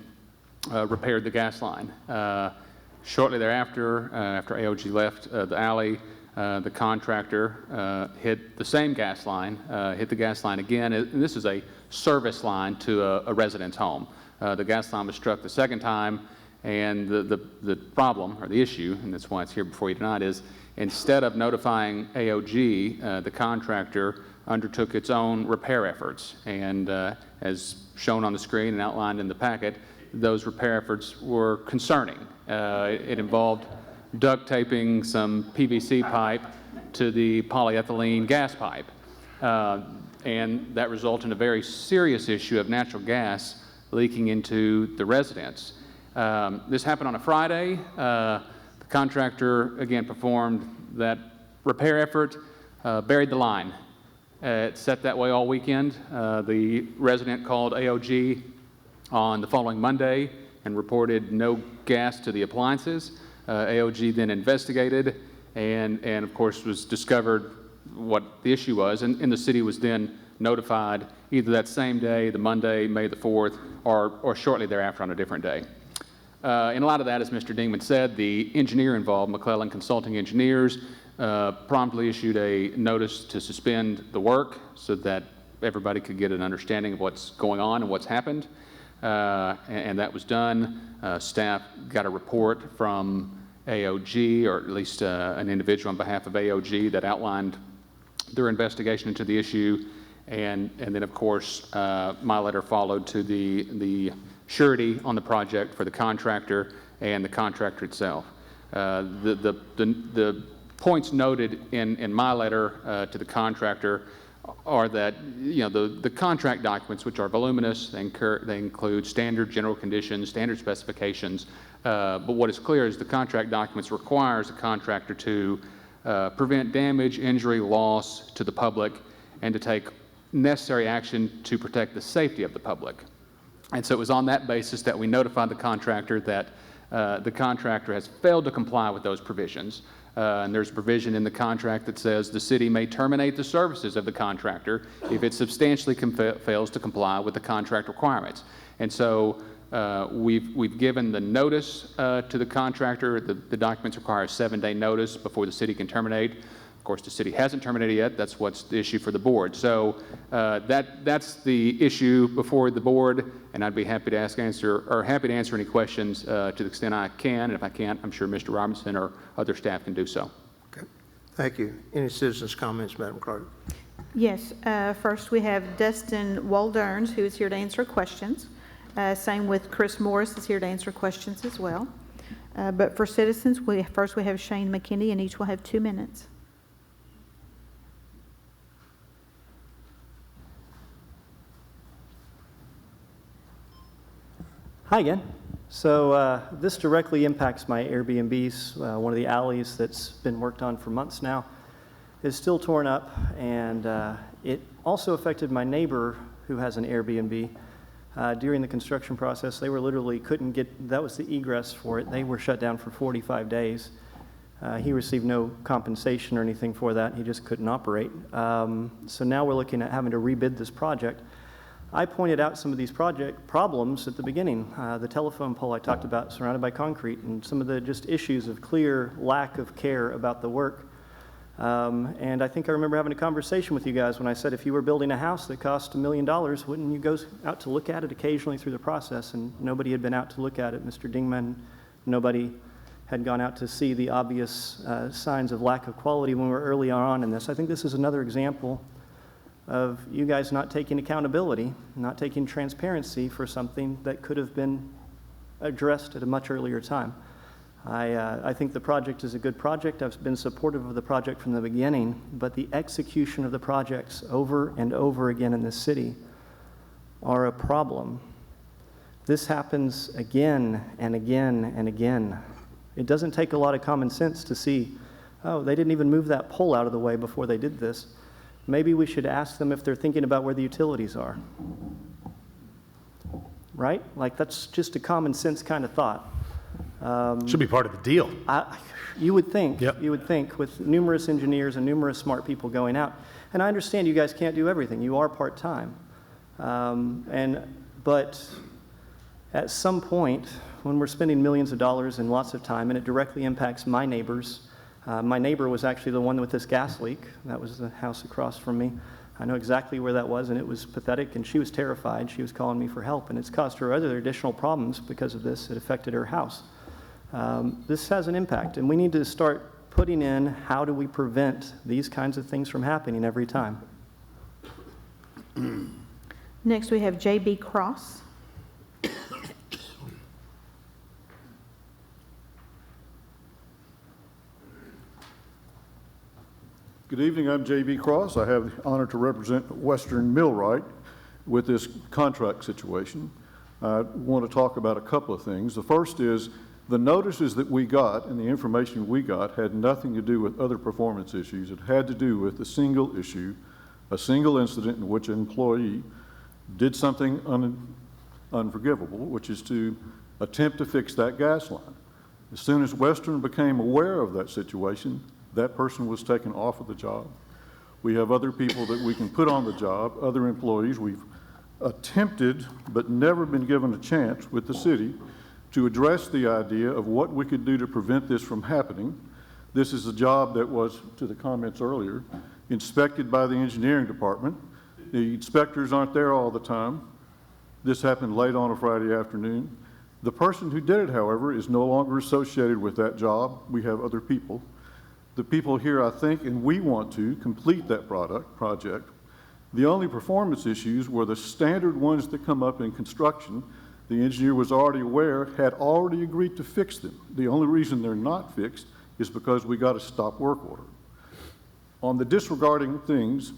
repaired the gas line. Shortly thereafter, after AOG left the alley, the contractor hit the same gas line, hit the gas line again. And this is a service line to a resident's home. The gas line was struck the second time, and the problem, or the issue, and that's why it's here before you tonight, is instead of notifying AOG, the contractor undertook its own repair efforts. And as shown on the screen and outlined in the packet, those repair efforts were concerning. It involved duct taping some PVC pipe to the polyethylene gas pipe. And that resulted in a very serious issue of natural gas leaking into the residence. This happened on a Friday. The contractor, again, performed that repair effort, buried the line. It sat that way all weekend. The resident called AOG on the following Monday and reported no gas to the appliances. AOG then investigated and of course was discovered what the issue was, and the city was then notified either that same day, the Monday, May the 4th, or shortly thereafter on a different day. In a lot of that, as Mr. Dingman said, the engineer involved, McClellan Consulting Engineers, promptly issued a notice to suspend the work so that everybody could get an understanding of what's going on and what's happened. And that was done. Staff got a report from AOG, or at least an individual on behalf of AOG that outlined their investigation into the issue. And then, of course, my letter followed to the surety on the project for the contractor and the contractor itself. The points noted in my letter to the contractor are that, you know, the contract documents, which are voluminous, they include standard general conditions, standard specifications, but what is clear is the contract documents requires the contractor to prevent damage, injury, loss to the public, and to take necessary action to protect the safety of the public. And so it was on that basis that we notified the contractor that the contractor has failed to comply with those provisions. And there's a provision in the contract that says the city may terminate the services of the contractor if it substantially fails to comply with the contract requirements. And so we've given the notice to the contractor. The documents require a 7-day notice before the city can terminate. Of course, the city hasn't terminated yet. That's what's the issue for the board. So that's the issue before the board, and I'd be happy to answer any questions to the extent I can. And if I can't, I'm sure Mr. Robinson or other staff can do so. Okay. Thank you. Any citizens' comments, Madam Clerk? Yes. First, we have Dustin Walderns, who is here to answer questions. Same with Chris Morris is here to answer questions as well. But for citizens, first we have Shane McKinney, and each will have 2 minutes. Hi again. So this directly impacts my Airbnbs. One of the alleys that's been worked on for months now is still torn up, and it also affected my neighbor who has an Airbnb. During the construction process, they were literally couldn't get, that was the egress for it. They were shut down for 45 days. He received no compensation or anything for that. He just couldn't operate. So now we're looking at having to rebid this project. I pointed out some of these project problems at the beginning. The telephone pole I talked about surrounded by concrete, and some of the just issues of clear lack of care about the work. And I think I remember having a conversation with you guys when I said if you were building a house that cost $1 million, wouldn't you go out to look at it occasionally through the process? And nobody had been out to look at it. Mr. Dingman, nobody had gone out to see the obvious signs of lack of quality when we were early on in this. I think this is another example of you guys not taking accountability, not taking transparency for something that could have been addressed at a much earlier time. I think the project is a good project. I've been supportive of the project from the beginning, but the execution of the projects over and over again in this city are a problem. This happens again and again and again. It doesn't take a lot of common sense to see, oh, they didn't even move that pole out of the way before they did this. Maybe we should ask them if they're thinking about where the utilities are. Right? Like, that's just a common sense kind of thought. Should be part of the deal. You would think, Yep. you would think, with numerous engineers and numerous smart people going out. And I understand you guys can't do everything. You are part-time. But At some point, when we're spending millions of dollars and lots of time, and it directly impacts my neighbors, my neighbor was actually the one with this gas leak. That was the house across from me. I know exactly where that was, and it was pathetic, and she was terrified. She was calling me for help, and it's caused her other additional problems because of this. It affected her house. This has an impact, and we need to start putting in how do we prevent these kinds of things from happening every time. Next, we have J.B. Cross. Good evening, I'm J.B. Cross. I have the honor to represent Western Millwright with this contract situation. I want to talk about a couple of things. The first is the notices that we got and the information we got had nothing to do with other performance issues. It had to do with a single issue, a single incident in which an employee did something unforgivable, which is to attempt to fix that gas line. As soon as Western became aware of that situation, that person was taken off of the job. We have other people that we can put on the job, other employees. We've attempted, but never been given a chance with the city to address the idea of what we could do to prevent this from happening. This is a job that was, to the comments earlier, inspected by the engineering department. The inspectors aren't there all the time. This happened late on a Friday afternoon. The person who did it, however, is no longer associated with that job. We have other people. The people here, I think, and we want to complete that project. The only performance issues were the standard ones that come up in construction. The engineer was already aware, had already agreed to fix them. The only reason they're not fixed is because we got a stop work order. On the disregarding things,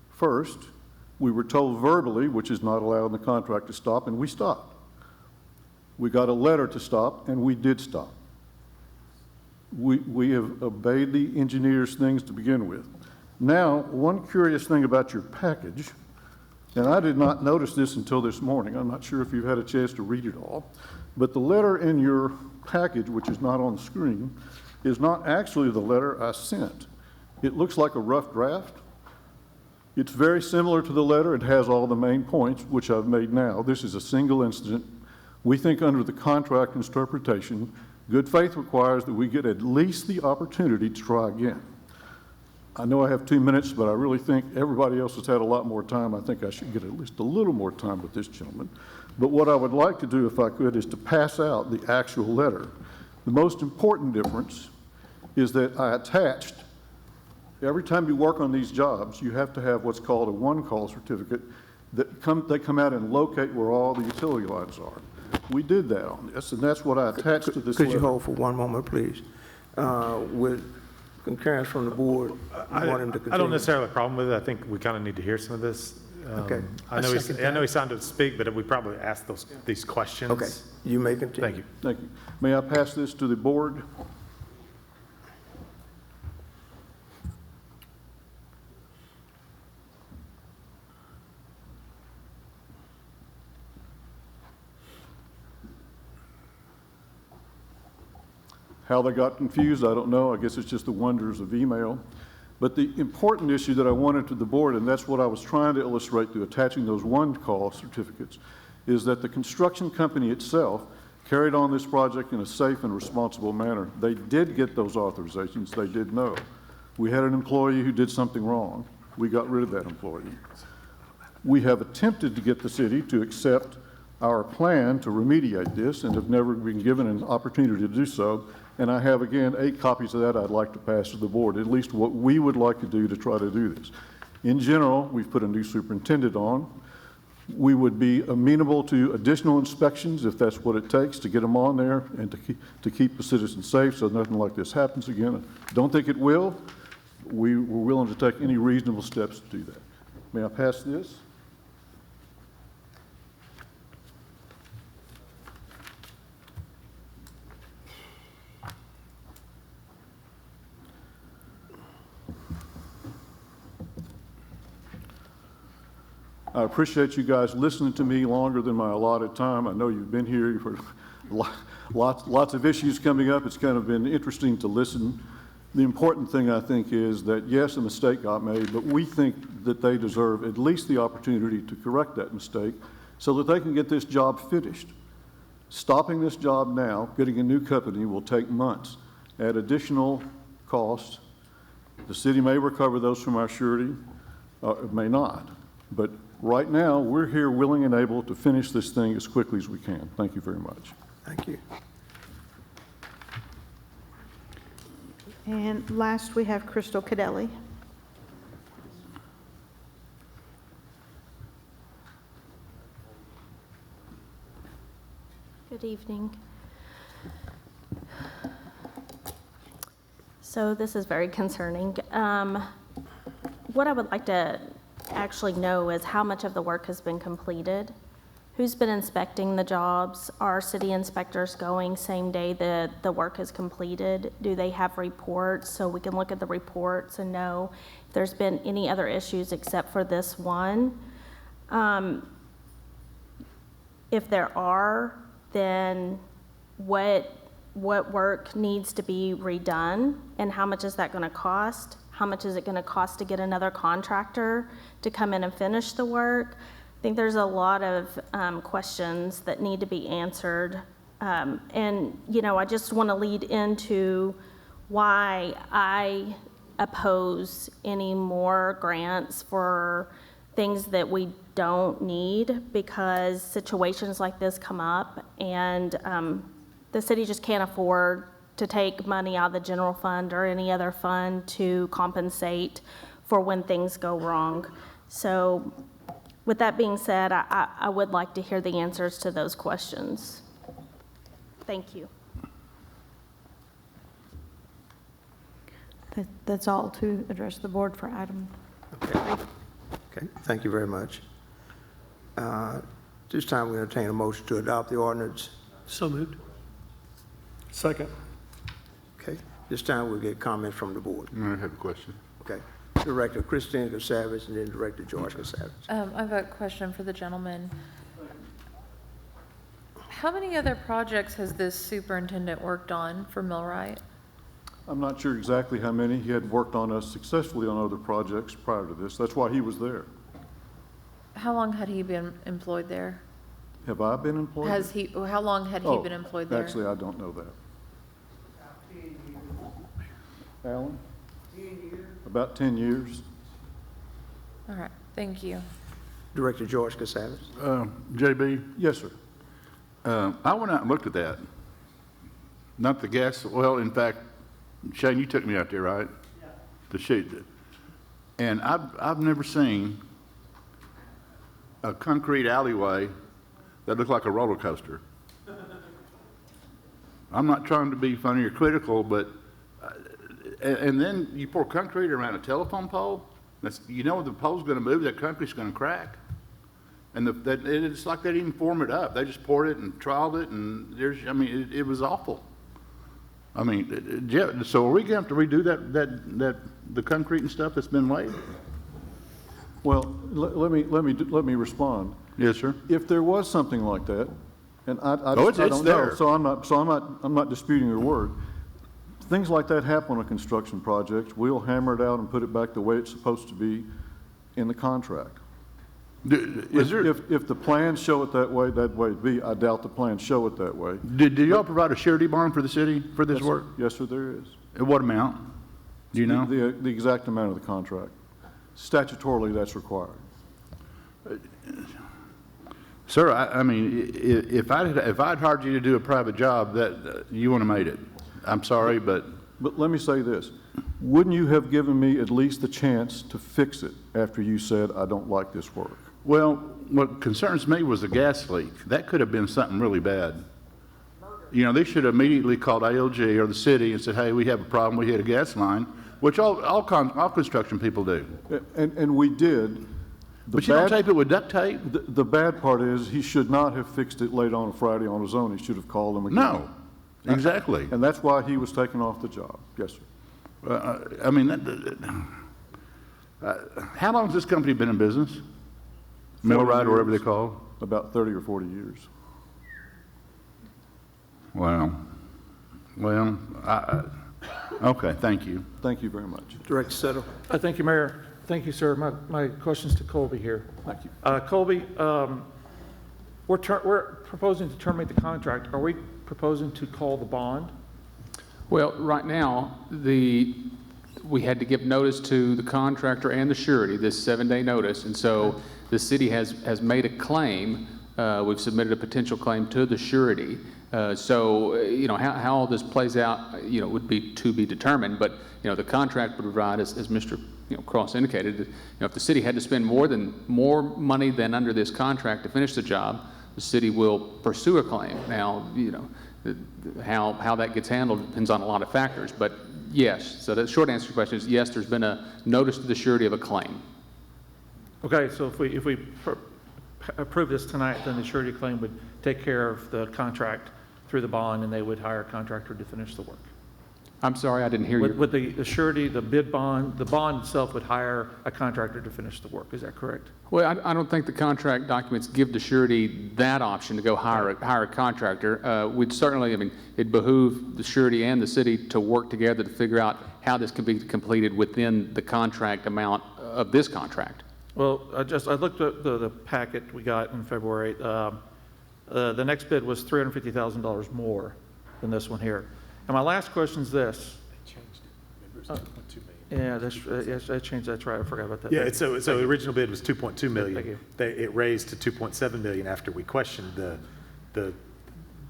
first, we were told verbally, which is not allowed in the contract, to stop, and we stopped. We got a letter to stop, and we did stop. We have obeyed the engineer's things to begin with. Now, one curious thing about your package, and I did not notice this until this morning. I'm not sure if you've had a chance to read it all, but the letter in your package, which is not on the screen, is not actually the letter I sent. It looks like a rough draft. It's very similar to the letter. It has all the main points, which I've made now. This is a single incident. We think under the contract interpretation, good faith requires that we get at least the opportunity to try again. I know I have 2 minutes, but I really think everybody else has had a lot more time. I think I should get at least a little more time with this gentleman. But what I would like to do, if I could, is to pass out the actual letter. The most important difference is that I attached, every time you work on these jobs, you have to have what's called a one-call certificate that they come out and locate where all the utility lines are. We did that on this, and that's what I attached to this letter. Could you hold for one moment, please? With concurrence from the board, I want him to continue. I don't necessarily have a problem with it. I think we kind of need to hear some of this. Okay. I know he signed to speak, but we probably asked these questions. Okay, you may continue. Thank you. Thank you. May I pass this to the board? How they got confused, I don't know. I guess it's just the wonders of email. But the important issue that I wanted to the board, and that's what I was trying to illustrate through attaching those one-call certificates, is that the construction company itself carried on this project in a safe and responsible manner. They did get those authorizations. They did know. We had an employee who did something wrong. We got rid of that employee. We have attempted to get the city to accept our plan to remediate this and have never been given an opportunity to do so. And I have, again, 8 copies of that I'd like to pass to the board, at least what we would like to do to try to do this. In general, we've put a new superintendent on. We would be amenable to additional inspections if that's what it takes to get them on there and to keep the citizens safe so nothing like this happens again. Don't think it will. We're willing to take any reasonable steps to do that. May I pass this? I appreciate you guys listening to me longer than my allotted time. I know you've been here for lots of issues coming up. It's kind of been interesting to listen. The important thing, I think, is that, yes, a mistake got made, but we think that they deserve at least the opportunity to correct that mistake so that they can get this job finished. Stopping this job now, getting a new company will take months, add additional costs. The city may recover those from our surety, it may not. But right now, we're here willing and able to finish this thing as quickly as we can. Thank you very much. Thank you. And last, we have Crystal Cadelli. Good evening. So this is very concerning. What I would like to actually know is how much of the work has been completed. Who's been inspecting the jobs? Are city inspectors going same day that the work is completed? Do they have reports so we can look at the reports and know if there's been any other issues except for this one? If there are, then what work needs to be redone and how much is that going to cost? How much is it going to cost to get another contractor to come in and finish the work? I think there's a lot of questions that need to be answered. And, you know, I just want to lead into why I oppose any more grants for things that we don't need, because situations like this come up and the city just can't afford to take money out of the general fund or any other fund to compensate for when things go wrong. So with that being said, I would like to hear the answers to those questions. Thank you. That's all to address the board for item. Okay, thank you very much. This time we entertain a motion to adopt the ordinance. So moved. Second. Okay, this time we'll get comments from the board. I have a question. Okay, Director Christine Casavage and then Director George Casavage. I have a question for the gentleman. How many other projects has this superintendent worked on for Millwright? I'm not sure exactly how many. He had worked on us successfully on other projects prior to this. That's why he was there. How long had he been employed there? Have I been employed? How long had he been employed there? Actually, I don't know that. Alan? 10 years. About 10 years. All right, thank you. Director George Casavage. JB, Yes, sir. I went out and looked at that. Not the gas, well, in fact, Shane, you took me out there, right? Yeah. To shoot it. And I've never seen a concrete alleyway that looked like a roller coaster. I'm not trying to be funny or critical, but, and then you pour concrete around a telephone pole. You know the pole's going to move, that concrete's going to crack. And it's like they didn't even form it up. They just poured it and trialed it, and it was awful. I mean, so are we going to have to redo the concrete and stuff that's been laid? Well, let me respond. Yes, sir. If there was something like that, and I it's don't there. know, so I'm not disputing your word. Things like that happen on a construction project. We'll hammer it out and put it back the way it's supposed to be in the contract. If the plans show it that way it'd be. I doubt the plans show it that way. Did y'all provide a surety bond for the city for this work? Yes, sir, there is. At what amount? Do you know? The exact amount of the contract. Statutorily, that's required. Sir, I mean, if I'd hired you to do a private job, that you wouldn't have made it. I'm sorry, but let me say this. Wouldn't you have given me at least the chance to fix it after you said, I don't like this work? Well, what concerns me was the gas leak. That could have been something really bad. You know, they should have immediately called ALG or the city and said, hey, we have a problem, we hit a gas line, which all construction people do. And we did. But you don't tape it with duct tape? The bad part is he should not have fixed it late on a Friday on his own. He should have called them again. No, exactly. And that's why he was taken off the job. Yes, sir. I mean, how long has this company been in business? Millwright, or whatever they call it? About 30 or 40 years. Wow. Well, okay, thank you. Thank you very much. Director Settle. Thank you, Mayor. Thank you, sir. My question's to Colby here. Thank you. Colby, we're proposing to terminate the contract. Are we proposing to call the bond? Well, right now, we had to give notice to the contractor and the surety, this 7-day notice, and so the city has made a claim. We've submitted a potential claim to the surety. So, you know, how all this plays out, you know, would be to be determined, but, you know, the contract would provide, as Mr. Cross indicated, you know, if the city had to spend more money than under this contract to finish the job, the city will pursue a claim. Now, you know, how that gets handled depends on a lot of factors, but yes. So the short answer to your question is yes, there's been a notice to the surety of a claim. Okay, so if we approve this tonight, then the surety claim would take care of the contract through the bond, and they would hire a contractor to finish the work. I'm sorry, I didn't hear you. With the surety, the bond itself would hire a contractor to finish the work. Is that correct? Well, I don't think the contract documents give the surety that option to go hire a contractor. We'd certainly, I mean, it'd behoove the surety and the city to work together to figure out how this can be completed within the contract amount of this contract. Well, I looked at the packet we got in February. The next bid was $350,000 more than this one here. And my last question is this. They changed it. Remember, it was 2.2 million. Yeah, yes, I changed that. That's right. I forgot about that. Yeah, so the original bid was 2.2 million. Thank you. It raised to 2.7 million after we questioned the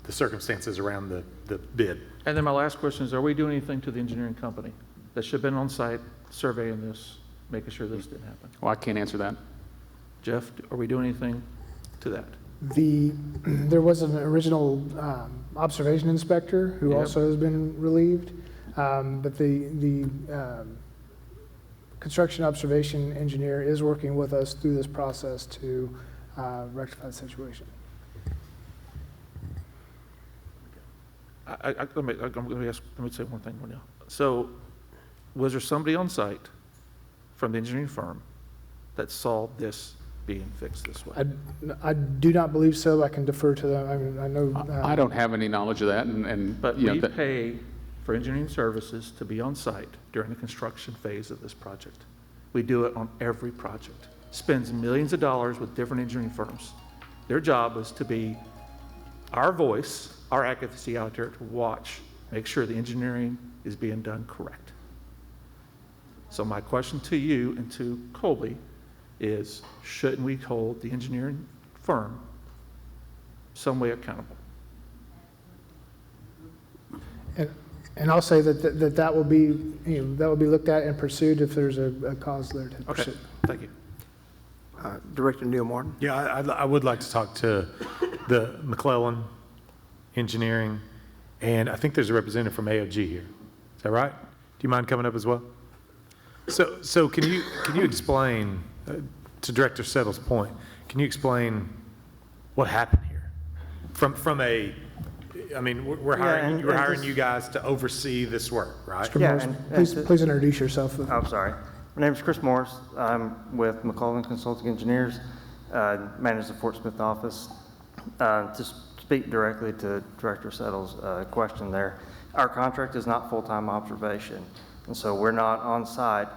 circumstances around the bid. And then my last question is, are we doing anything to the engineering company that should have been on site surveying this, making sure this didn't happen? Well, I can't answer that. Jeff, are we doing anything to that? There was an original observation inspector who Yep. also has been relieved, but the construction observation engineer is working with us through this process to rectify the situation. Let me say one thing now. So, was there somebody on site from the engineering firm that saw this being fixed this way? I do not believe so. I can defer to them. I mean, I know. I don't have any knowledge of that, But you know, we pay for engineering services to be on site during the construction phase of this project. We do it on every project. Spends millions of dollars with different engineering firms. Their job is to be our voice, our advocacy out there to watch, make sure the engineering is being done correct. So my question to you and to Colby is, shouldn't we hold the engineering firm some way accountable? And I'll say that will be, that will be looked at and pursued if there's a cause there to Okay, pursue. thank you. Director Neil Martin? Yeah, I would like to talk to the McClellan Engineering, and I think there's a representative from AOG here. Is that right? Do you mind coming up as well? So can you explain, to Director Settle's point, can you explain what happened here? From a, I mean, we're hiring you guys to oversee this work, right? Mr. Morris, please introduce yourself. I'm sorry. My name is Chris Morris. I'm with McClellan Consulting Engineers, manage the Fort Smith office. To speak directly to Director Settle's question there, our contract is not full-time observation, and so we're not on site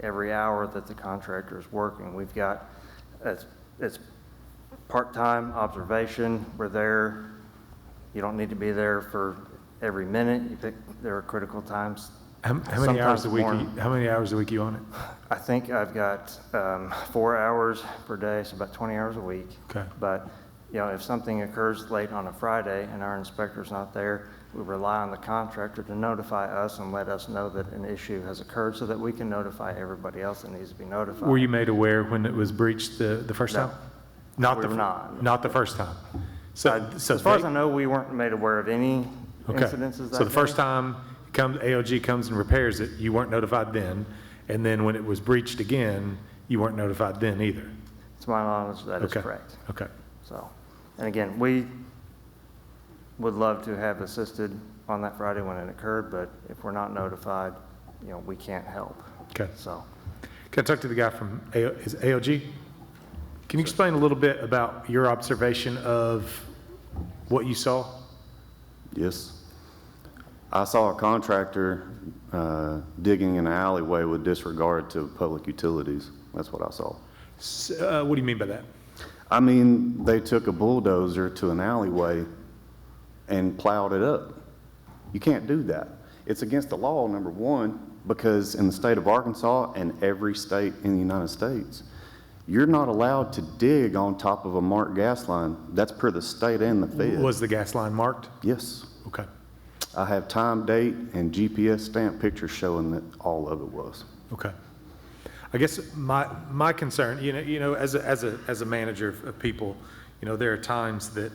every hour that the contractor is working. We've got, it's part-time observation. We're there. You don't need to be there for every minute. There are critical times. How many hours a week? How many hours a week are you on it? I think I've got 4 hours per day, so about 20 hours a week. Okay. But you know, if something occurs late on a Friday and our inspector's not there, we rely on the contractor to notify us and let us know that an issue has occurred so that we can notify everybody else that needs to be notified. Were you made aware when it was breached the first time? We were not. Not the first time. So as far as I know, we weren't made aware of any incidences. So the first time AOG comes and repairs it, you weren't notified then, and then when it was breached again, you weren't notified then either. To my knowledge, that is correct. Okay. So, and again, we would love to have assisted on that Friday when it occurred, but if we're not notified, you know, we can't help. Okay. So, Can I talk to the guy from AOG? Can you explain a little bit about your observation of what you saw? Yes. I saw a contractor digging in an alleyway with disregard to public utilities. That's what I saw. What do you mean by that? I mean, they took a bulldozer to an alleyway and plowed it up. You can't do that. It's against the law, number one, because in the state of Arkansas and every state in the United States, you're not allowed to dig on top of a marked gas line. That's per the state and the Fed. Was the gas line marked? Yes. Okay. I have time, date, and GPS stamp pictures showing that all of it was. Okay. I guess my concern, you know, as a manager of people, you know, there are times that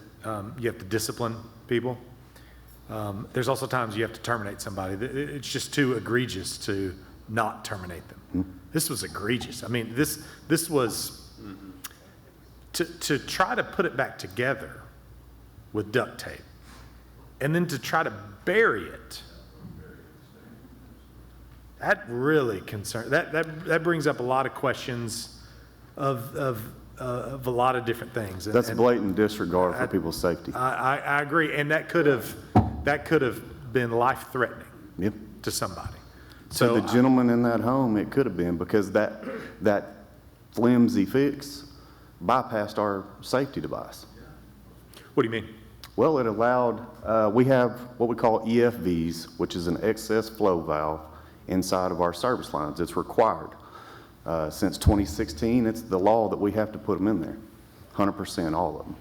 you have to discipline people. There's also times you have to terminate somebody. It's just too egregious to not terminate them. Mm-hmm. This was egregious. I mean, this was to try to put it back together with duct tape, and then to try to bury it. That really concerns. That brings up a lot of questions of a lot of different things. That's blatant disregard for people's safety. I agree, and that could have been life-threatening Yep. to somebody. So the gentleman in that home, it could have been, because that flimsy fix bypassed our safety device. What do you mean? Well, it allowed, we have what we call EFVs, which is an excess flow valve inside of our service lines. It's required. Since 2016, it's the law that we have to put them in there, 100%, all of them.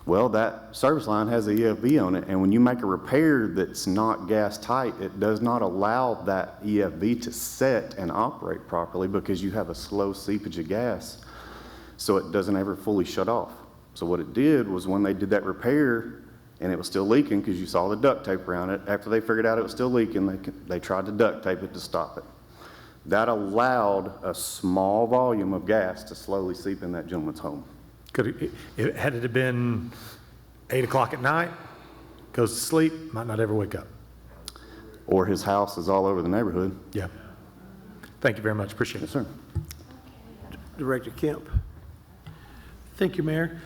Well, that service line has an EFV on it, and when you make a repair that's not gas tight, it does not allow that EFV to set and operate properly because you have a slow seepage of gas, so it doesn't ever fully shut off. So what it did was, when they did that repair and it was still leaking, because you saw the duct tape around it, after they figured out it was still leaking, they tried to duct tape it to stop it. That allowed a small volume of gas to slowly seep in that gentleman's home. Had it been 8 o'clock at night, goes to sleep, might not ever wake up. Or his house is all over the neighborhood. Yeah. Thank you very much. Appreciate it. Yes, sir. Director Kemp. Thank you, Mayor.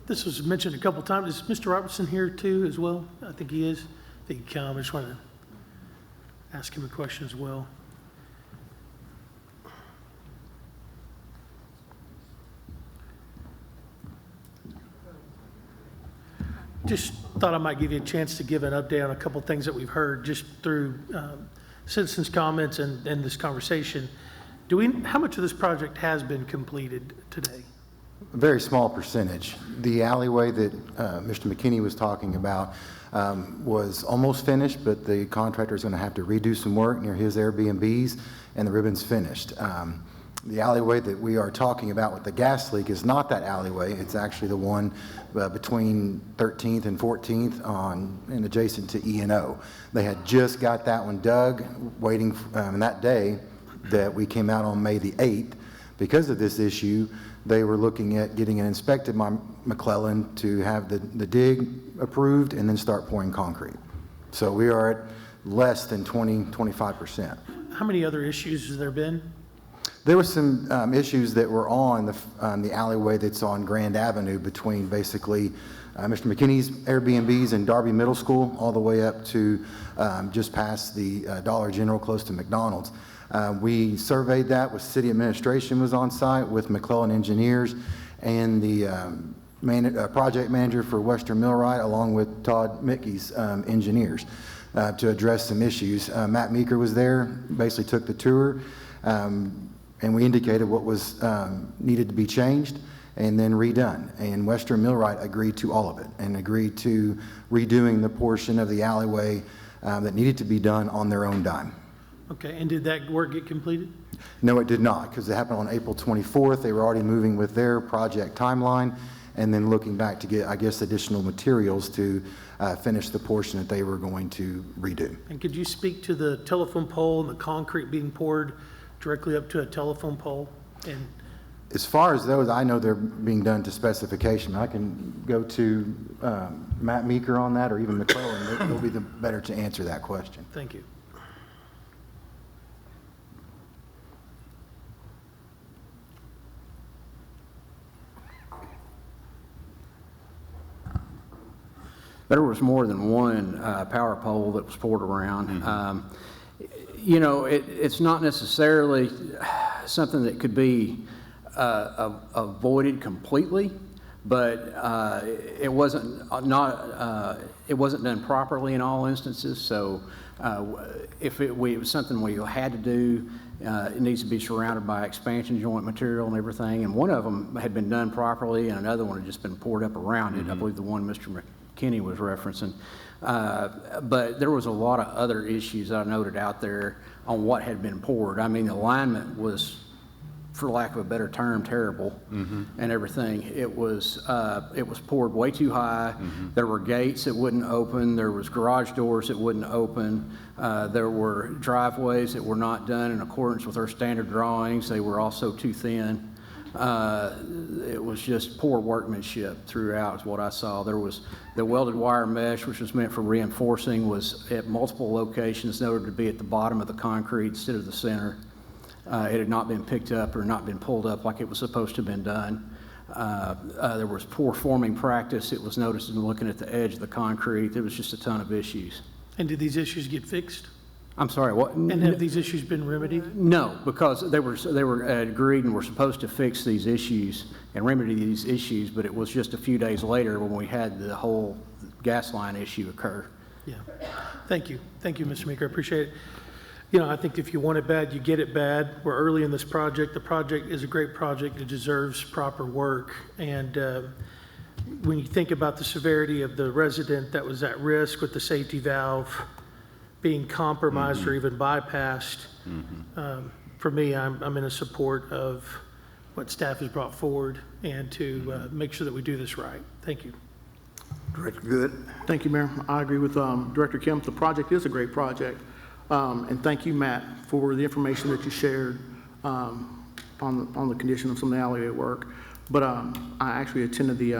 This was mentioned a couple times. Is Mr. Robertson here too as well? I think he is. I think he can come. I just want to ask him a question as well. Just thought I might give you a chance to give an update on a couple things that we've heard just through citizens' comments and this conversation. How much of this project has been completed today? A very small percentage. The alleyway that Mr. McKinney was talking about was almost finished, but the contractor is going to have to redo some work near his Airbnbs, and the ribbon's finished. The alleyway that we are talking about with the gas leak is not that alleyway. It's actually the one between 13th and 14th and adjacent to E&O. They had just got that one dug, waiting, and that day that we came out on May the 8th, because of this issue, they were looking at getting it inspected by McClellan to have the dig approved and then start pouring concrete. So we are at less than 25%. How many other issues has there been? There were some issues that were on the alleyway that's on Grand Avenue between basically Mr. McKinney's Airbnbs and Darby Middle School, all the way up to just past the Dollar General close to McDonald's. We surveyed that with city administration was on site with McClellan engineers and the project manager for Western Millwright, along with Todd Mickey's engineers to address some issues. Matt Meeker was there, basically took the tour, and we indicated what was needed to be changed and then redone. And Western Millwright agreed to all of it and agreed to redoing the portion of the alleyway that needed to be done on their own dime. Okay, and did that work get completed? No, it did not, because it happened on April 24th. They were already moving with their project timeline and then looking back to get, I guess, additional materials to finish the portion that they were going to redo. And could you speak to the telephone pole and the concrete being poured directly up to a telephone pole? And as far as those, I know they're being done to specification. I can go to Matt Meeker on that, or even McClellan. They'll be the better to answer that question. thank you. There was more than one power pole that was poured around. You know, it's not necessarily something that could be avoided completely, but it wasn't done properly in all instances. So if it was something we had to do, it needs to be surrounded by expansion joint material and everything. And one of them had been done properly, and another one had just been poured up around it. I believe the one Mr. McKinney was referencing. But there was a lot of other issues I noted out there on what had been poured. I mean, the alignment was, for lack of a better term, terrible, and everything. It was poured way too high. There were gates that wouldn't open. There was garage doors that wouldn't open. There were driveways that were not done in accordance with our standard drawings. They were also too thin. It was just poor workmanship throughout is what I saw. There was the welded wire mesh, which was meant for reinforcing, was at multiple locations noted to be at the bottom of the concrete instead of the center. It had not been picked up or not been pulled up like it was supposed to have been done. There was poor forming practice. It was noticed in looking at the edge of the concrete. There was just a ton of issues. And did these issues get fixed? I'm sorry, what? And have these issues been remedied? No, because they were agreed and were supposed to fix these issues and remedy these issues, but it was just a few days later when we had the whole gas line issue occur. Yeah. Thank you. Thank you, Mr. Meeker. I appreciate it. You know, I think if you want it bad, you get it bad. We're early in this project. The project is a great project. It deserves proper work. And when you think about the severity of the resident that was at risk with the safety valve being compromised or even bypassed, for me, I'm in a support of what staff has brought forward and to make sure that we do this right. Thank you. Director Good. Thank you, Mayor. I agree with Director Kemp. The project is a great project. And thank you, Matt, for the information that you shared on the condition of some of the alleyway work. But I actually attended the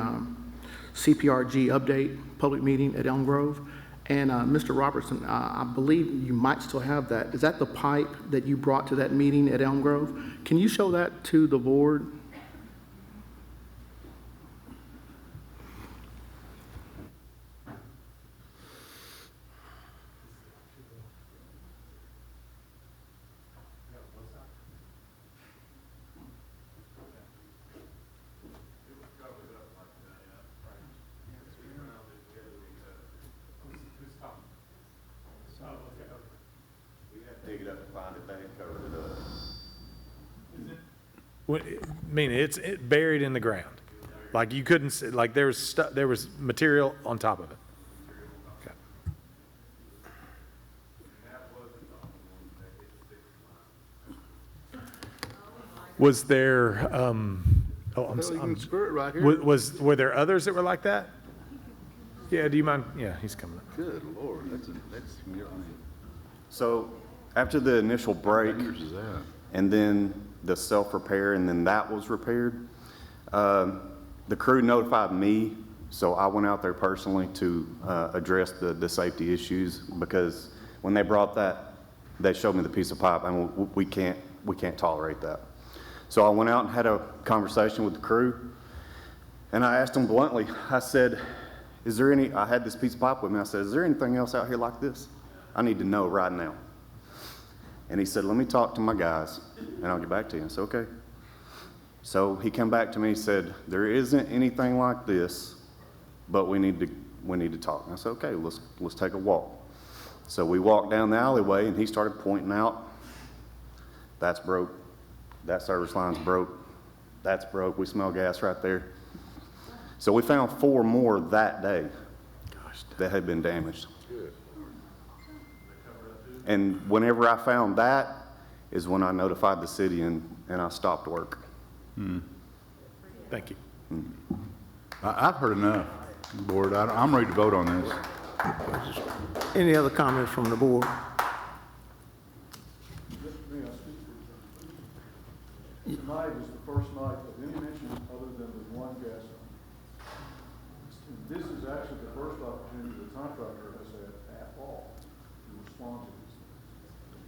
CPRG update public meeting at Elm Grove. And Mr. Robertson, I believe you might still have that. Is that the pipe that you brought to that meeting at Elm Grove? Can you show that to the board? Dig it up and find it, they covered it up. I mean, it's buried in the ground. Like you couldn't, like there was material on top of it. Okay. Was there, were there others that were like that? Yeah, do you mind? Yeah, he's coming up. Good Lord, that's So after the initial break, is that? and then the self-repair, and then that was repaired, the crew notified me, so I went out there personally to address the safety issues, because when they brought that, they showed me the piece of pipe, and we can't tolerate that. So I went out and had a conversation with the crew, and I asked them bluntly, I said, is there any, I had this piece of pipe with me, I said, is there anything else out here like this? I need to know right now. And he said, let me talk to my guys, and I'll get back to you. I said, okay. So he came back to me and said, there isn't anything like this, but we need to talk. And I said, okay, let's take a walk. So we walked down the alleyway, and he started pointing out, that's broke, that service line's broke, that's broke, we smell gas right there. So we found 4 more that day that had been damaged. And whenever I found that is when I notified the city and I stopped work. Thank you. I've heard enough, board. I'm ready to vote on this. Any other comments from the board? Tonight is the first night of any mention other than the one gas line. This is actually the first opportunity the contractor has had at all to respond to these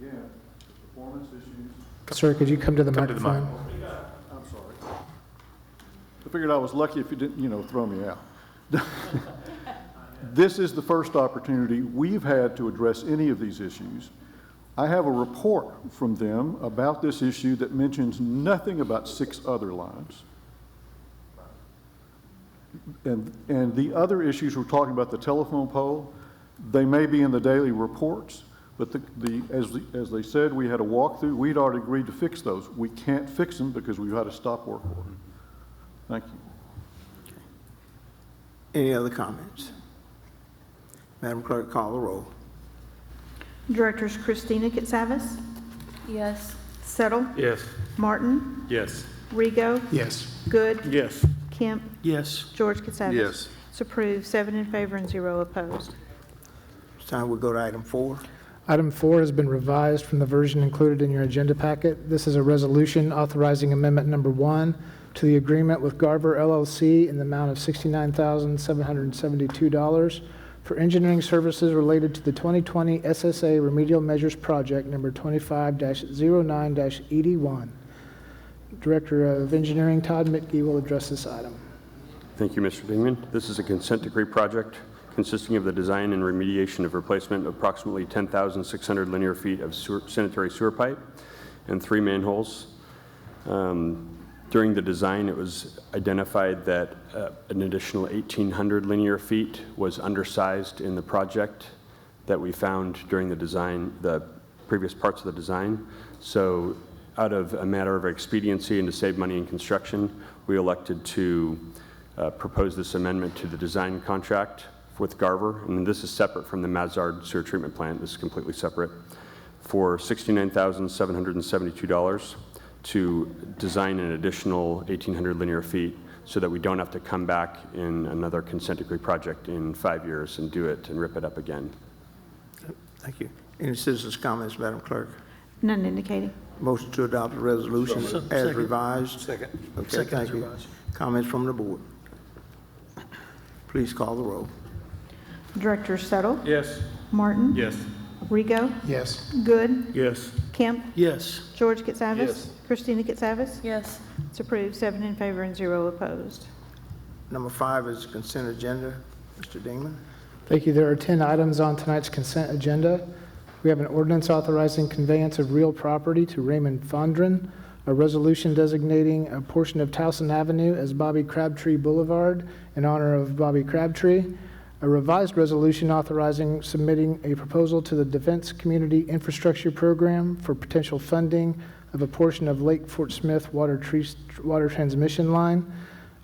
things. Again, the performance issues. Sir, could you come to the Come to the microphone? I'm sorry. I figured I was lucky if you didn't, throw me out. This is the first opportunity we've had to address any of these issues I have a report from them about this issue that mentions nothing about 6 other lines. And the other issues we're talking about, the telephone pole, they may be in the daily reports, but as they said, we had a walkthrough. We'd already agreed to fix those. We can't fix them because we've had a stop work order. Thank you. Any other comments? Madam Clerk, call the roll. Directors Christina Katsavas, Yes. Settle, Yes. Martin, Yes. Rigo, Yes. Good, Yes. Kemp, Yes. George Katsavas. Yes. It's approved, 7 in favor and 0 opposed. It's time we go to item 4. Item 4 has been revised from the version included in your agenda packet. This is a resolution authorizing amendment number 1 to the agreement with Garver LLC in the amount of $69,772 for engineering services related to the 2020 SSA Remedial Measures Project number 25-09-81. Director of Engineering Todd Mitke will address this item. Thank you, Mr. Dingman. This is a consent decree project consisting of the design and remediation of replacement of approximately 10,600 linear feet of sanitary sewer pipe and 3 manholes. During the design, it was identified that an additional 1,800 linear feet was undersized in the project that we found during the design, the previous parts of the design. So out of a matter of expediency and to save money in construction, we elected to propose this amendment to the design contract with Garver, and this is separate from the Mazard sewer treatment plant. This is completely separate, for $69,772 to design an additional 1,800 linear feet so that we don't have to come back in another consent decree project in 5 years and do it and rip it up again. Thank you. Any citizens' comments, Madam Clerk? None indicating. Motion to adopt the resolution as Second. revised? Second. Okay, Second thank as you. revised. Comments from the board? Please call the roll. Director Settle, Yes. Martin, Yes. Rigo, Yes. Good, Yes. Kemp, Yes. George Katsavas. Yes. Christina Katsavas. Yes. It's approved, 7 in favor and 0 opposed. Number 5 is consent agenda. Mr. Dingman? Thank you. There are 10 items on tonight's consent agenda. We have an ordinance authorizing conveyance of real property to Raymond Fondren, a resolution designating a portion of Towson Avenue as Bobby Crabtree Boulevard in honor of Bobby Crabtree, a revised resolution authorizing submitting a proposal to the Defense Community Infrastructure Program for potential funding of a portion of Lake Fort Smith water transmission line,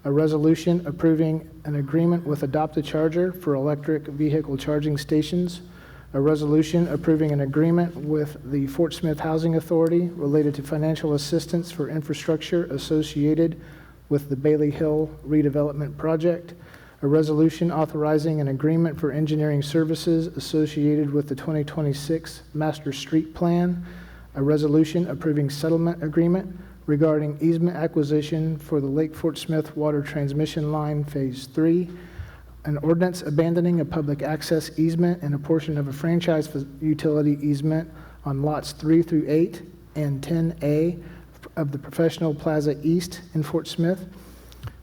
a resolution approving an agreement with Adopt a Charger for electric vehicle charging stations, a resolution approving an agreement with the Fort Smith Housing Authority related to financial assistance for infrastructure associated with the Bailey Hill redevelopment project, a resolution authorizing an agreement for engineering services associated with the 2026 Master Street Plan, a resolution approving settlement agreement regarding easement acquisition for the Lake Fort Smith Water Transmission Line Phase 3, an ordinance abandoning a public access easement and a portion of a franchise utility easement on lots 3 through 8 and 10A of the Professional Plaza East in Fort Smith,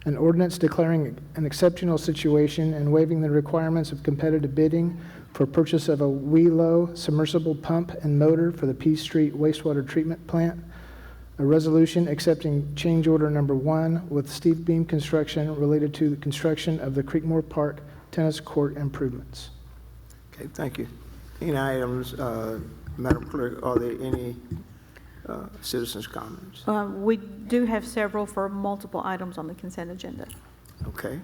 an ordinance declaring an exceptional situation and waiving the requirements of competitive bidding for purchase of a Wheelo submersible pump and motor for the Peace Street wastewater treatment plant, a resolution accepting change order number 1 with Steve Beam Construction related to the construction of the Creekmore Park tennis court improvements. Okay, thank you. Any items, Madam Clerk, are there any citizens' comments? We do have several for multiple items on the consent agenda. Okay.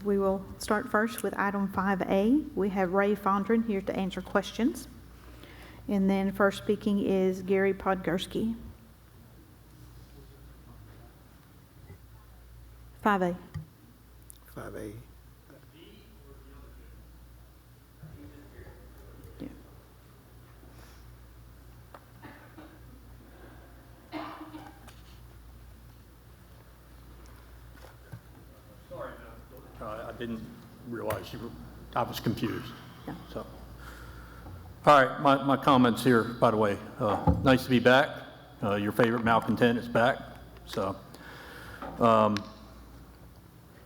We will start first with item 5A. We have Ray Fondren here to answer questions. And then first speaking is Gary Podgorski. 5A. 5A. Yeah. I didn't realize I was confused. Yeah. So, all right, my comments here, by the way, nice to be back. Your favorite malcontent is back. So,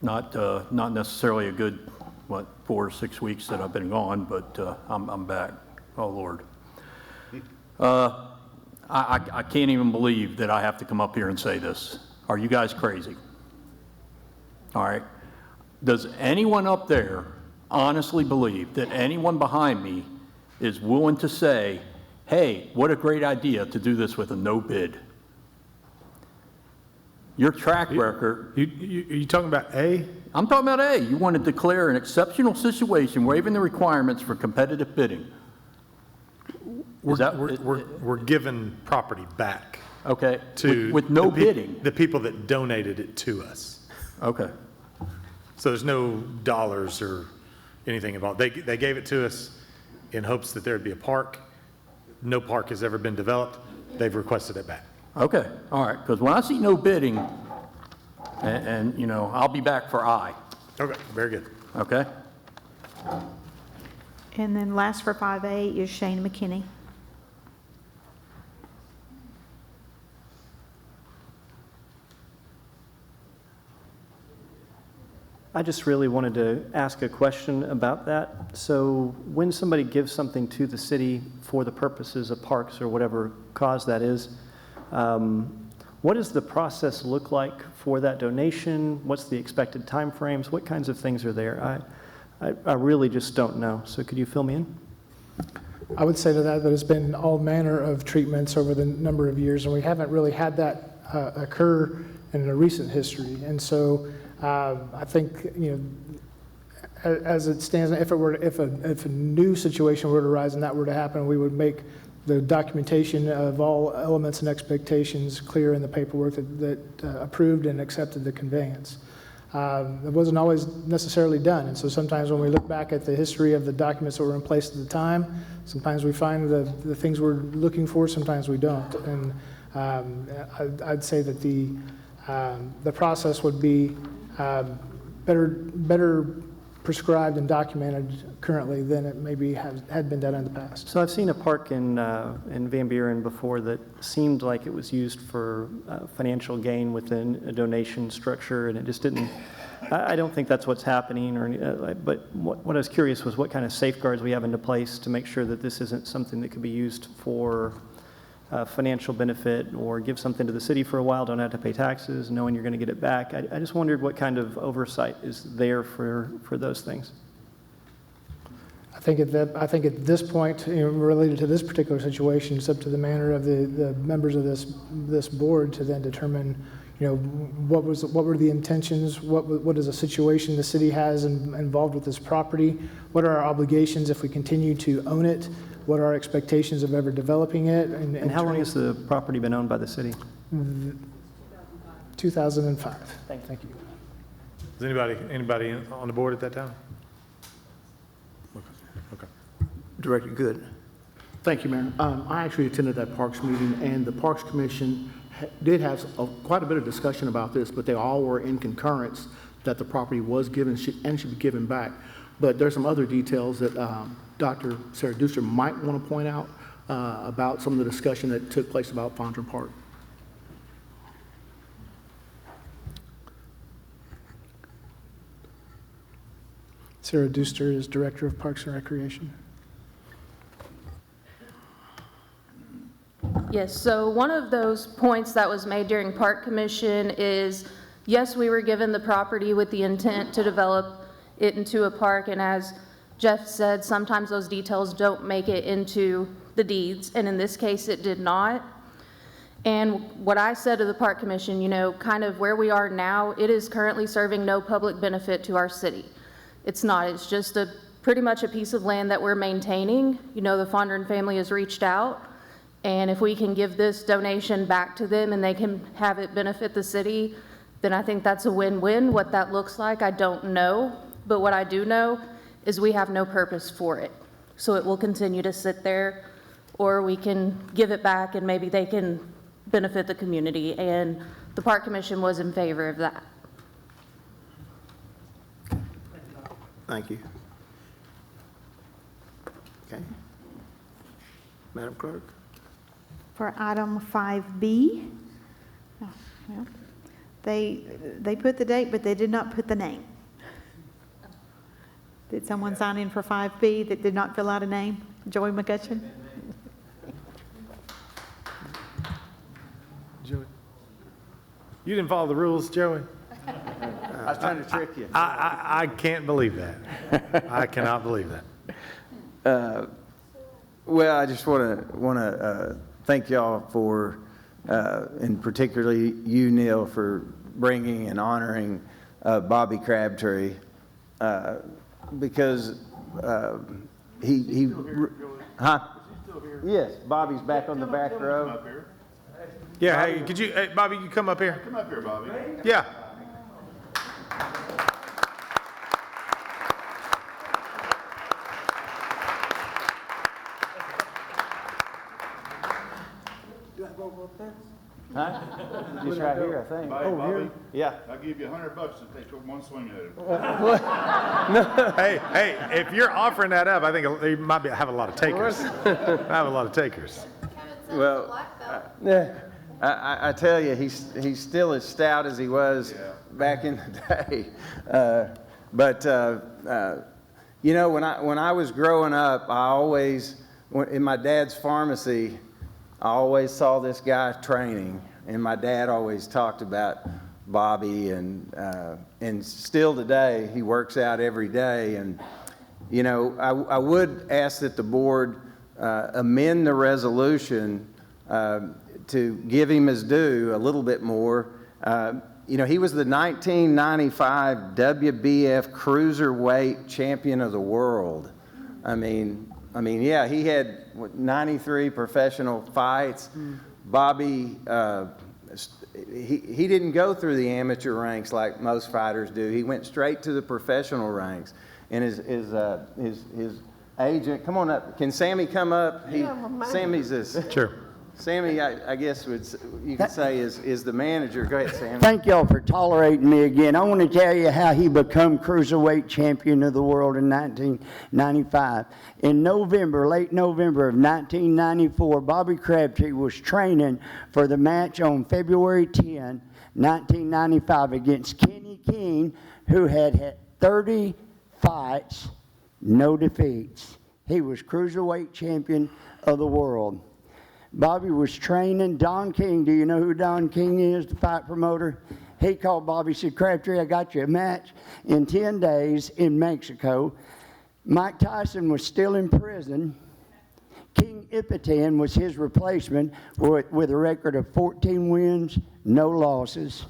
not necessarily a good, 4 or 6 weeks that I've been gone, but I'm back. Oh, Lord. I can't even believe that I have to come up here and say this. Are you guys crazy? All right. Does anyone up there honestly believe that anyone behind me is willing to say, hey, what a great idea to do this with a no bid? Your track record. Are you talking about A? I'm talking about A. You want to declare an exceptional situation waiving the requirements for competitive bidding. We're giving property back. Okay. To with no bidding. The people that donated it to us. Okay. So there's no dollars or anything involved. They gave it to us in hopes that there'd be a park. No park has ever been developed. They've requested it back. Okay, all right, because when I see no bidding, and you know, I'll be back for I. Okay, very good. Okay? And then last for 5A is Shane McKinney. I just really wanted to ask a question about that. So when somebody gives something to the city for the purposes of parks or whatever cause that is, what does the process look like for that donation? What's the expected timeframes? What kinds of things are there? I really just don't know. So could you fill me in? I would say to that it's been all manner of treatments over the number of years, and we haven't really had that occur in a recent history. And so I think, you know, as it stands, if a new situation were to arise and that were to happen, we would make the documentation of all elements and expectations clear in the paperwork that approved and accepted the conveyance. It wasn't always necessarily done, and so sometimes when we look back at the history of the documents that were in place at the time, sometimes we find the things we're looking for, sometimes we don't. And I'd say that the process would be better prescribed and documented currently than it maybe had been done in the past. So I've seen a park in Van Buren before that seemed like it was used for financial gain within a donation structure, and it just didn't. I don't think that's what's happening. But what I was curious was what kind of safeguards we have into place to make sure that this isn't something that could be used for financial benefit or give something to the city for a while, don't have to pay taxes, knowing you're going to get it back. I just wondered what kind of oversight is there for those things. I think at this point, you know, related to this particular situation, it's up to the manner of the members of this board to then determine, you know, what were the intentions, what is a situation the city has involved with this property, what are our obligations if we continue to own it, what are our expectations of ever developing it. And how long has the property been owned by the city? 2005. Thank you. Was anybody on the board at that time? Okay. Director Good. Thank you, Mayor. I actually attended that Parks meeting, and the Parks Commission did have quite a bit of discussion about this, but they all were in concurrence that the property was given and should be given back. But there's some other details that Dr. Sarah Duster might want to point out about some of the discussion that took place about Fondren Park. Sarah Duster is Director of Parks and Recreation. Yes, so one of those points that was made during Park Commission is, yes, we were given the property with the intent to develop it into a park, and as Jeff said, sometimes those details don't make it into the deeds, and in this case it did not. And what I said to the Park Commission, you know, kind of where we are now, it is currently serving no public benefit to our city. It's not, it's just pretty much a piece of land that we're maintaining. You know, the Fondren family has reached out, and if we can give this donation back to them and they can have it benefit the city, then I think that's a win-win. What that looks like, I don't know, but what I do know is we have no purpose for it. So it will continue to sit there, or we can give it back and maybe they can benefit the community, and the Park Commission was in favor of that. Thank you. Okay. Madam Clerk? For item 5B, oh, well, they put the date, but they did not put the name. Did someone sign in for 5B that did not fill out a name? Joey McCutcheon? Joey. You didn't follow the rules, Joey? I was trying to trick you. I can't believe that. I cannot believe that. Well, I just want to thank y'all for, and particularly you, Neil, for bringing and honoring Bobby Crabtree, because he huh? Yes, Bobby's back on the back row. Yeah, hey, could you, hey, Bobby, you come up here? Come up here, Bobby. Yeah. Huh? Just right here, I think. Bobby, Yeah. I'll give you $100 to take one swing at it. Hey, if you're offering that up, I think they might have a lot of takers. I have a lot of takers. Well, I tell you, he's still as stout as he was back in the day. You know, when I was growing up, I always, in my dad's pharmacy, I always saw this guy training, and my dad always talked about Bobby, and still today he works out every day. And you know, I would ask that the board amend the resolution to give him his due a little bit more. You know, he was the 1995 WBF Cruiserweight Champion of the World. I mean, yeah, he had 93 professional fights. Bobby, he didn't go through the amateur ranks like most fighters do. He went straight to the professional ranks. And his agent, come on up. Can Sammy come up? Sammy's this. Sure. Sammy, I guess you could say is the manager. Go ahead, Sammy. Thank y'all for tolerating me again. I want to tell you how he became Cruiserweight Champion of the World in 1995. In November, late November of 1994, Bobby Crabtree was training for the match on February 10, 1995 against Kenny King, who had 30 fights, no defeats. He was Cruiserweight Champion of the World. Bobby was training Don King. Do you know who Don King is, the fight promoter? He called Bobby, said, Crabtree, I got you a match in 10 days in Mexico. Mike Tyson was still in prison. King Ipetan was his replacement with a record of 14 wins, no losses.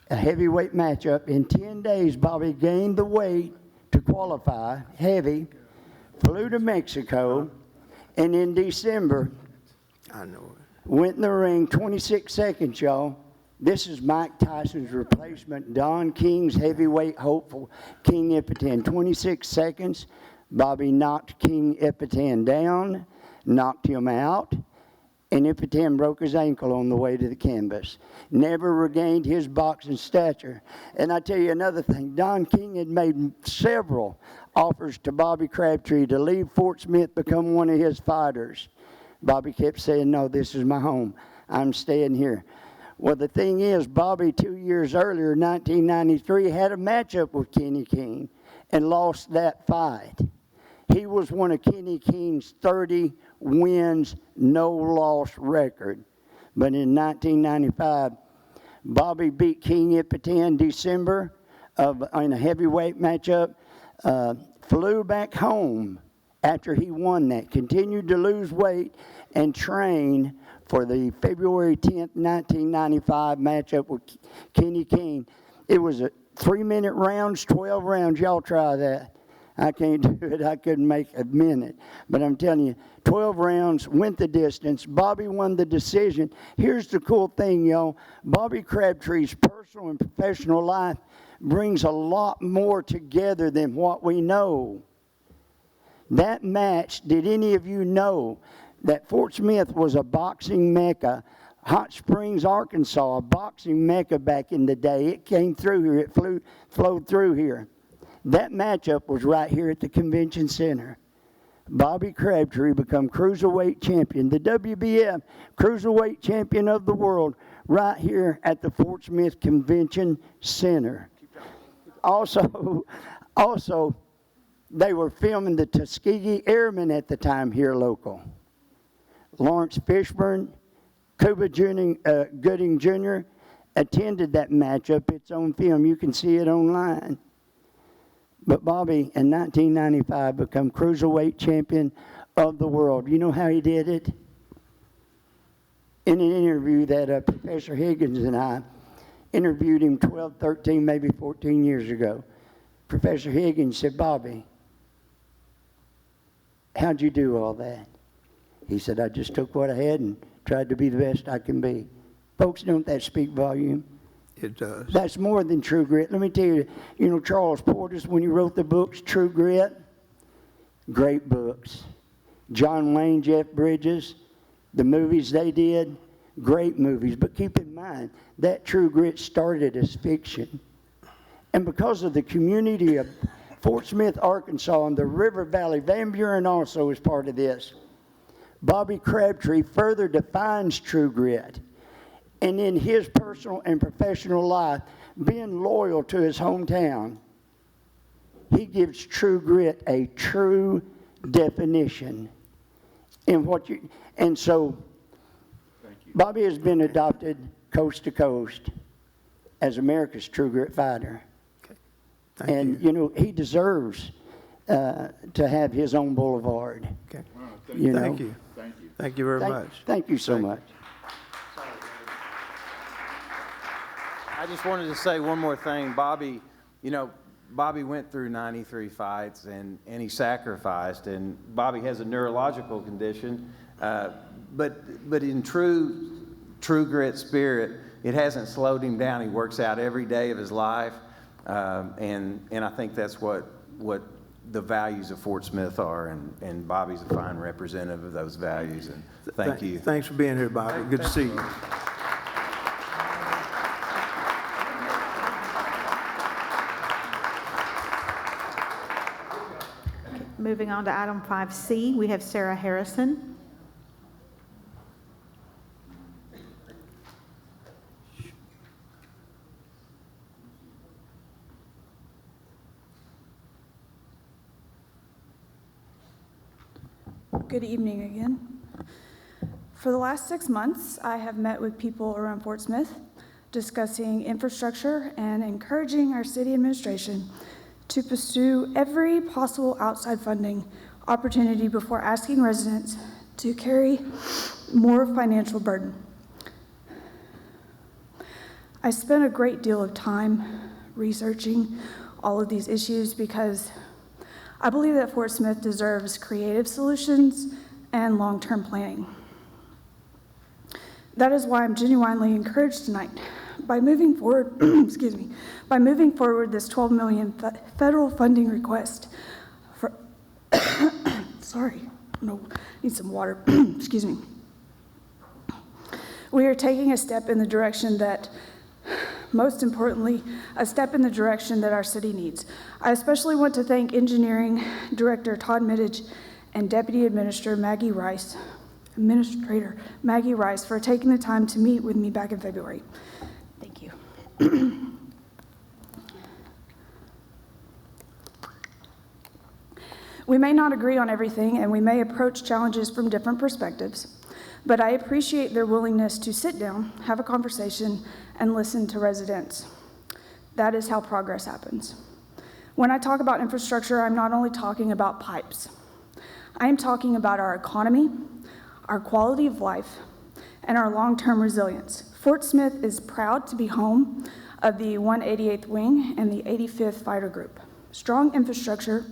A heavyweight matchup. In 10 days, Bobby gained the weight to qualify, heavy, flew to Mexico, and in December, I know it. went in the ring, 26 seconds, y'all. This is Mike Tyson's replacement, Don King's heavyweight hopeful, King Ipetan. 26 seconds, Bobby knocked King Ipetan down, knocked him out, and Ipetan broke his ankle on the way to the canvas. Never regained his boxing stature. And I tell you another thing, Don King had made several offers to Bobby Crabtree to leave Fort Smith, become one of his fighters. Bobby kept saying, no, this is my home. I'm staying here. Well, the thing is, Bobby, 2 years earlier, 1993, had a matchup with Kenny King and lost that fight. He was one of Kenny King's 30 wins, no loss record. But in 1995, Bobby beat King Ipetan December in a heavyweight matchup, flew back home after he won that, continued to lose weight and train for the February 10th, 1995 matchup with Kenny King. It was a 3-minute rounds, 12 rounds. Y'all try that. I can't do it. I couldn't make a minute. But I'm telling you, 12 rounds, went the distance. Bobby won the decision. Here's the cool thing, y'all. Bobby Crabtree's personal and professional life brings a lot more together than what we know. That match, did any of you know that Fort Smith was a boxing mecca? Hot Springs, Arkansas, a boxing mecca back in the day. It came through here. It flowed through here. That matchup was right here at the convention center. Bobby Crabtree become Cruiserweight Champion, the WBF Cruiserweight Champion of the World, right here at the Fort Smith Convention Center. Also, they were filming the Tuskegee Airmen at the time here local. Lawrence Fishburne, Cuba Gooding Jr. attended that matchup. It's on film. You can see it online. But Bobby, in 1995, became cruiserweight champion of the world. You know how he did it? In an interview that Professor Higgins and I interviewed him 12, 13, maybe 14 years ago. Professor Higgins said, Bobby, how'd you do all that? He said, I just took what I had and tried to be the best I can be. Folks, don't that speak volume? It does. That's more than true grit. Let me tell you, you know, Charles Portis, when he wrote the books, True Grit, great books. John Wayne, Jeff Bridges, the movies they did, great movies. But keep in mind, that True Grit started as fiction. And because of the community of Fort Smith, Arkansas, and the River Valley, Van Buren also is part of this. Bobby Crabtree further defines true grit. And in his personal and professional life, being loyal to his hometown, he gives true grit a true definition. And so, Bobby has been adopted coast to coast as America's true grit fighter. And, you know, he deserves to have his own boulevard. Okay. Thank you. Thank you. Thank you very much. Thank you so much. I just wanted to say one more thing. Bobby, you know, Bobby went through 93 fights and he sacrificed, and Bobby has a neurological condition, but in true grit spirit, it hasn't slowed him down. He works out every day of his life, and I think that's what the values of Fort Smith are, and Bobby's a fine representative of those values, and thank you. Thanks for being here, Bobby. Good to see you. Moving on to item 5C, we have Sarah Harrison. Good evening again. For the last 6 months, I have met with people around Fort Smith discussing infrastructure and encouraging our city administration to pursue every possible outside funding opportunity before asking residents to carry more financial burden. I spent a great deal of time researching all of these issues because I believe that Fort Smith deserves creative solutions and long-term planning. That is why I'm genuinely encouraged tonight by moving forward, by moving forward this $12 million federal funding request for, sorry, no, need some water, excuse me. We are taking a step in the direction that, most importantly, a step in the direction that our city needs. I especially want to thank Engineering Director Todd Middage and Deputy Administrator Maggie Rice for taking the time to meet with me back in February. Thank you. We may not agree on everything, and we may approach challenges from different perspectives, but I appreciate their willingness to sit down, have a conversation, and listen to residents. That is how progress happens. When I talk about infrastructure, I'm not only talking about pipes. I am talking about our economy, our quality of life, and our long-term resilience. Fort Smith is proud to be home of the 188th Wing and the 85th Fighter Group. Strong infrastructure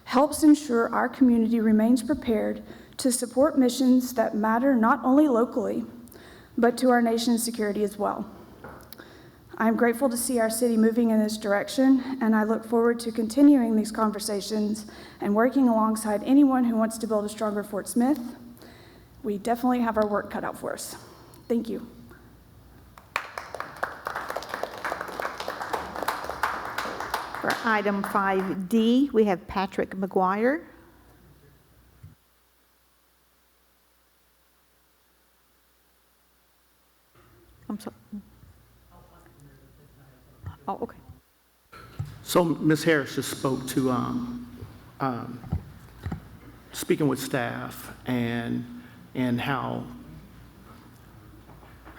helps ensure our community remains prepared to support missions that matter not only locally, but to our nation's security as well. I'm grateful to see our city moving in this direction, and I look forward to continuing these conversations and working alongside anyone who wants to build a stronger Fort Smith. We definitely have our work cut out for us. Thank you. For item 5D, we have Patrick McGuire. I'm sorry. Oh, okay. So Ms. Harris just spoke to speaking with staff and how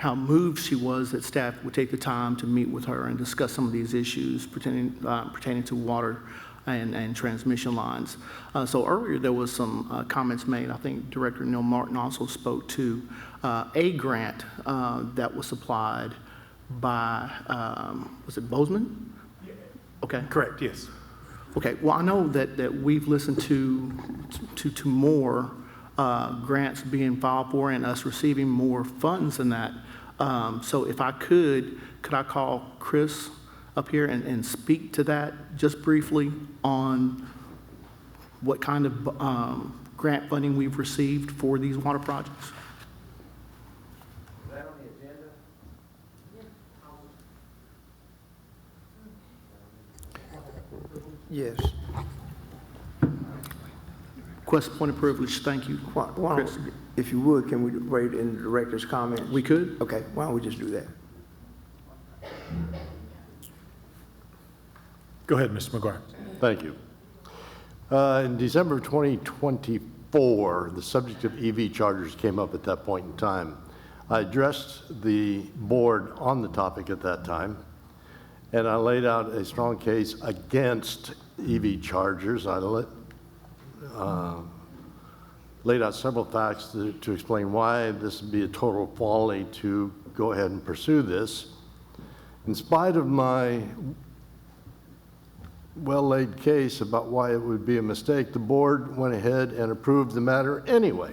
how moved she was that staff would take the time to meet with her and discuss some of these issues pertaining to water and transmission lines. So earlier there was some comments made. I think Director Neil Martin also spoke to a grant that was supplied by, was it Bozeman? Okay. Correct, yes. Okay, well, I know that we've listened to more grants being filed for and us receiving more funds than that. So if I could I call Chris up here and speak to that just briefly on what kind of grant funding we've received for these water projects? Is that on the agenda? Yes. Request point of privilege, thank you. Why don't, if you would, can we write in the director's comments? We could? Okay, why don't we just do that? Go ahead, Mr. McGuire. Thank you. In December of 2024, the subject of EV chargers came up at that point in time. I addressed the board on the topic at that time, and I laid out a strong case against EV chargers. I laid out several facts to explain why this would be a total folly to go ahead and pursue this. In spite of my well-laid case about why it would be a mistake, the board went ahead and approved the matter anyway.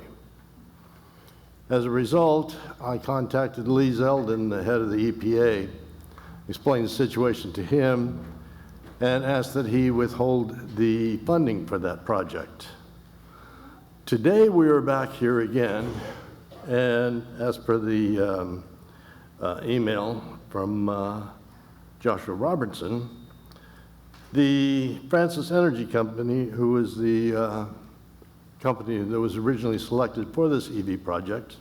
As a result, I contacted Lee Zeldin, the head of the EPA, explained the situation to him, and asked that he withhold the funding for that project. Today we are back here again, and as per the email from Joshua Robertson, the Francis Energy Company, who is the company that was originally selected for this EV project,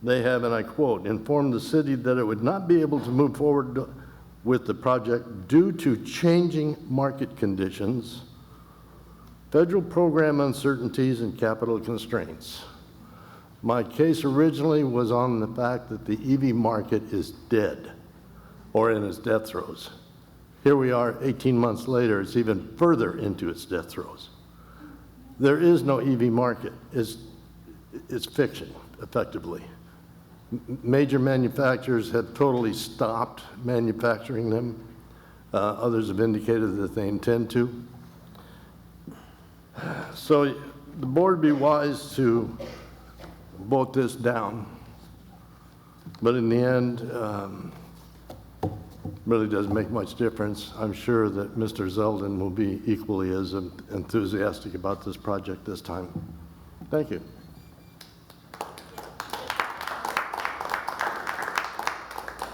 they have, and I quote, informed the city that it would not be able to move forward with the project due to changing market conditions, federal program uncertainties, and capital constraints. My case originally was on the fact that the EV market is dead or in its death throes. Here we are 18 months later, it's even further into its death throes. There is no EV market. It's fiction, effectively. Major manufacturers have totally stopped manufacturing them. Others have indicated that they intend to. So the board would be wise to vote this down. But in the end, really doesn't make much difference. I'm sure that Mr. Zeldin will be equally as enthusiastic about this project this time. Thank you.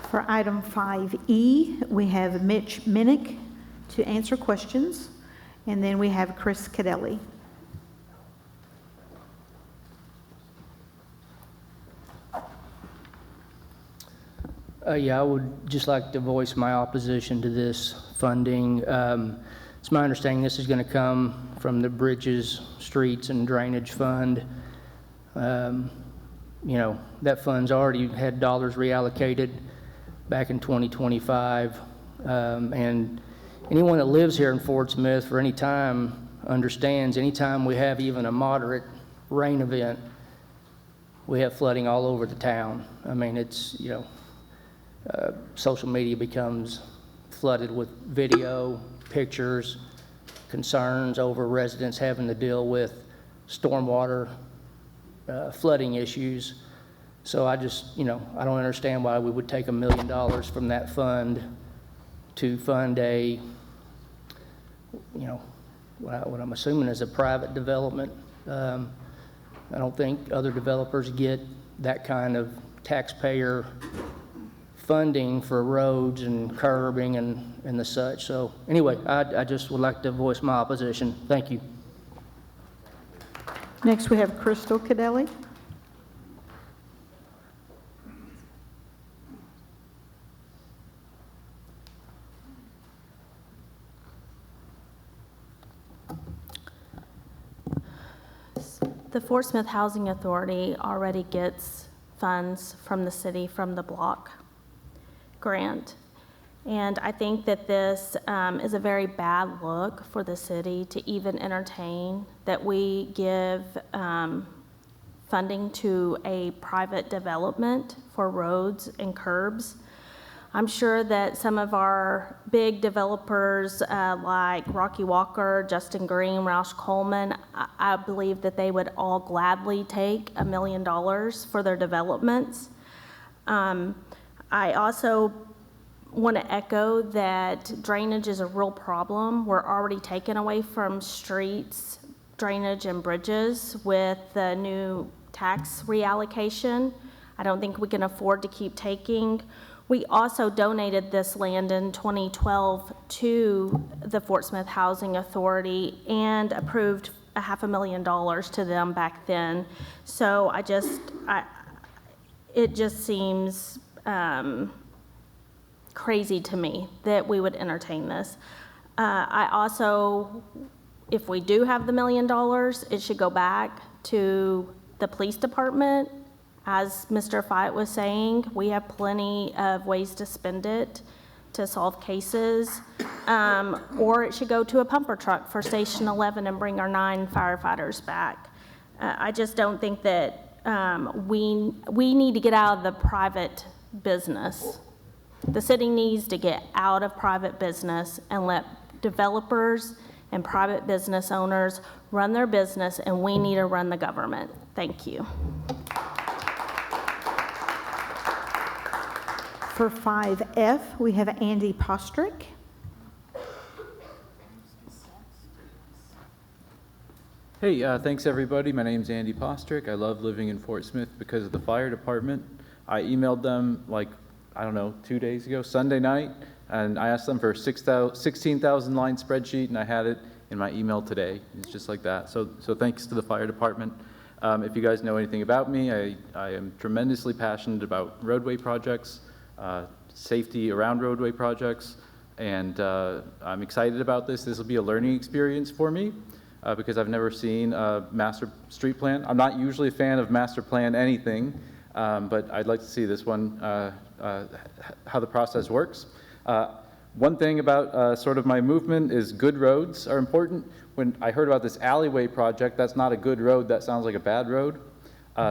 For item 5E, we have Mitch Minnick to answer questions, and then we have Chris Cadelli. Yeah, I would just like to voice my opposition to this funding. It's my understanding this is going to come from the Bridges, Streets, and Drainage Fund. You know, that fund's already had dollars reallocated back in 2025. And anyone that lives here in Fort Smith for any time understands anytime we have even a moderate rain event, we have flooding all over the town. I mean, it's, you know, social media becomes flooded with video, pictures, concerns over residents having to deal with stormwater, flooding issues. So I just, you know, I don't understand why we would take $1 million from that fund to fund a, you know, what I'm assuming is a private development. I don't think other developers get that kind of taxpayer funding for roads and curbing and the such. So anyway, I just would like to voice my opposition. Thank you. Next, we have Crystal Cadelli. The Fort Smith Housing Authority already gets funds from the city from the block grant. And I think that this is a very bad look for the city to even entertain that we give funding to a private development for roads and curbs. I'm sure that some of our big developers like Rocky Walker, Justin Green, Roush Coleman, I believe that they would all gladly take $1 million for their developments. I also want to echo that drainage is a real problem. We're already taking away from streets, drainage, and bridges with the new tax reallocation. I don't think we can afford to keep taking. We also donated this land in 2012 to the Fort Smith Housing Authority and approved $500,000 to them back then. So it just seems crazy to me that we would entertain this. I also, if we do have the $1 million, it should go back to the police department. As Mr. Fite was saying, we have plenty of ways to spend it to solve cases, or it should go to a pumper truck for Station 11 and bring our 9 firefighters back. I just don't think that we need to get out of the private business. The city needs to get out of private business and let developers and private business owners run their business, and we need to run the government. Thank you. For 5F, we have Andy Postrick. Hey, thanks everybody. My name's Andy Postrick. I love living in Fort Smith because of the fire department. I emailed them like, I don't know, 2 days ago, Sunday night, and I asked them for a 16,000 line spreadsheet, and I had it in my email today. It's just like that. So thanks to the fire department. If you guys know anything about me, I am tremendously passionate about roadway projects, safety around roadway projects, and I'm excited about this. This will be a learning experience for me because I've never seen a master street plan. I'm not usually a fan of master plan anything, but I'd like to see this one, how the process works. One thing about sort of my movement is good roads are important. When I heard about this alleyway project, that's not a good road, that sounds like a bad road.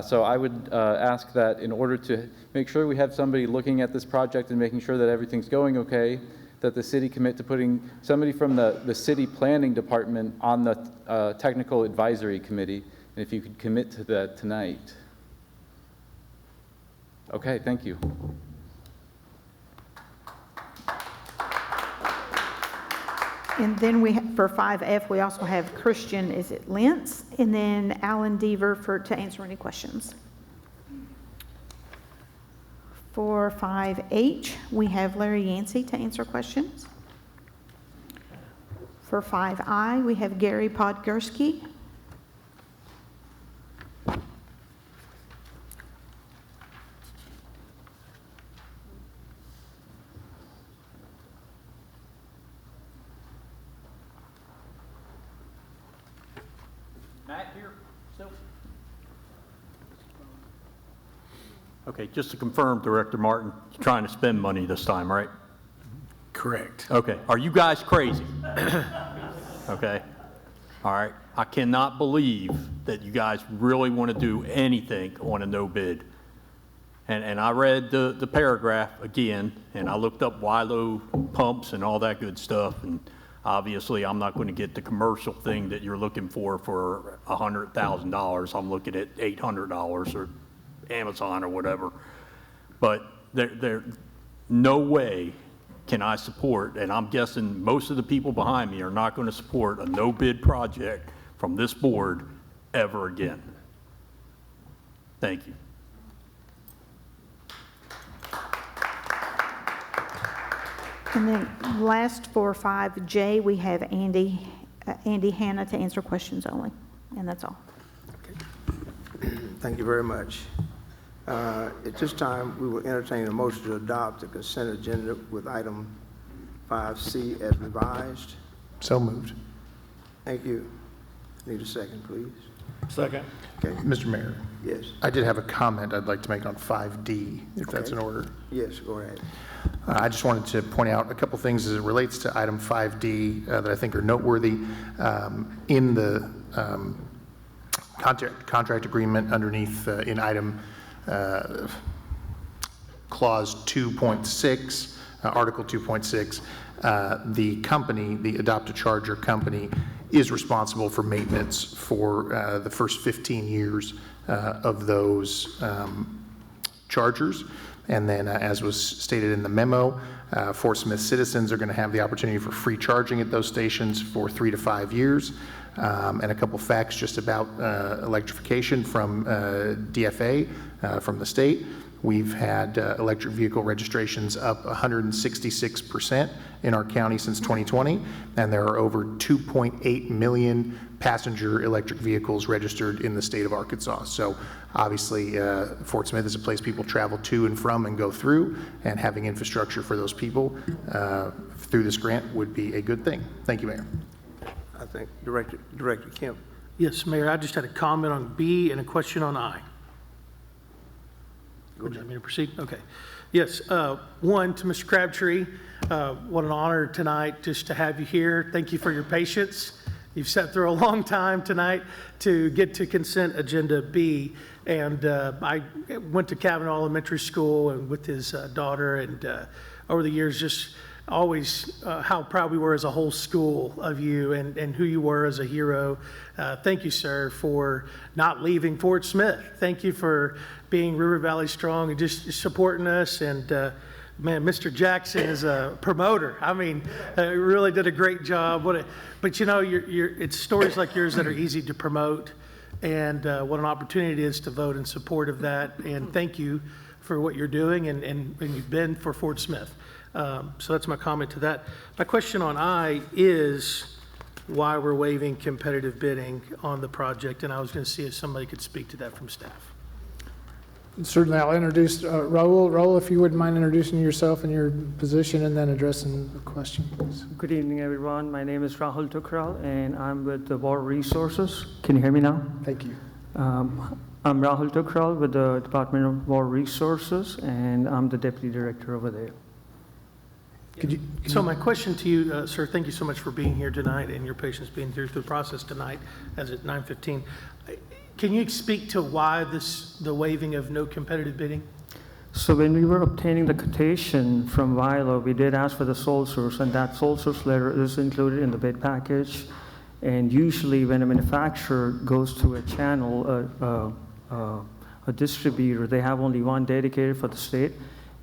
So I would ask that in order to make sure we have somebody looking at this project and making sure that everything's going okay, that the city commit to putting somebody from the city planning department on the technical advisory committee, and if you could commit to that tonight. Okay, thank you. And then for 5F, we also have Christian, is it Lentz? And then Alan Deaver to answer any questions. For 5H, we have Larry Yancey to answer questions. For 5I, we have Gary Podgorski. Matt here, still? Okay, just to confirm, Director Martin, you're trying to spend money this time, right? Correct. Okay, are you guys crazy? Okay, all right. I cannot believe that you guys really want to do anything on a no bid. And I read the paragraph again, and I looked up Wilo pumps and all that good stuff, and obviously I'm not going to get the commercial thing that you're looking for $100,000. I'm looking at $800 or Amazon or whatever. But there no way can I support, and I'm guessing most of the people behind me are not going to support a no bid project from this board ever again. Thank you. And then last for 5J, we have Andy Hanna to answer questions only, and that's all. Okay. Thank you very much. At this time, we will entertain a motion to adopt the consent agenda with item 5C as revised. So moved. Thank you. Need a second, please. Second. Okay. Mr. Mayor, Yes, I did have a comment I'd like to make on 5D, if that's in order. yes, go ahead. I just wanted to point out a couple things as it relates to item 5D that I think are noteworthy. In the contract agreement underneath in item clause 2.6, article 2.6, the company, the adopt-a-charger company, is responsible for maintenance for the first 15 years of those chargers. And then, as was stated in the memo, Fort Smith citizens are going to have the opportunity for free charging at those stations for 3 to 5 years. And a couple facts just about electrification from DFA, from the state. We've had electric vehicle registrations up 166% in our county since 2020, and there are over 2.8 million passenger electric vehicles registered in the state of Arkansas. So obviously, Fort Smith is a place people travel to and from and go through, and having infrastructure for those people through this grant would be a good thing. Thank you, Mayor. I think Director Kemp. Yes, Mayor, I just had a comment on B and a question on I. Would you like me to proceed? Okay. Yes, one, to Mr. Crabtree, what an honor tonight just to have you here. Thank you for your patience. You've sat through a long time tonight to get to consent agenda B. And I went to Cavanaugh Elementary School and with his daughter, and over the years, just always how proud we were as a whole school of you and who you were as a hero. Thank you, sir, for not leaving Fort Smith. Thank you for being River Valley strong and just supporting us. And man, Mr. Jackson is a promoter. I mean, really did a great job. But you know, it's stories like yours that are easy to promote, and what an opportunity it is to vote in support of that. And thank you for what you're doing and you've been for Fort Smith. So that's my comment to that. My question on I is why we're waiving competitive bidding on the project, and I was going to see if somebody could speak to that from staff. Certainly, I'll introduce Raul. Raul, if you wouldn't mind introducing yourself and your position and then addressing the question, please. Good evening, everyone. My name is Rahul Tukral, and I'm with the Water Resources. Can you hear me now? Thank you. I'm Rahul Tukral with the Department of Water Resources, and I'm the Deputy Director over there. So my question to you, sir, thank you so much for being here tonight and your patience being through the process tonight as at 9:15. Can you speak to why the waiving of no competitive bidding? So when we were obtaining the quotation from Vilo, we did ask for the sole source, and that sole source letter is included in the bid package. And usually when a manufacturer goes to a channel, a distributor, they have only one dedicated for the state.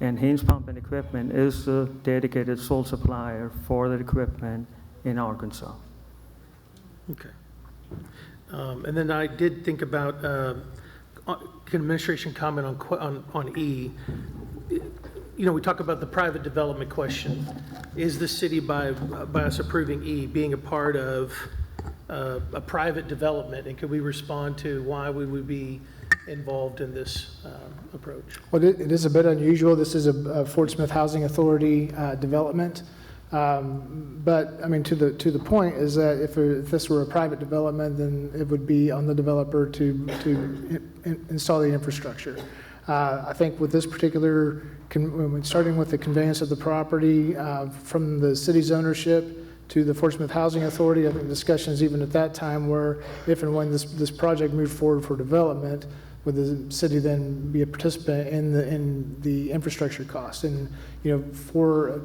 And Haynes Pump and Equipment is the dedicated sole supplier for the equipment in Arkansas. Okay. And then I did think about administration comment on E. You know, we talk about the private development question. Is the city, by us approving E, being a part of a private development? And could we respond to why we would be involved in this approach? Well, it is a bit unusual. This is a Fort Smith Housing Authority development. But I mean, to the point is that if this were a private development, then it would be on the developer to install the infrastructure. I think with this particular, starting with the conveyance of the property from the city's ownership to the Fort Smith Housing Authority, I think discussions even at that time were if and when this project moved forward for development, would the city then be a participant in the infrastructure cost? And you know, for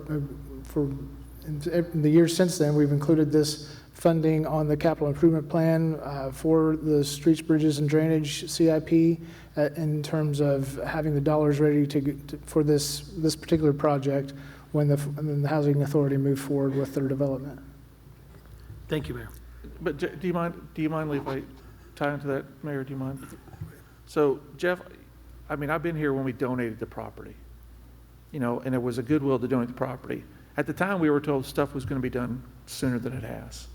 in the years since then, we've included this funding on the capital improvement plan for the streets, bridges, and drainage CIP in terms of having the dollars ready for this particular project when the Housing Authority moved forward with their development. Thank you, Mayor. But do you mind if I tie into that, Mayor? Do you mind? So, Jeff, I mean, I've been here when we donated the property, you know, and there was a goodwill to donate the property. At the time, we were told stuff was going to be done sooner than it has.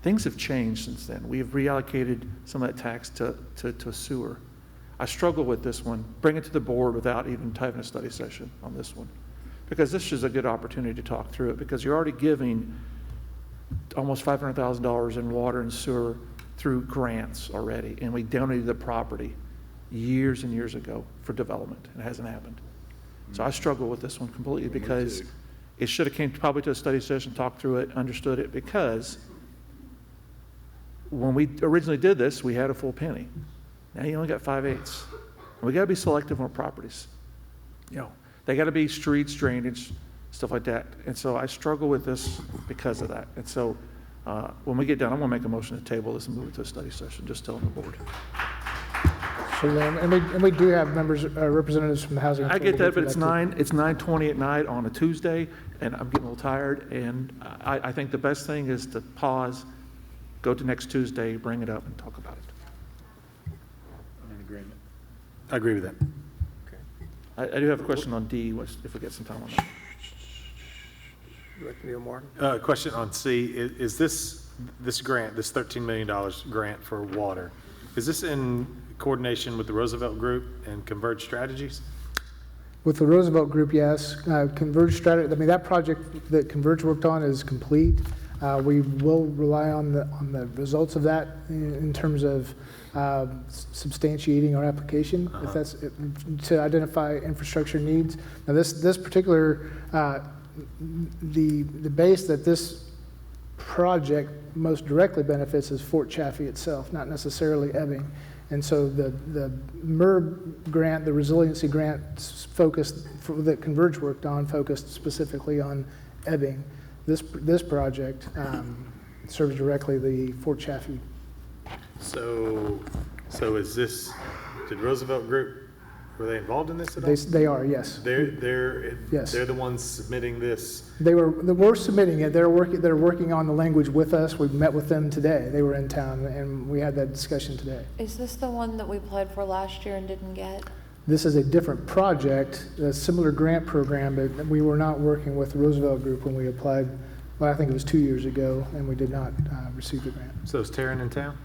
Things have changed since then. We have reallocated some of that tax to a sewer. I struggle with this one. Bring it to the board without even having a study session on this one, because this is a good opportunity to talk through it, because you're already giving almost $500,000 in water and sewer through grants already, and we donated the property. years and years ago for development, and it hasn't happened. So I struggle with this one completely because it should have came probably to a study session, talked through it, understood it, because when we originally did this, we had a full penny. Now you only got 5/8. We got to be selective on properties. You know, they got to be streets, drainage, stuff like that. And so I struggle with this because of that. And so when we get done, I'm going to make a motion to table this and move it to a study session, just telling the board. And we do have members, representatives from the Housing. I get that, but it's Authority. it's 9:20 at night on a Tuesday, and I'm getting a little tired. And I think the best thing is to pause, go to next Tuesday, bring it up, and talk about it. I agree with that. I do have a question on D, if we get some time on that. Director Neil Martin? Question on C, is this grant, this $13 million grant for water, is this in coordination with the Roosevelt Group and Converge Strategies? With the Roosevelt Group, yes. Converge strategy, I mean, that project that Converge worked on is complete. We will rely on the results of that in terms of substantiating our application, if that's to identify infrastructure needs. Now, this particular the base that this project most directly benefits is Fort Chaffee itself, not necessarily Ebbing. And so the MERB grant, the resiliency grant focused that Converge worked on, focused specifically on Ebbing. This project serves directly the Fort Chaffee. So is this, did Roosevelt Group, were they involved in this at all? They are, yes. Yes. They're the ones submitting this? We're submitting it. They're working on the language with us. We've met with them today. They were in town, and we had that discussion today. Is this the one that we applied for last year and didn't get? This is a different project, a similar grant program, but we were not working with the Roosevelt Group when we applied, well, I think it was 2 years ago, and we did not receive the grant. So is Taryn in town?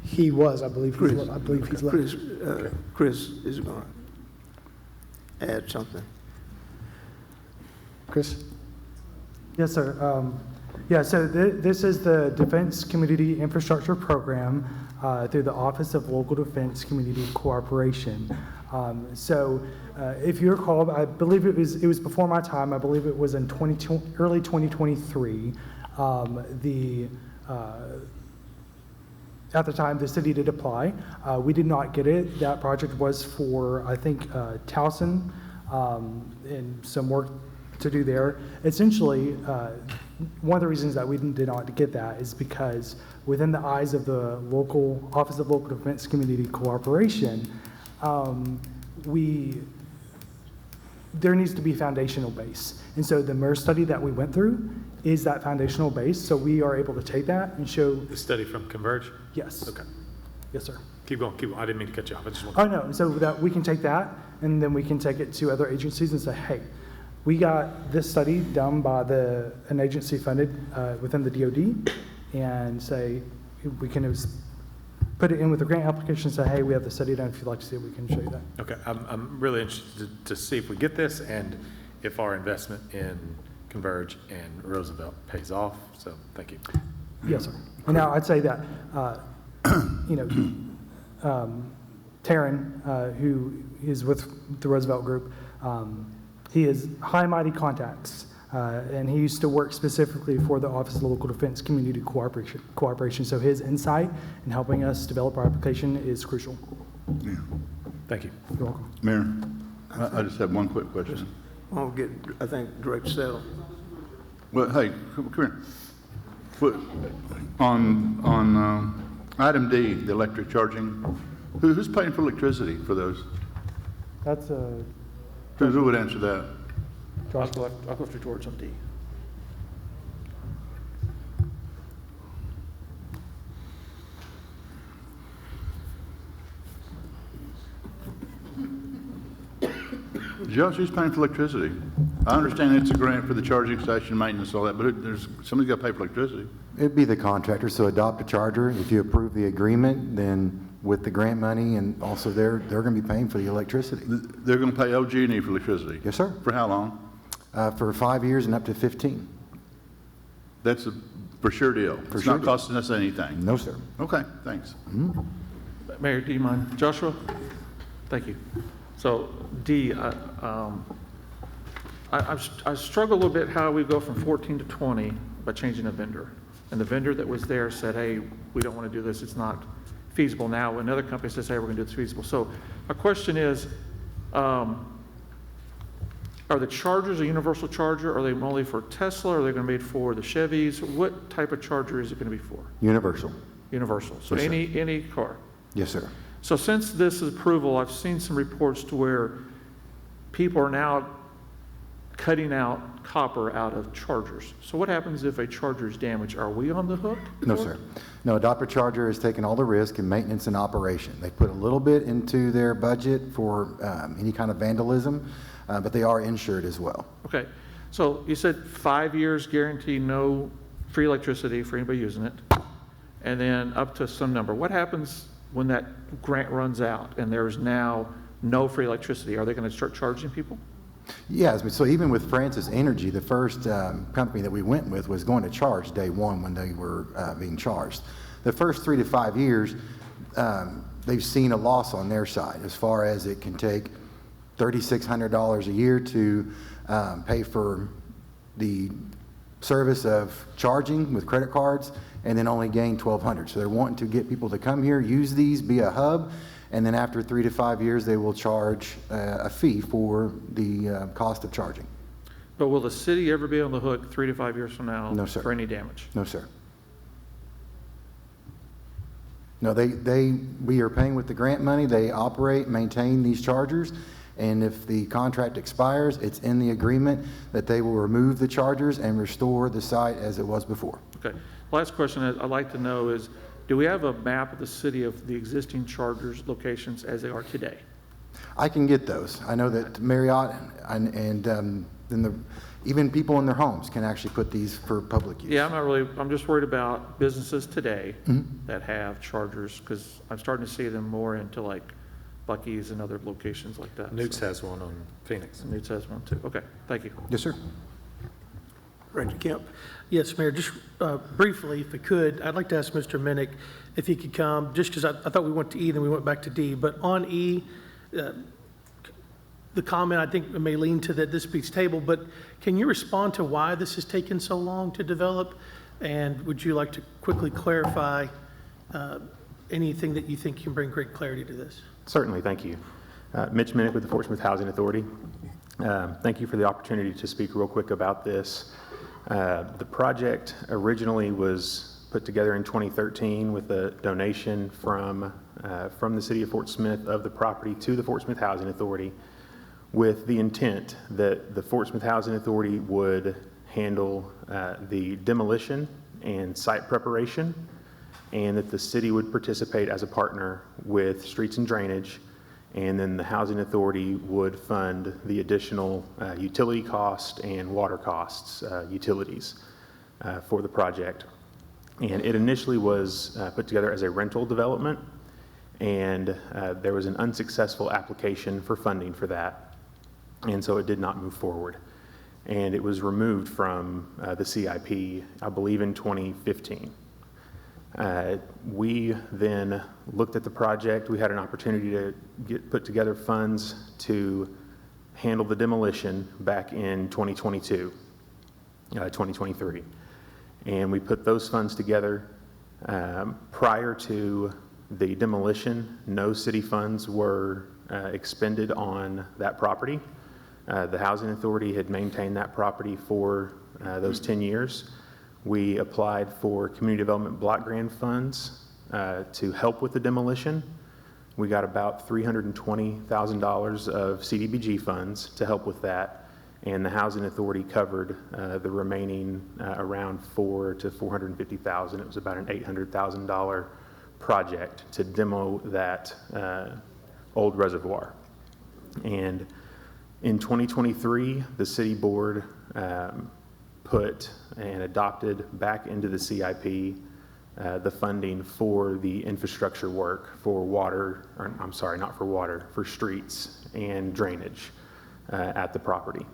He was, I believe. He's left. Chris is going to add something. Chris? Yes, sir. Yeah, so this is the Defense Community Infrastructure Program through the Office of Local Defense Community Cooperation. If you recall, I believe it was before my time. I believe it was in early 2023. At the time, the city did apply. We did not get it. That project was for, I think, Towson, and some work to do there. Essentially, one of the reasons that we did not get that is because within the eyes of the local Office of Local Defense Community Cooperation, there needs to be foundational base. And so the MERS study that we went through is that foundational base. So we are able to take that and show. The study from Converge? Yes. Okay. Yes, sir. Keep going. I didn't mean to cut you off. I just want Oh, no. So that we can take that, and then we can take it to other agencies and say, hey, we got this study done by an agency funded within the DoD, and say, we can put it in with the grant application and say, hey, we have the study done. If you'd like to see it, we can show you that. Okay. I'm really interested to see if we get this and if our investment in Converge and Roosevelt pays off. So thank you. Yes, sir. And now I'd say that, Taryn, who is with the Roosevelt Group, he has high and mighty contacts, and he used to work specifically for the Office of Local Defense Community Cooperation. So his insight in helping us develop our application is crucial. Yeah. Thank you. You're welcome. Mayor, I just have one quick question. I'll get, I think, Director Settle. Well, hey, come here. On item D, the electric charging, who's paying for electricity for those? That's Who would answer that? I'll go after George on D. Josh, who's paying for electricity? I understand it's a grant for the charging station maintenance, all that, but somebody's got to pay for electricity. It'd be the contractor, so adopt a charger. If you approve the agreement, then with the grant money, and also they're going to be paying for the electricity. They're going to pay OG&E for electricity? Yes, sir. For how long? For 5 years and up to 15. That's a for sure deal. It's sure not deal. costing us anything? No, sir. Okay, thanks. Mayor, do you mind? Joshua? Thank you. So D, I struggle a little bit how we go from 14 to 20 by changing a vendor. And the vendor that was there said, hey, we don't want to do this, it's not feasible now. Another company says, hey, we're going to do this feasible. So my question is, are the chargers a universal charger? Are they only for Tesla? Are they going to be made for the Chevys? What type of charger is it going to be for? Universal. Universal. So Yes, sir. any car. Yes, sir. So since this is approval, I've seen some reports to where people are now cutting out copper out of chargers. So what happens if a charger is damaged? Are we on the hook? No, for it? sir. No, Adopter Charger has taken all the risk in maintenance and operation. They put a little bit into their budget for any kind of vandalism, but they are insured as well. Okay. So you said 5 years guarantee no free electricity for anybody using it, and then up to some number. What happens when that grant runs out and there's now no free electricity? Are they going to start charging people? Yes, so even with Francis Energy, the first company that we went with was going to charge day one when they were being charged. The first 3 to 5 years, they've seen a loss on their side as far as it can take $3,600 a year to pay for the service of charging with credit cards and then only gain $1,200. So they're wanting to get people to come here, use these, be a hub, and then after 3 to 5 years, they will charge a fee for the cost of charging. But will the city ever be on the hook 3 to 5 years from now? No, sir. For any damage? No, sir. No, we are paying with the grant money. They operate, maintain these chargers, and if the contract expires, it's in the agreement that they will remove the chargers and restore the site as it was before. Okay. Last question I'd like to know is, do we have a map of the city of the existing chargers locations as they are today? I can get those. I know that Marriott and then even people in their homes can actually put these for public use. Yeah, I'm just worried about businesses today that have chargers, because I'm starting to see them more into like Buc-ee's and other locations like that. Newt's has one on Phoenix. Newt's has one too. Okay, thank you. Yes, sir. Director Kemp? Yes, Mayor, just briefly, if we could, I'd like to ask Mr. Minnick if he could come, just because I thought we went to E, then we went back to D. But on E, the comment, I think, may lean to that this beats table, but can you respond to why this has taken so long to develop? And would you like to quickly clarify anything that you think can bring great clarity to this? Certainly, thank you. Mitch Minnick with the Fort Smith Housing Authority. Thank you for the opportunity to speak real quick about this. The project originally was put together in 2013 with a donation from the city of Fort Smith of the property to the Fort Smith Housing Authority, with the intent that the Fort Smith Housing Authority would handle the demolition and site preparation, and that the city would participate as a partner with streets and drainage, and then the Housing Authority would fund the additional utility cost and water costs, utilities for the project. And it initially was put together as a rental development, and there was an unsuccessful application for funding for that, and so it did not move forward. And it was removed from the CIP, I believe, in 2015. We then looked at the project. We had an opportunity to put together funds to handle the demolition back in 2023. And we put those funds together. Prior to the demolition, no city funds were expended on that property. The Housing Authority had maintained that property for those 10 years. We applied for community development block grant funds to help with the demolition. We got about $320,000 of CDBG funds to help with that, and the Housing Authority covered the remaining around $400,000 to $450,000. It was about an $800,000 project to demo that old reservoir. And in 2023, the city board put and adopted back into the CIP the funding for the infrastructure work for water, or I'm sorry, not for water, for streets and drainage at the property.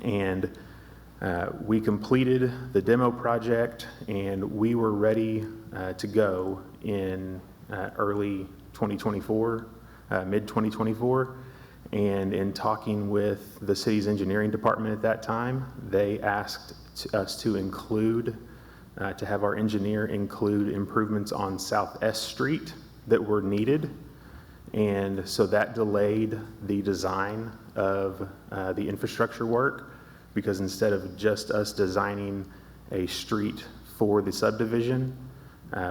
And we completed the demo project, and we were ready to go in early 2024. mid-2024. And in talking with the city's engineering department at that time, they asked us to include, to have our engineer include improvements on South S Street that were needed. And so that delayed the design of the infrastructure work, because instead of just us designing a street for the subdivision,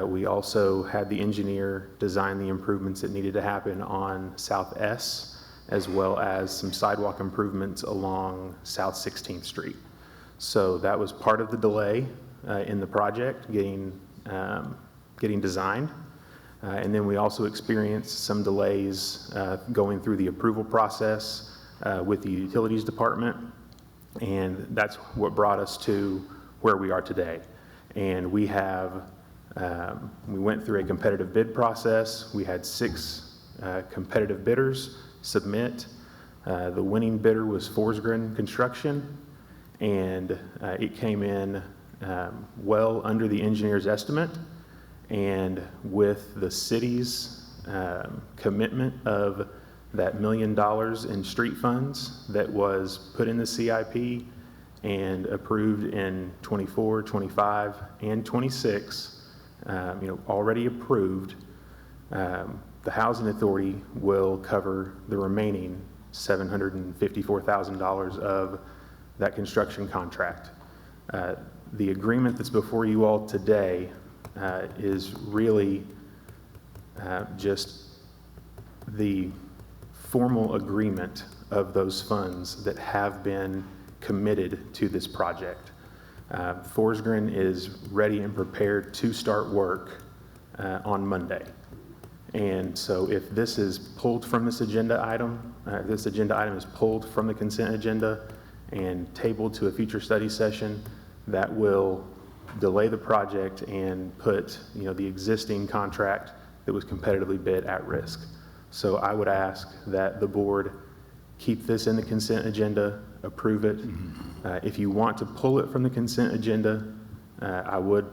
we also had the engineer design the improvements that needed to happen on South S, as well as some sidewalk improvements along South 16th Street. So that was part of the delay in the project getting designed. And then we also experienced some delays going through the approval process with the utilities department. And that's what brought us to where we are today. And we have, we went through a competitive bid process. We had 6 competitive bidders submit. The winning bidder was Forsgren Construction, and it came in well under the engineer's estimate. And with the city's commitment of that $1 million in street funds that was put in the CIP and approved in 24, 25, and 26, already approved, the Housing Authority will cover the remaining $754,000 of that construction contract. The agreement that's before you all today is really just the formal agreement of those funds that have been committed to this project. Forsgren is ready and prepared to start work on Monday. And so if this is pulled from this agenda item, this agenda item is pulled from the consent agenda and tabled to a future study session, that will delay the project and put, the existing contract that was competitively bid at risk. So I would ask that the board keep this in the consent agenda, approve it. If you want to pull it from the consent agenda, I would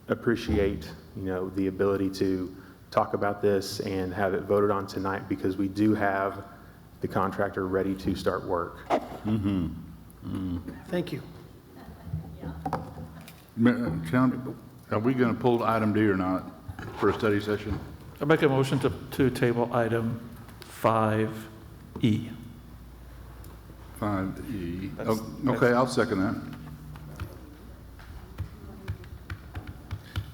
appreciate, the ability to talk about this and have it voted on tonight, because we do have the contractor ready to start work. Thank you. Are we going to pull item D or not for a study session? I make a motion to table item 5E. 5E. That's- Okay, I'll second that.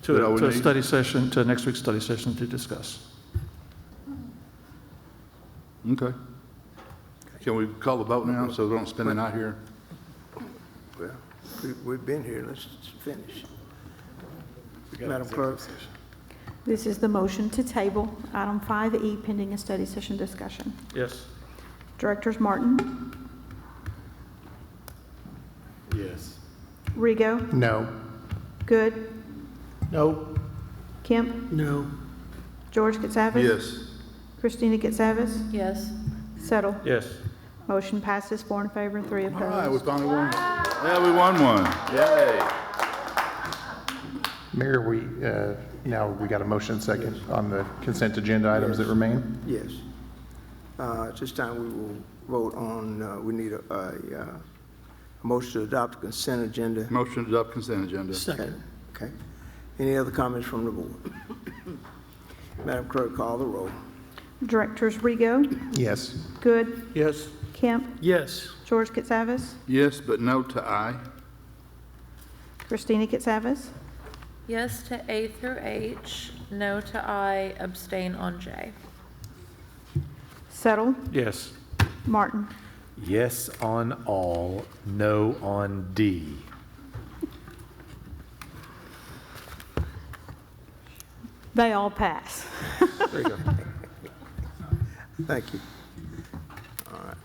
To Is that all we to a need? study session, to next week's study session to discuss. Okay. Can we call the vote now so we don't spend the night here? Well, we've been here, let's finish. Madam Clerk? This is the motion to table item 5E pending a study session discussion. Yes. Directors Martin, Yes. Rigo, No. Good, No. Kemp, No. George Katsavas. Yes. Christina Katsavas. Yes. Settle. Yes. Motion passes 4 in favor and 3 All right, we opposed. finally won. Yeah, we won one. Yay. Mayor, now we got a motion second on the consent agenda items that remain? Yes. At this time, we will vote on, we need a motion to adopt the consent agenda. Motion to adopt consent agenda. Second. Okay. Any other comments from the board? Madam Clerk, call the roll. Directors Rigo, Yes. Good, Yes. Kemp, Yes. George Katsavas, Yes, but no to I. Christina Katsavas, Yes to A through H, no to I, abstain on J. Settle, Yes. Martin. Yes on all, no on D. They all pass. There you go. Thank you. All right.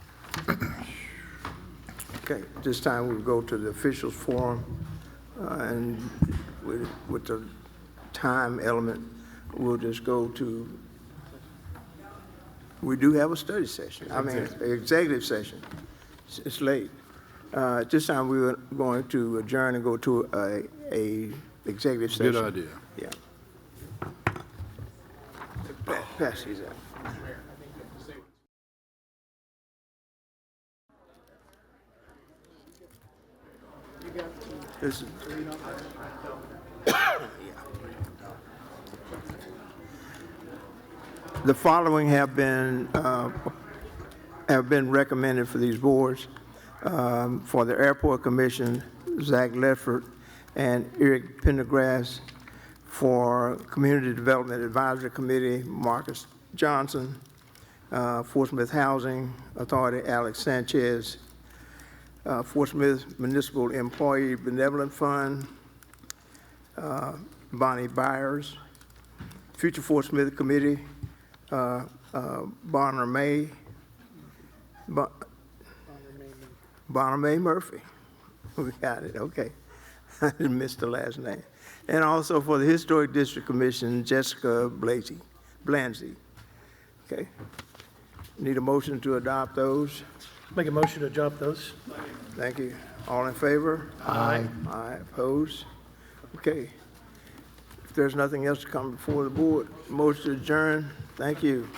Okay, this time we'll go to the officials forum, and with the time element, we'll just go to, we do have a study session, executive session. It's late. At this time, we are going to adjourn and go to a executive session. Good idea. Yeah. Pass these out. This is- The following have been recommended for these boards. For the Airport Commission, Zach Ledford and Eric Pendergrass. For Community Development Advisory Committee, Marcus Johnson. Fort Smith Housing Authority, Alex Sanchez. Fort Smith Municipal Employee Benevolent Fund, Bonnie Byers. Future Fort Smith Committee, Bonner May. Bonner May Murphy. We got it, okay. I missed the last name. And also for the Historic District Commission, Jessica Blanzy. Okay. Need a motion to adopt those? Make a motion to adopt those. Thank you. All in favor? Aye. Aye, opposed? Okay. If there's nothing else to come before the board, motion to adjourn. Thank you.